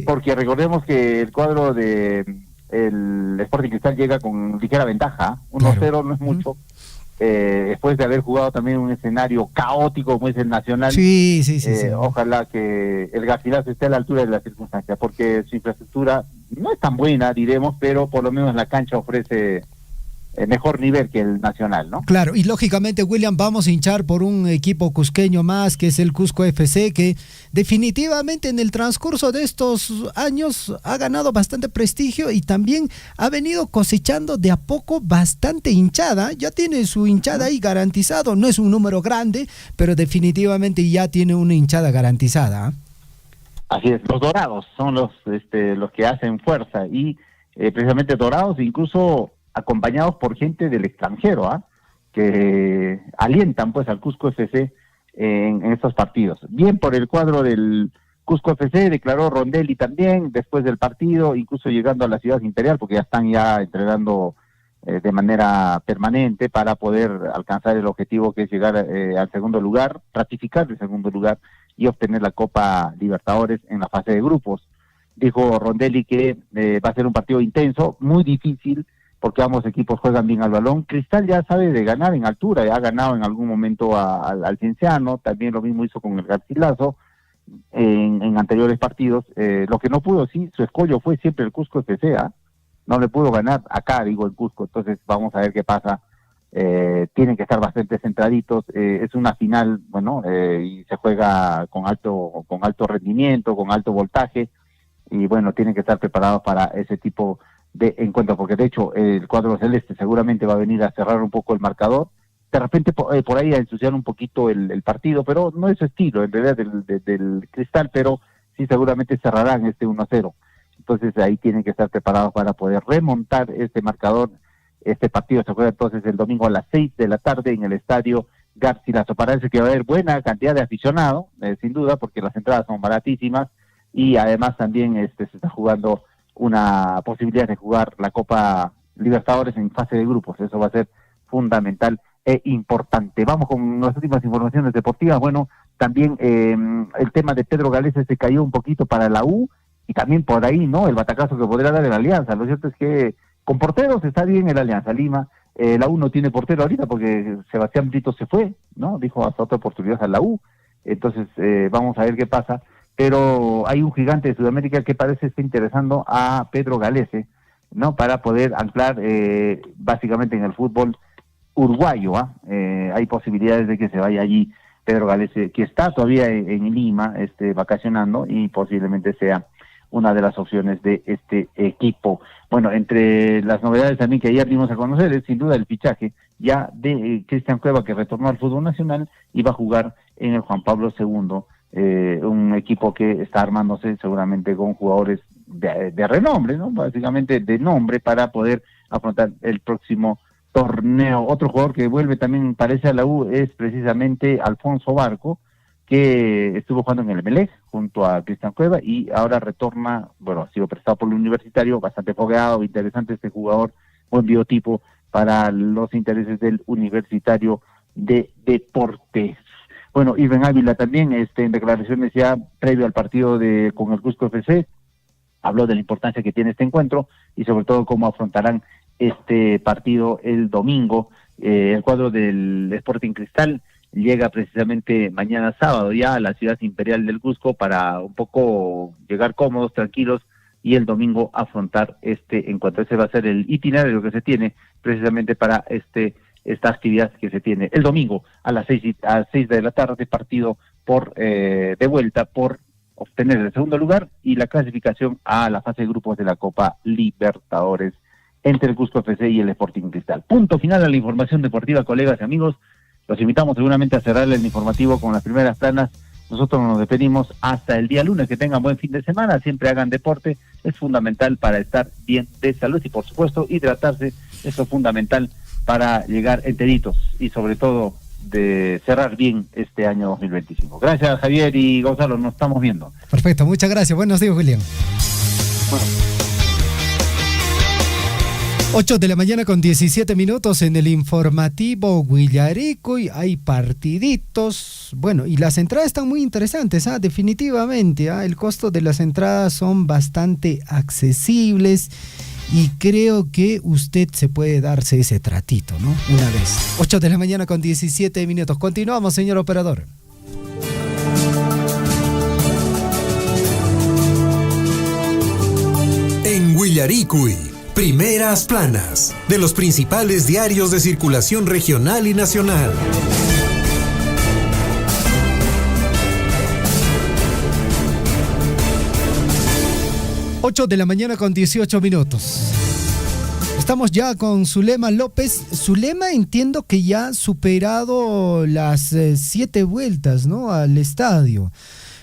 porque recordemos que el cuadro de el Sporting Cristal llega con ligera ventaja, 1-0 no es mucho, después de haber jugado también un escenario caótico como es el Nacional. Sí. Ojalá que el Garcilaso esté a la altura de las circunstancias, porque su infraestructura no es tan buena, diremos, pero por lo menos la cancha ofrece mejor nivel que el Nacional, ¿no? Claro, y lógicamente, William, vamos a hinchar por un equipo cusqueño más, que es el Cusco FC, que definitivamente en el transcurso de estos años ha ganado bastante prestigio y también ha venido cosechando de a poco bastante hinchada. Ya tiene su hinchada ahí garantizado, no es un número grande, pero definitivamente ya tiene una hinchada garantizada. Así es, los Dorados son los que hacen fuerza, y precisamente Dorados incluso acompañados por gente del extranjero, que alientan pues al Cusco FC en estos partidos. Bien por el cuadro del Cusco FC, declaró Rondelli también después del partido, incluso llegando a la ciudad imperial, porque ya están entrenando de manera permanente para poder alcanzar el objetivo, que es llegar al segundo lugar, ratificar el segundo lugar y obtener la Copa Libertadores en la fase de grupos. Dijo Rondelli que va a ser un partido intenso, muy difícil, porque ambos equipos juegan bien al balón. Cristal ya sabe de ganar en altura, ya ha ganado en algún momento al Cienciano, también lo mismo hizo con el Garcilaso en anteriores partidos. Lo que no pudo, su escollo fue siempre el Cusco FC, no le pudo ganar acá, digo, el Cusco. Entonces vamos a ver qué pasa. Tienen que estar bastante centraditos, es una final, y se juega con alto rendimiento, con alto voltaje, y bueno, tienen que estar preparados para ese tipo de encuentro, porque de hecho el cuadro celeste seguramente va a venir a cerrar un poco el marcador, de repente por ahí a ensuciar un poquito el partido, pero no es su estilo en realidad del Cristal, pero sí seguramente cerrarán este 1-0. Entonces ahí tienen que estar preparados para poder remontar este marcador. Este partido se juega entonces el domingo a las 6 de la tarde en el estadio Garcilaso. Parece que va a haber buena cantidad de aficionados, sin duda, porque las entradas son baratísimas, y además también se está jugando una posibilidad de jugar la Copa Libertadores en fase de grupos. Eso va a ser fundamental e importante. Vamos con las últimas informaciones deportivas. Bueno, también el tema de Pedro Galese se cayó un poquito para la U, y también por ahí, ¿no?, el batacazo que podría dar el Alianza. Lo cierto es que con porteros está bien el Alianza Lima. La U no tiene portero ahorita porque Sebastián Brito se fue, ¿no? Dijo hasta otra oportunidad a la U. Entonces vamos a ver qué pasa. Pero hay un gigante de Sudamérica que parece estar interesando a Pedro Galese, ¿no?, para poder anclar básicamente en el fútbol uruguayo. Hay posibilidades de que se vaya allí Pedro Galese, que está todavía en Lima vacacionando, y posiblemente sea una de las opciones de este equipo. Bueno, entre las novedades también que ayer dimos a conocer es sin duda el fichaje ya de Cristian Cueva, que retornó al fútbol nacional y va a jugar en el Juan Pablo II, un equipo que está armándose seguramente con jugadores de renombre, ¿no?, básicamente de nombre, para poder afrontar el próximo torneo. Otro jugador que vuelve también, parece, a la U es precisamente Alfonso Barco, que estuvo jugando en el Emelec junto a Cristian Cueva, y ahora retorna, ha sido prestado por el Universitario, bastante fogueado, interesante este jugador, buen biotipo para los intereses del Universitario de Deportes. Bueno, Irving Ávila también, en declaraciones ya previo al partido con el Cusco FC, habló de la importancia que tiene este encuentro y sobre todo cómo afrontarán este partido el domingo. El cuadro del Sporting Cristal llega precisamente mañana sábado ya a la ciudad imperial del Cusco para un poco llegar cómodos, tranquilos, y el domingo afrontar en cuanto a ese va a ser el itinerario que se tiene precisamente para esta actividad que se tiene el domingo a las 6 de la tarde, partido de vuelta por obtener el segundo lugar y la clasificación a la fase de grupos de la Copa Libertadores entre el Cusco FC y el Sporting Cristal. Punto final a la información deportiva, colegas y amigos. Los invitamos seguramente a cerrar el informativo con las primeras planas. Nosotros nos despedimos hasta el día lunes. Que tengan buen fin de semana, siempre hagan deporte, es fundamental para estar bien de salud y por supuesto hidratarse, eso es fundamental para llegar enteritos y sobre todo de cerrar bien este año 2025. Gracias, Javier y Gonzalo, nos estamos viendo. Perfecto, muchas gracias. Buenos días, William. Bueno. 8 de la mañana con 17 minutos en el informativo Huillaricuy. Hay partiditos. Bueno, y las entradas están muy interesantes, definitivamente. El costo de las entradas son bastante accesibles. Y creo que usted se puede darse ese tratito, ¿no? Una vez. 8 de la mañana con 17 minutos. Continuamos, señor operador. En Huillaricuy, primeras planas de los principales diarios de circulación regional y nacional. De la mañana con 18 minutos. Estamos ya con Zulema López. Zulema, entiendo que ya ha superado las 7 vueltas, ¿no?, al estadio.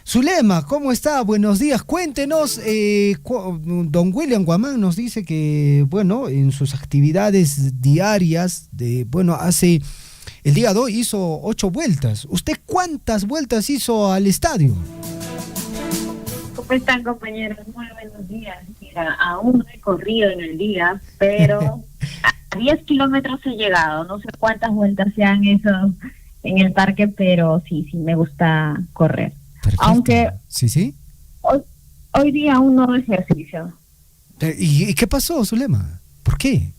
Zulema, ¿cómo está? Buenos días. Cuéntenos, don William Guamán nos dice que, bueno, en sus actividades diarias, hace el día de hoy hizo 8 vueltas. ¿Usted cuántas vueltas hizo al estadio? ¿Cómo están, compañeros? Muy buenos días. Mira, aún no he corrido en el día, pero a 10 kilómetros he llegado. No sé cuántas vueltas se han hecho en el parque, pero sí, me gusta correr. Perfecto. Aunque sí. Hoy día aún no ejercicio. ¿Y qué pasó, Zulema? ¿Por qué?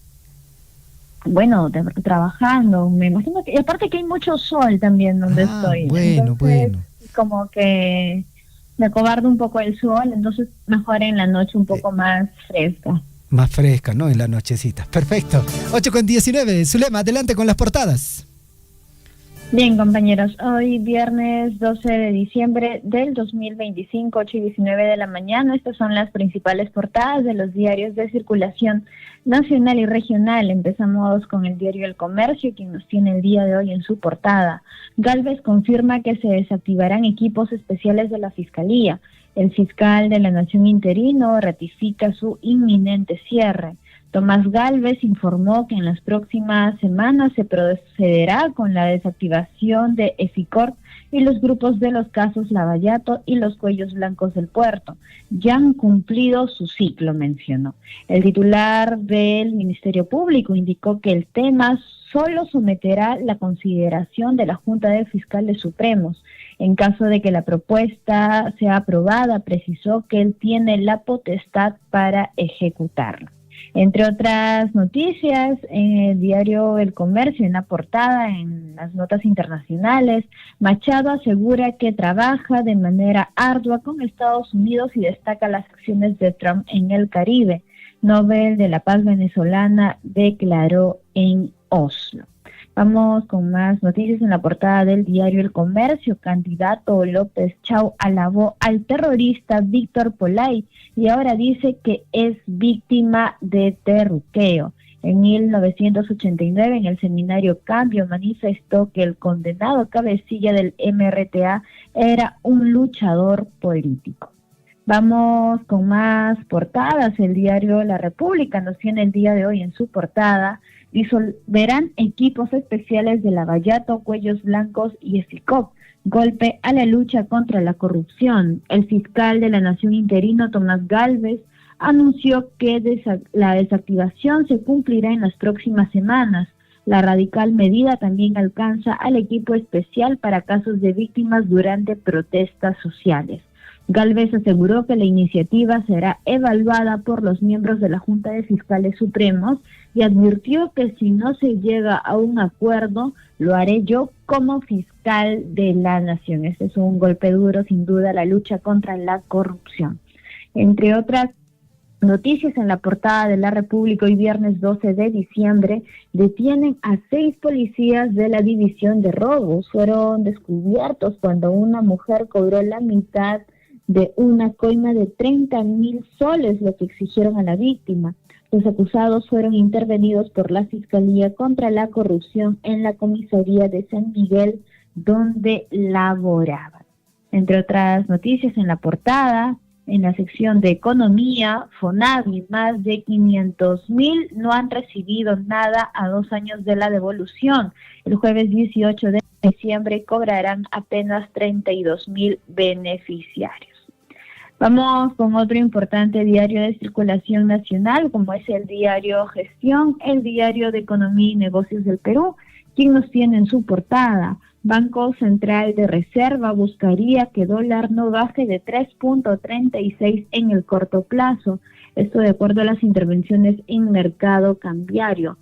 Bueno, trabajando, me imagino que... Y aparte que hay mucho sol también donde estoy. Bueno. Como que... me acobardo un poco el sol, entonces mejor en la noche un poco más fresca. Más fresca, ¿no? En la nochecita. Perfecto. 8:19. Zulema, adelante con las portadas. Bien, compañeros. Hoy viernes 12 de diciembre del 2025, 8:19 de la mañana. Estas son las principales portadas de los diarios de circulación nacional y regional. Empezamos con el diario El Comercio, quien nos tiene el día de hoy en su portada. Gálvez confirma que se desactivarán equipos especiales de la Fiscalía. El fiscal de la Nación interino ratifica su inminente cierre. Tomás Gálvez informó que en las próximas semanas se procederá con la desactivación de EFICORP y los grupos de los casos Lavallato y los Cuellos Blancos del Puerto. Ya han cumplido su ciclo, mencionó. El titular del Ministerio Público indicó que el tema solo someterá la consideración de la Junta de Fiscales Supremos. En caso de que la propuesta sea aprobada, precisó que él tiene la potestad para ejecutarla. Entre otras noticias, en el diario El Comercio, en la portada, en las notas internacionales, Machado asegura que trabaja de manera ardua con Estados Unidos y destaca las acciones de Trump en el Caribe. Nobel de la Paz venezolana declaró en Oslo. Vamos con más noticias en la portada del diario El Comercio. Candidato López Chau alabó al terrorista Víctor Polay y ahora dice que es víctima de terruqueo. En 1989, en el seminario Cambio, manifestó que el condenado cabecilla del MRTA era un luchador político. Vamos con más portadas. El diario La República nos tiene el día de hoy en su portada: disolverán equipos especiales de Lavallato, Cuellos Blancos y EFICOP. Golpe a la lucha contra la corrupción. El fiscal de la Nación interino, Tomás Gálvez, anunció que la desactivación se cumplirá en las próximas semanas. La radical medida también alcanza al equipo especial para casos de víctimas durante protestas sociales. Gálvez aseguró que la iniciativa será evaluada por los miembros de la Junta de Fiscales Supremos y advirtió que si no se llega a un acuerdo, lo haré yo como fiscal de la nación. Este es un golpe duro, sin duda, a la lucha contra la corrupción. Entre otras noticias, en la portada de La República, hoy viernes 12 de diciembre, detienen a 6 policías de la División de Robos. Fueron descubiertos cuando una mujer cobró la mitad de una coima de 30.000 soles, lo que exigieron a la víctima. Los acusados fueron intervenidos por la Fiscalía contra la Corrupción en la comisaría de San Miguel, donde laboraban. Entre otras noticias, en la portada, en la sección de Economía, FONAVI, más de 500.000 no han recibido nada a 2 años de la devolución. El jueves 18 de diciembre cobrarán apenas 32.000 beneficiarios. Vamos con otro importante diario de circulación nacional, como es el diario Gestión, el diario de Economía y Negocios del Perú. ¿Quién nos tiene en su portada? Banco Central de Reserva buscaría que dólar no baje de 3.36 en el corto plazo. Esto de acuerdo a las intervenciones en mercado cambiario.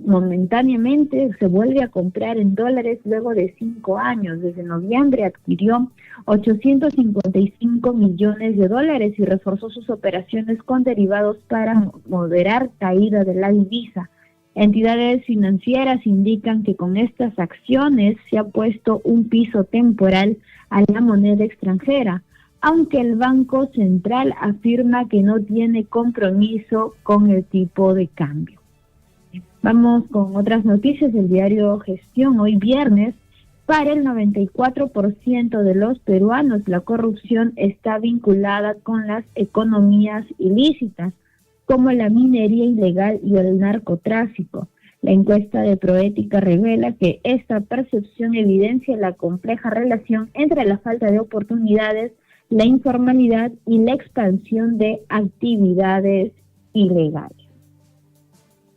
Momentáneamente se vuelve a comprar en dólares luego de 5 años. Desde noviembre adquirió 855 millones de dólares y reforzó sus operaciones con derivados para moderar caída de la divisa. Entidades financieras indican que con estas acciones se ha puesto un piso temporal a la moneda extranjera, aunque el Banco Central afirma que no tiene compromiso con el tipo de cambio. Vamos con otras noticias del diario Gestión. Hoy viernes, para el 94% de los peruanos, la corrupción está vinculada con las economías ilícitas, como la minería ilegal y el narcotráfico. La encuesta de Proética revela que esta percepción evidencia la compleja relación entre la falta de oportunidades, la informalidad y la expansión de actividades ilegales.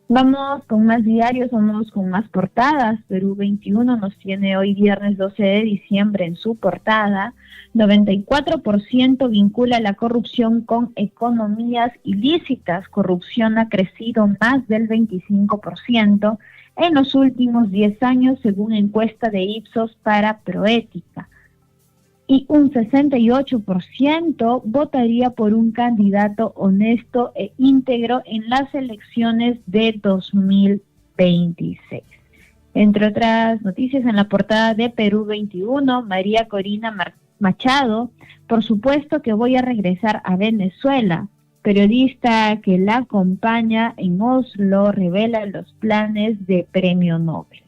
Vamos con más diarios, vamos con más portadas. Perú 21 nos tiene hoy viernes 12 de diciembre en su portada. 94% vincula la corrupción con economías ilícitas. Corrupción ha crecido más del 25% en los últimos 10 años, según encuesta de Ipsos para Proética. Y un 68% votaría por un candidato honesto e íntegro en las elecciones de 2026. Entre otras noticias, en la portada de Perú 21, María Corina Machado, por supuesto que voy a regresar a Venezuela. Periodista que la acompaña en Oslo revela los planes de premio Nobel.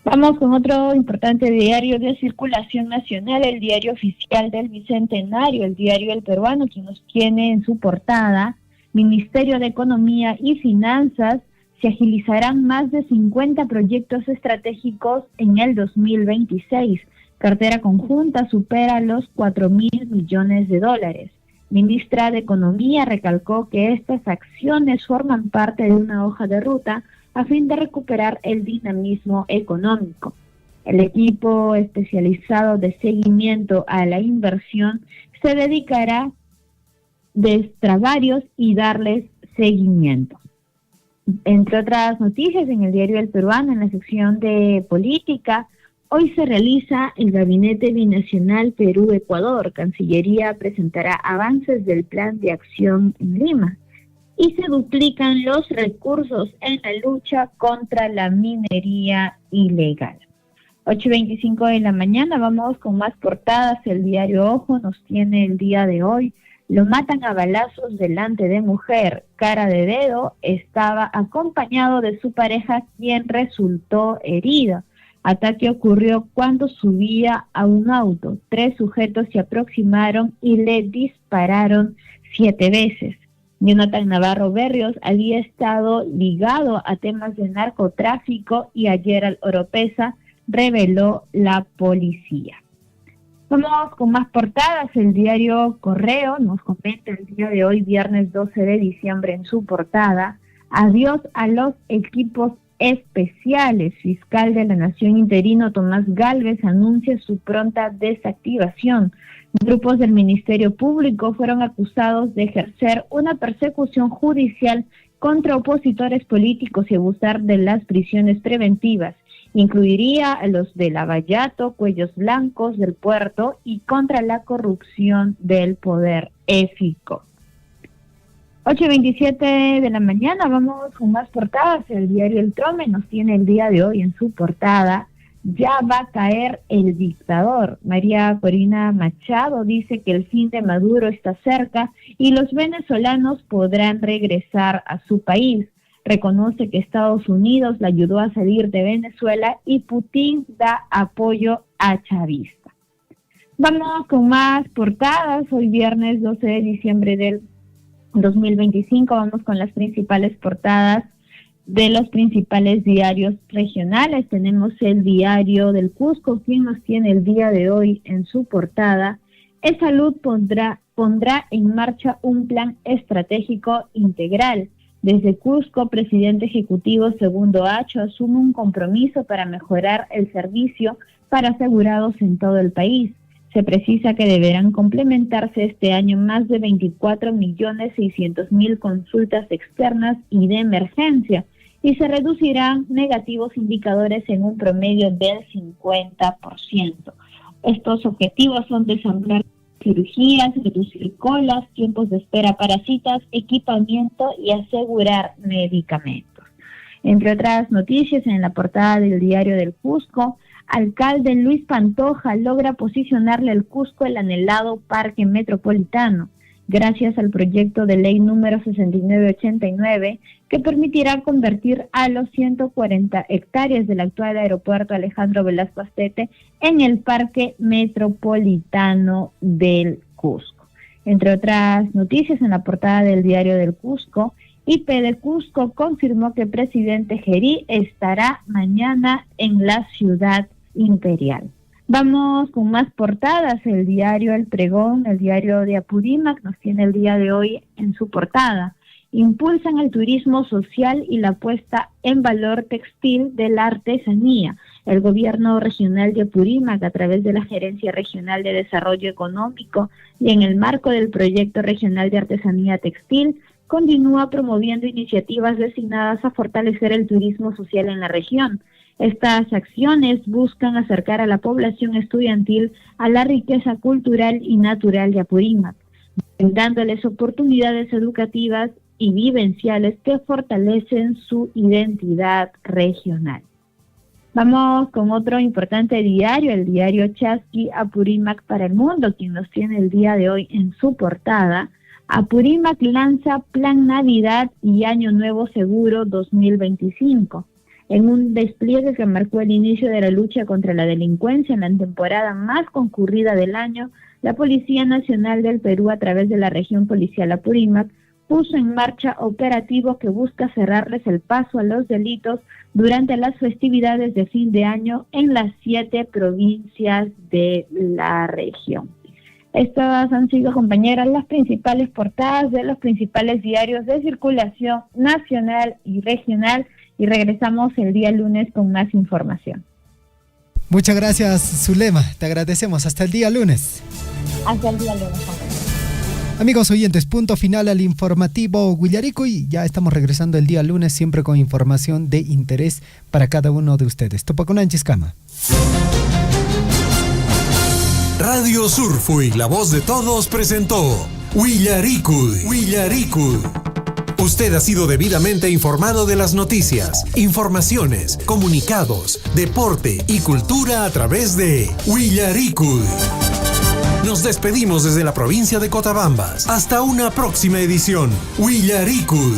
Vamos con otro importante diario de circulación nacional, el diario oficial del Bicentenario, el diario El Peruano, que nos tiene en su portada: Ministerio de Economía y Finanzas, se agilizarán más de 50 proyectos estratégicos en el 2026. Cartera conjunta supera los 4.000 millones de dólares. Ministra de Economía recalcó que estas acciones forman parte de una hoja de ruta a fin de recuperar el dinamismo económico. El equipo especializado de seguimiento a la inversión se dedicará a destrabarlos y darles seguimiento. Entre otras noticias, en el diario El Peruano, en la sección de política, hoy se realiza el Gabinete Binacional Perú-Ecuador. Cancillería presentará avances del Plan de Acción en Lima. Y se duplican los recursos en la lucha contra la minería ilegal. 8:25 de la mañana, vamos con más portadas. El diario Ojo nos tiene el día de hoy: lo matan a balazos delante de mujer, cara de dedo, estaba acompañado de su pareja, quien resultó herida. Ataque ocurrió cuando subía a un auto. 3 sujetos se aproximaron y le dispararon 7 veces. Jonathan Navarro Berrios había estado ligado a temas de narcotráfico y ayer al Oropesa, reveló la policía. Vamos con más portadas. El diario Correo nos comenta el día de hoy, viernes 12 de diciembre, en su portada: adiós a los equipos especiales. Fiscal de la Nación interino Tomás Gálvez anuncia su pronta desactivación. Grupos del Ministerio Público fueron acusados de ejercer una persecución judicial contra opositores políticos y abusar de las prisiones preventivas. Incluiría a los de Lavallato, Cuellos Blancos, del Puerto y contra la corrupción del poder éfico. 8:27 de la mañana, vamos con más portadas. El diario El Trome nos tiene el día de hoy en su portada: ya va a caer el dictador. María Corina Machado dice que el fin de Maduro está cerca y los venezolanos podrán regresar a su país. Reconoce que Estados Unidos le ayudó a salir de Venezuela y Putin da apoyo a chavista. Vamos con más portadas. Hoy viernes 12 de diciembre del 2025 vamos con las principales portadas de los principales diarios regionales. Tenemos el diario del Cusco, quien nos tiene el día de hoy en su portada: E-Salud pondrá en marcha un plan estratégico integral. Desde Cusco, presidente ejecutivo Segundo Acho asume un compromiso para mejorar el servicio para asegurados en todo el país. Se precisa que deberán complementarse este año más de 24.600.000 consultas externas y de emergencia, y se reducirán negativos indicadores en un promedio del 50%. Estos objetivos son desarrollar cirugías, reducir colas, tiempos de espera para citas, equipamiento y asegurar medicamentos. Entre otras noticias, en la portada del diario del Cusco, alcalde Luis Pantoja logra posicionarle al Cusco el anhelado parque metropolitano, gracias al proyecto de ley número 6989, que permitirá convertir a los 140 hectáreas del actual aeropuerto Alejandro Velasco Astete en el parque metropolitano del Cusco. Entre otras noticias, en la portada del diario del Cusco, IP de Cusco confirmó que el presidente Gerí estará mañana en la ciudad imperial. Vamos con más portadas. El diario El Pregón, el diario de Apurímac, nos tiene el día de hoy en su portada: impulsan el turismo social y la puesta en valor textil de la artesanía. El gobierno regional de Apurímac, a través de la Gerencia Regional de Desarrollo Económico y en el marco del Proyecto Regional de Artesanía Textil, continúa promoviendo iniciativas destinadas a fortalecer el turismo social en la región. Estas acciones buscan acercar a la población estudiantil a la riqueza cultural y natural de Apurímac, brindándoles oportunidades educativas y vivenciales que fortalecen su identidad regional. Vamos con otro importante diario, el diario Chasqui Apurímac para el Mundo, quien nos tiene el día de hoy en su portada: Apurímac lanza Plan Navidad y Año Nuevo Seguro 2025. En un despliegue que marcó el inicio de la lucha contra la delincuencia en la temporada más concurrida del año, la Policía Nacional del Perú, a través de la región policial Apurímac, puso en marcha operativos que busca cerrarles el paso a los delitos durante las festividades de fin de año en las 7 provincias de la región. Estas han sido, compañeras, las principales portadas de los principales diarios de circulación nacional y regional, y regresamos el día lunes con más información. Muchas gracias, Zulema, te agradecemos. Hasta el día lunes. Hasta el día lunes, compañeros. Amigos oyentes, punto final al informativo Huillaricuy. Ya estamos regresando el día lunes, siempre con información de interés para cada uno de ustedes. Topaconanchis-Cama. Radio Surfuy, la voz de todos, presentó Huillaricuy. Usted ha sido debidamente informado de las noticias, informaciones, comunicados, deporte y cultura a través de Huillaricuy. Nos despedimos desde la provincia de Cotabambas. Hasta una próxima edición. Huillaricuy.